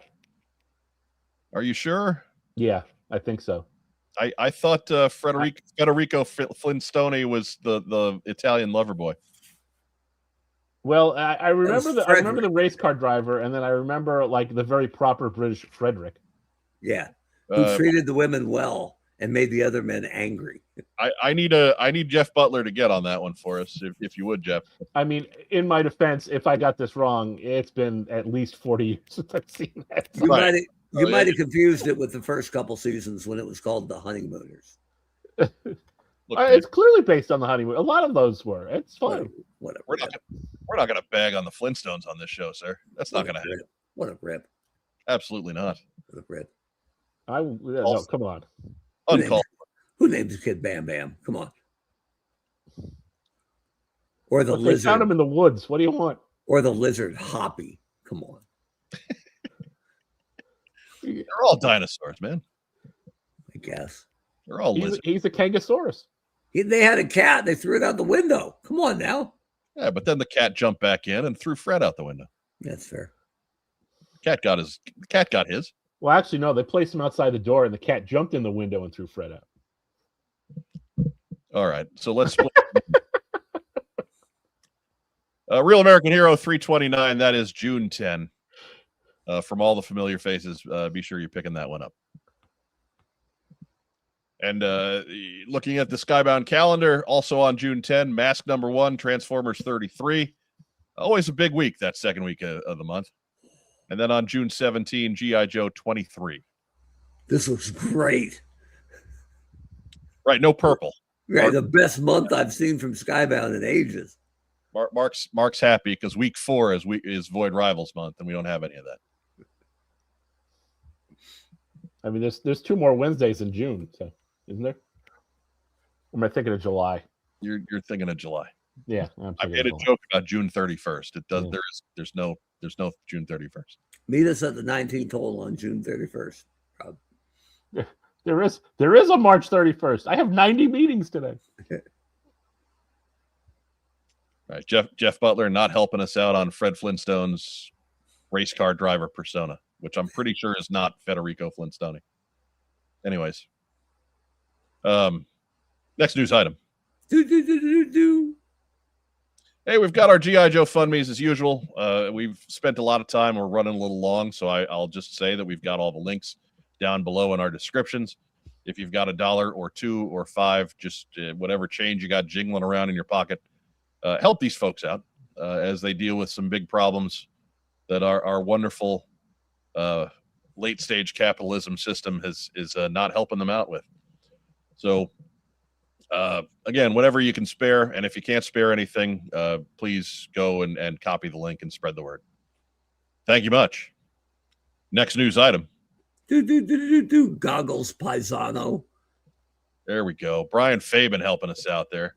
Are you sure? Yeah, I think so. I thought Federico Flintstone was the Italian lover boy. Well, I remember the race car driver, and then I remember like the very proper British Frederick. Yeah, who treated the women well and made the other men angry. I need Jeff Butler to get on that one for us, if you would, Jeff. I mean, in my defense, if I got this wrong, it's been at least 40 years since I've seen that. You might have confused it with the first couple seasons when it was called The Honeymooners. It's clearly based on The Honeymoon. A lot of those were. It's fine. Whatever. We're not going to bag on the Flintstones on this show, sir. That's not going to happen. What a rip. Absolutely not. What a rip. No, come on. Uncalled. Who named his kid Bam Bam? Come on. Or the lizard. They found him in the woods. What do you want? Or the lizard Hoppy. Come on. They're all dinosaurs, man. I guess. They're all lizards. He's a Kangasaurus. They had a cat. They threw it out the window. Come on now. Yeah, but then the cat jumped back in and threw Fred out the window. That's fair. The cat got his. Well, actually, no. They placed him outside the door, and the cat jumped in the window and threw Fred out. All right, so let's split. Real American Hero 329. That is June 10. From all the familiar faces, be sure you're picking that one up. And looking at the Skybound calendar, also on June 10, Mask #1, Transformers 33. Always a big week, that second week of the month. And then on June 17, G.I. Joe 23. This looks great. Right, no purple. Right, the best month I've seen from Skybound in ages. Mark's happy because week 4 is Void Rivals month, and we don't have any of that. I mean, there's 2 more Wednesdays in June, so isn't there? Or am I thinking of July? You're thinking of July. Yeah, I made a joke about June 31st. It does. Yeah. There's no June 31st. Meet us at the 19th hole on June 31st. Yeah, there is a March 31st. I have 90 meetings today. All right, Jeff Butler not helping us out on Fred Flintstone's race car driver persona, which I'm pretty sure is not Federico Flintstone. Anyways, next news item. Hey, we've got our G.I. Joe FundMes as usual. We've spent a lot of time. We're running a little long, so I'll just say that we've got all the links down below in our descriptions. If you've got $1 or $2 or $5, just whatever change you got jingling around in your pocket, help these folks out as they deal with some big problems that our wonderful late-stage capitalism system is not helping them out with. So, again, whatever you can spare, and if you can't spare anything, please go and copy the link and spread the word. Thank you much. Next news item. Goggles Paisano. There we go. Brian Fabian helping us out there.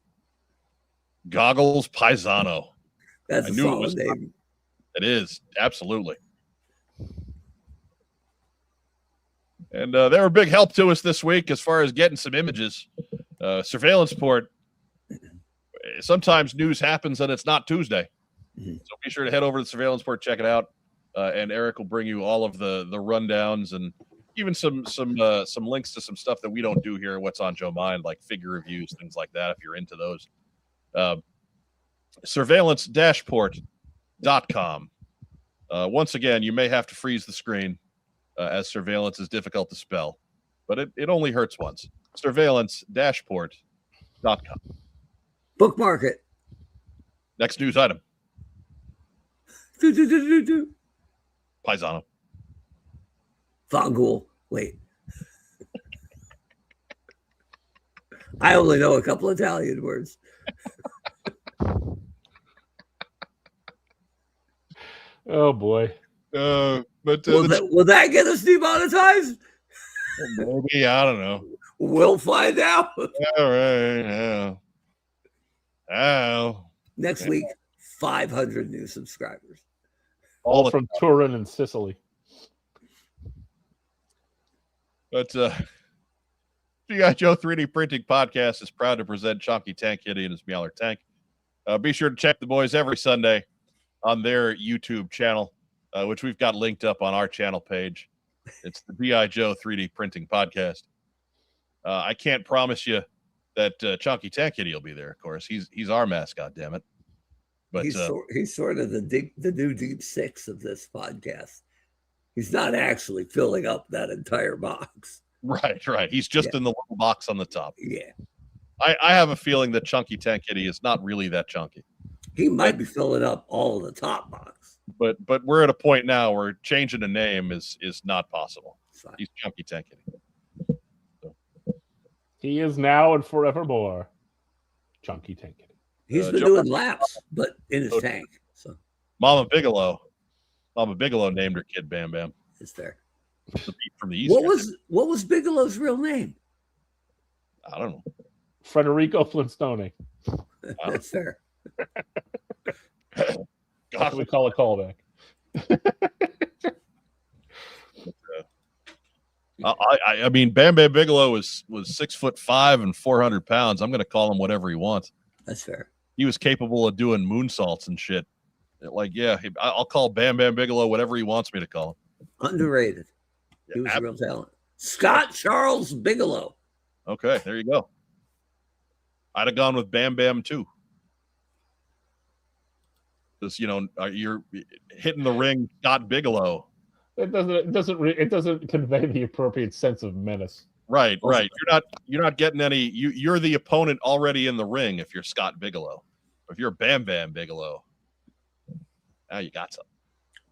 Goggles Paisano. That's a solid name. It is, absolutely. And they were a big help to us this week as far as getting some images. Surveillance Port. Sometimes news happens and it's not Tuesday. So be sure to head over to Surveillance Port, check it out. And Eric will bring you all of the rundowns and even some links to some stuff that we don't do here. What's on Joe Mind, like figure reviews, things like that. If you're into those, surveillance-port.com. Once again, you may have to freeze the screen as surveillance is difficult to spell, but it only hurts once. Surveillance-port.com. Bookmark it. Next news item. Paisano. Fangul. Wait. I only know a couple Italian words. Oh boy. But will that get us demonetized? Maybe, I don't know. We'll find out. All right. Yeah. Next week, 500 new subscribers. All from Turin and Sicily. But G.I. Joe 3D Printing Podcast is proud to present Chunky Tank Kitty and his Meowler Tank. Be sure to check the boys every Sunday on their YouTube channel, which we've got linked up on our channel page. It's the G.I. Joe 3D Printing Podcast. I can't promise you that Chunky Tank Kitty will be there, of course. He's our mascot, damn it. But he's sort of the new Deep Six of this podcast. He's not actually filling up that entire box. Right. He's just in the little box on the top. Yeah. I have a feeling that Chunky Tank Kitty is not really that chunky. He might be filling up all of the top box. But we're at a point now where changing a name is not possible. He's Chunky Tank Kitty. So. He is now and forevermore Chunky Tank Kitty. He's been doing laps, but in his tank. So Mama Bigelow named her kid Bam Bam. Is there? From the East. What was Bigelow's real name? I don't know. Federico Flintstone. That's fair. That's what we call a callback. I mean, Bam Bam Bigelow was 6'5" and 400 pounds. I'm going to call him whatever he wants. That's fair. He was capable of doing moonsaults and shit. Like, yeah, I'll call Bam Bam Bigelow whatever he wants me to call him. Underrated. He was a real talent. Scott Charles Bigelow. Okay, there you go. I'd have gone with Bam Bam too. Because you're hitting the ring, Scott Bigelow. It doesn't convey the appropriate sense of menace. Right. You're not getting any. You're the opponent already in the ring if you're Scott Bigelow. If you're Bam Bam Bigelow, now you got something.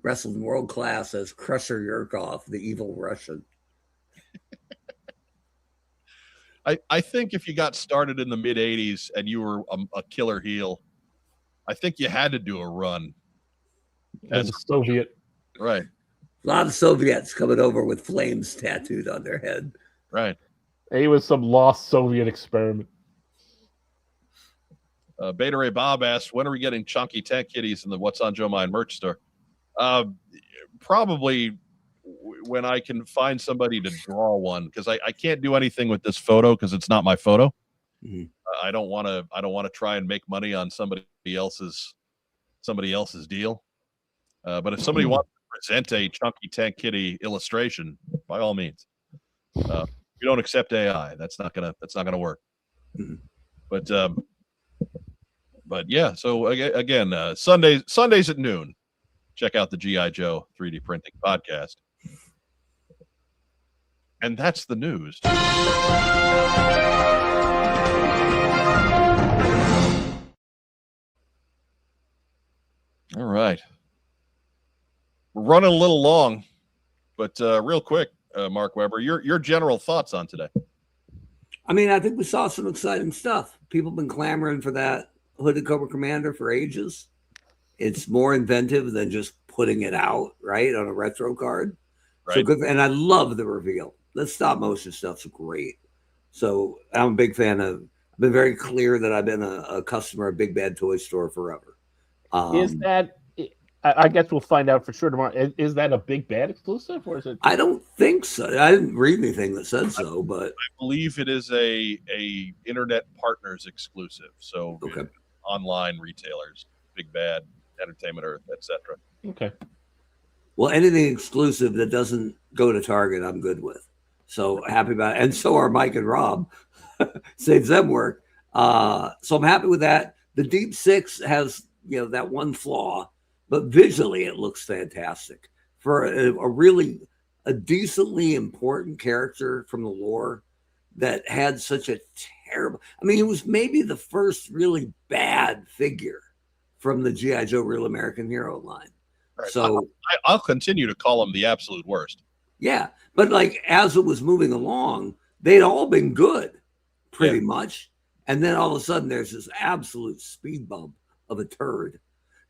Wrestled world class as Crusher Yurkov, the evil Russian. I think if you got started in the mid '80s and you were a killer heel, I think you had to do a run as a Soviet. Right. A lot of Soviets coming over with flames tattooed on their head. Right. He was some lost Soviet experiment. Beta Ray Bob asked, when are we getting chunky tank kitties in the What's on Joe Mind merch store? Probably when I can find somebody to draw one, because I can't do anything with this photo because it's not my photo. Mm-hmm. I don't want to try and make money on somebody else's deal. But if somebody wants to present a chunky tank kitty illustration, by all means. We don't accept AI. That's not gonna work. Mm-hmm. But yeah. So again, Sundays at noon. Check out the G.I. Joe 3D printing podcast. And that's the news. All right. We're running a little long, but real quick, Mark Weber, your general thoughts on today. I mean, I think we saw some exciting stuff. People have been clamoring for that Hooded Cobra Commander for ages. It's more inventive than just putting it out, right, on a retro card. Right. So good, and I love the reveal. The stop motion stuff's great. So I'm a big fan of. I've been very clear that I've been a customer of Big Bad Toy Store forever. Is that? I guess we'll find out for sure tomorrow. Is that a Big Bad exclusive, or is it? I don't think so. I didn't read anything that said so, but I believe it is a Internet Partners exclusive. So okay. Online retailers, Big Bad, Entertainment Earth, etc. Okay. Well, anything exclusive that doesn't go to Target, I'm good with. So happy about it. And so are Mike and Rob. Saves them work. So I'm happy with that. The Deep Six has, that one flaw, but visually it looks fantastic. For a decently important character from the lore that had such a terrible, it was maybe the first really bad figure from the G.I. Joe Real American Hero line. Right. So I'll continue to call them the absolute worst. Yeah, but as it was moving along, they'd all been good, pretty much. And then all of a sudden there's this absolute speed bump of a turd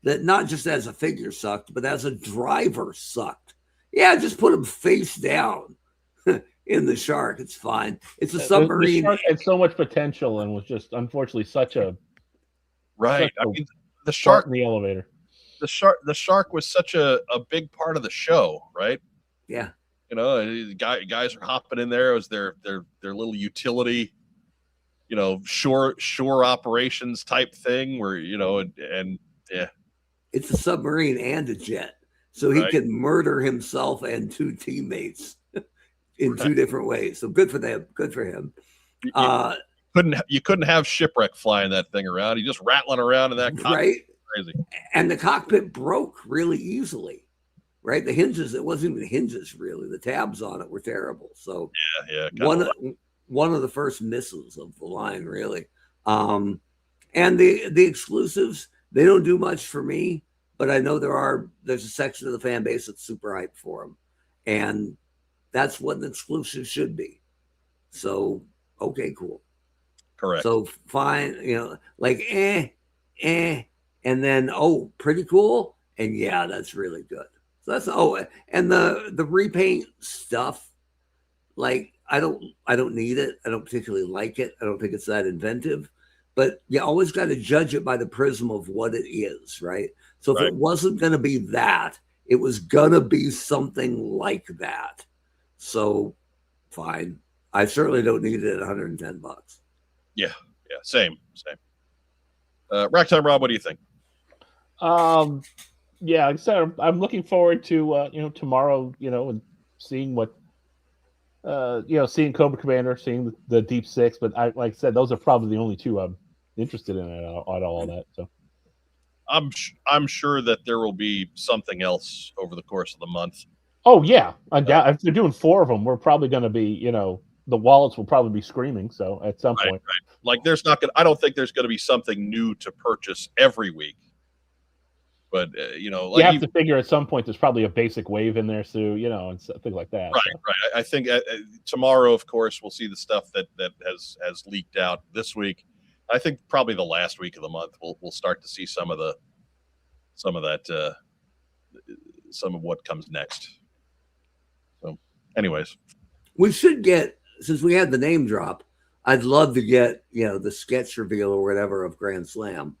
that not just as a figure sucked, but as a driver sucked. Yeah, just put him face down in the Shark. It's fine. It's a submarine. The Shark had so much potential and was just unfortunately such a the Shark in the elevator. The Shark was such a big part of the show, right? Yeah. Guys are hopping in there as their little utility, shore operations type thing where, and yeah. It's a submarine and a jet. So he can murder himself and two teammates in two different ways. So good for them. Good for him. You couldn't have Shipwreck flying that thing around. He just rattling around in that cockpit. Right. Crazy. And the cockpit broke really easily. Right. The hinges, it wasn't even hinges really. The tabs on it were terrible. So one of the first misses of the line, really. And the exclusives, they don't do much for me, but I know there's a section of the fan base that's super hyped for them. And that's what an exclusive should be. So, okay, cool. Correct. So fine, and then, pretty cool. And yeah, that's really good. So that's, and the repaint stuff, I don't need it. I don't particularly like it. I don't think it's that inventive, but you always got to judge it by the prism of what it is, right? So if it wasn't going to be that, it was going to be something like that. So fine. I certainly don't need it at $110. Yeah, same. Ragtime Rob, what do you think? Yeah, like I said, I'm looking forward to tomorrow, and seeing what seeing Cobra Commander, seeing the Deep Six. But like I said, those are probably the only two I'm interested in at all that. So I'm sure that there will be something else over the course of the month. Oh yeah, if they're doing 4 of them, we're probably going to be, the wallets will probably be screaming. So at some point, right. Like I don't think there's going to be something new to purchase every week. But you have to figure at some point there's probably a basic wave in there, Sue, and things like that. Right, so. Right. I think tomorrow, of course, we'll see the stuff that has leaked out this week. I think probably the last week of the month we'll start to see some of what comes next. So, anyways, we should get, since we had the name drop, I'd love to get the sketch reveal or whatever of Grand Slam,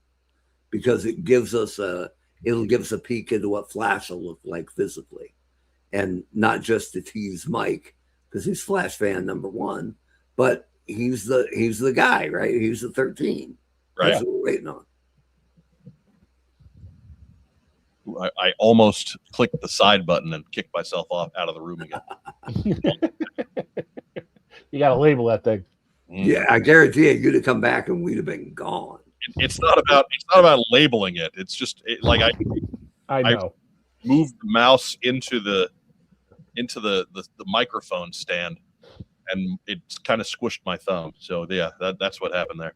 because it gives us it'll give us a peek into what Flash will look like physically, and not just to tease Mike because he's Flash fan number 1, but he's the guy, right? He's the 13. Right. That's what we're waiting on. I almost clicked the side button and kicked myself out of the room again. You got to label that thing. Yeah, I guarantee you'd have come back and we'd have been gone. It's not about labeling it. It's just I know. I moved the mouse into the microphone stand, and it kind of squished my thumb. So yeah, that's what happened there.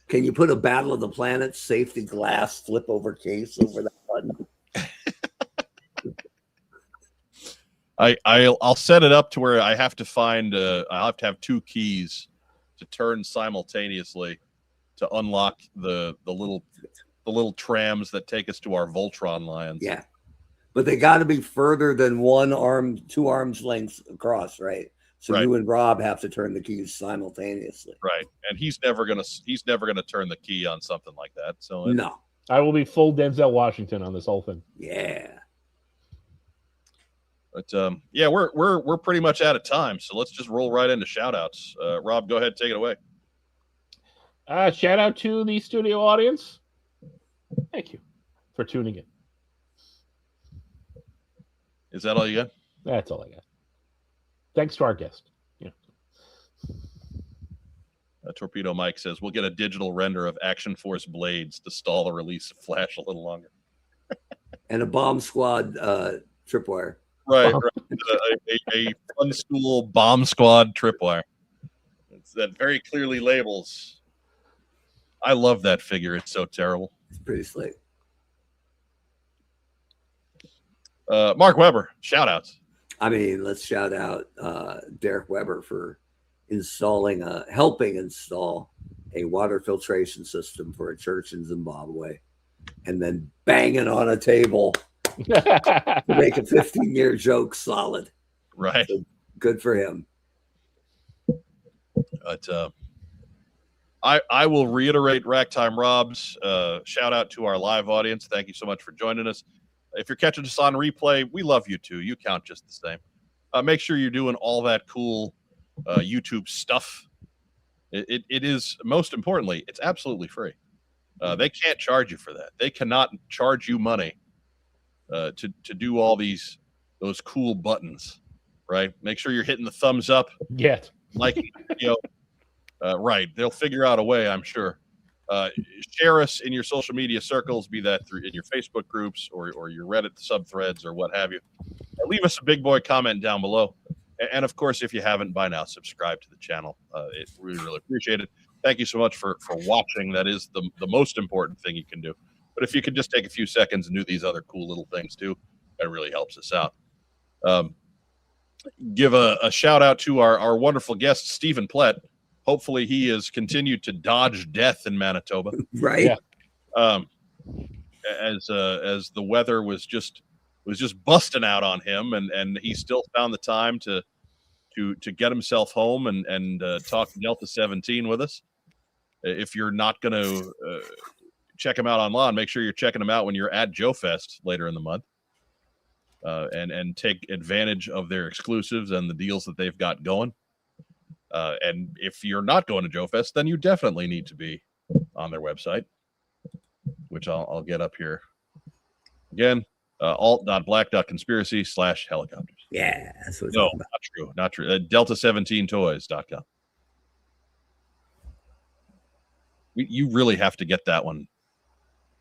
Can you put a Battle of the Planets safety glass flip over case over that button? I'll set it up to where I have to find I'll have to have 2 keys to turn simultaneously to unlock the little trams that take us to our Voltron lands. Yeah, but they got to be further than 2 arms lengths across, right? So right. You and Rob have to turn the keys simultaneously. Right, and he's never gonna turn the key on something like that. So no, I will be full Denzel Washington on this whole thing. Yeah. But yeah, we're pretty much out of time, so let's just roll right into shout outs. Rob, go ahead, take it away. Shout out to the studio audience. Thank you for tuning in. Is that all you got? That's all I got. Thanks to our guest. Yeah. Torpedo Mike says we'll get a digital render of Action Force blades to stall the release of Flash a little longer. And a Bomb Squad tripwire. Right. A Fun School Bomb Squad tripwire. It's that very clearly labels. I love that figure. It's so terrible. It's pretty slick. Mark Weber, shout outs. I mean, let's shout out Derek Weber for helping install a water filtration system for a church in Zimbabwe, and then banging on a table to make a 15-year joke solid. Right. So good for him. But I will reiterate Ragtime Rob's shout out to our live audience. Thank you so much for joining us. If you're catching us on replay, we love you too. You count just the same. Make sure you're doing all that cool YouTube stuff. It is, most importantly, it's absolutely free. They can't charge you for that. They cannot charge you money to do all those cool buttons, right? Make sure you're hitting the thumbs up. Yes. Like, right. They'll figure out a way, I'm sure. Share us in your social media circles, be that through in your Facebook groups or your Reddit subthreads or what have you. Leave us a big boy comment down below. And of course, if you haven't by now, subscribe to the channel. We really appreciate it. Thank you so much for watching. That is the most important thing you can do. But if you could just take a few seconds and do these other cool little things too, that really helps us out. Give a shout out to our wonderful guest, Stephen Plett. Hopefully he has continued to dodge death in Manitoba. Right. Yeah. As the weather was just busting out on him, and he still found the time to get himself home and talk Delta-17 with us. If you're not going to check him out online, make sure you're checking him out when you're at Joe Fest later in the month, and take advantage of their exclusives and the deals that they've got going. And if you're not going to Joe Fest, then you definitely need to be on their website, which I'll get up here again. alt.black.conspiracy/helicopters. Yeah, that's what. No, not true. Not true. Delta-17toys.com. You really have to get that one.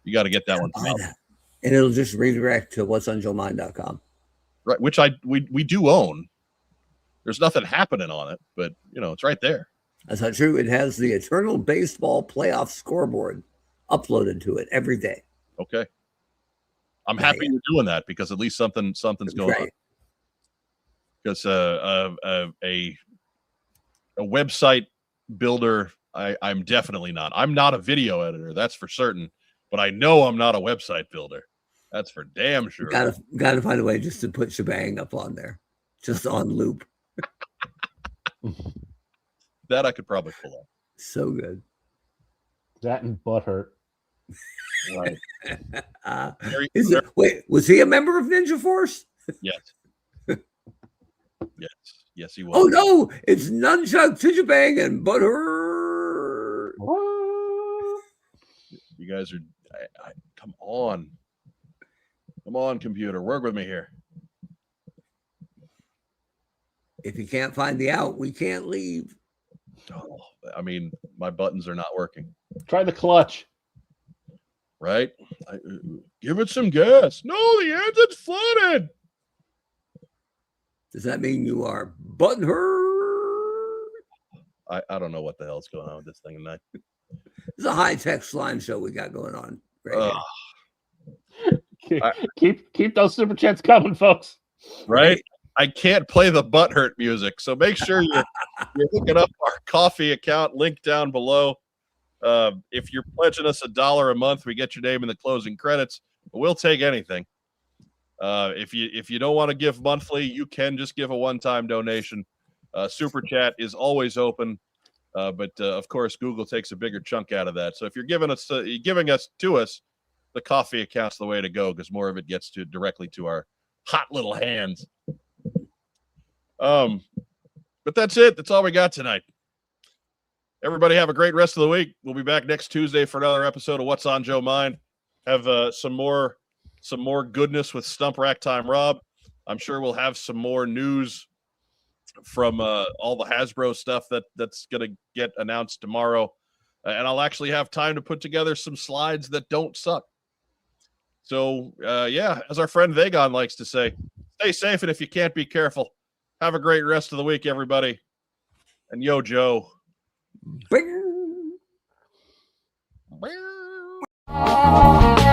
You got to get that one. That. And it'll just redirect to whatsonjoemind.com. Right, which we do own. There's nothing happening on it, but it's right there. That's not true. It has the Eternal Baseball Playoff scoreboard uploaded to it every day. Okay. I'm happy you're doing that because at least something's going on. Because a website builder, I'm definitely not. I'm not a video editor, that's for certain. But I know I'm not a website builder. That's for damn sure. Gotta find a way just to put shebang up on there, just on loop. That I could probably pull off. So good. That and Butthurt. Right. Wait, was he a member of Ninja Force? Yes. Yes, he was. Oh no, it's Nunchuck, Tijabang, and Butthurt. You guys are come on. Come on, computer. Work with me here. If you can't find the out, we can't leave. Oh, I mean, my buttons are not working. Try the clutch. Right? Give it some gas. No, the engine's flooded. Does that mean you are butthurt? I don't know what the hell's going on with this thing tonight. It's a high-tech slime show we got going on. Right keep those super chats coming, folks. Right? I can't play the butthurt music, so make sure you're hooking up our coffee account link down below. If you're pledging us $1 a month, we get your name in the closing credits. But we'll take anything. If you don't want to give monthly, you can just give a one-time donation. Super chat is always open, but of course Google takes a bigger chunk out of that. So if you're giving us to us, the coffee account's the way to go because more of it gets directly to our hot little hands. But that's it. That's all we got tonight. Everybody have a great rest of the week. We'll be back next Tuesday for another episode of What's on Joe Mind. Have some more goodness with Stump Rack Time Rob. I'm sure we'll have some more news from all the Hasbro stuff that's going to get announced tomorrow. And I'll actually have time to put together some slides that don't suck. So, as our friend Vagon likes to say, stay safe, and if you can't, be careful. Have a great rest of the week, everybody. And yo, Joe. Bing. Bing.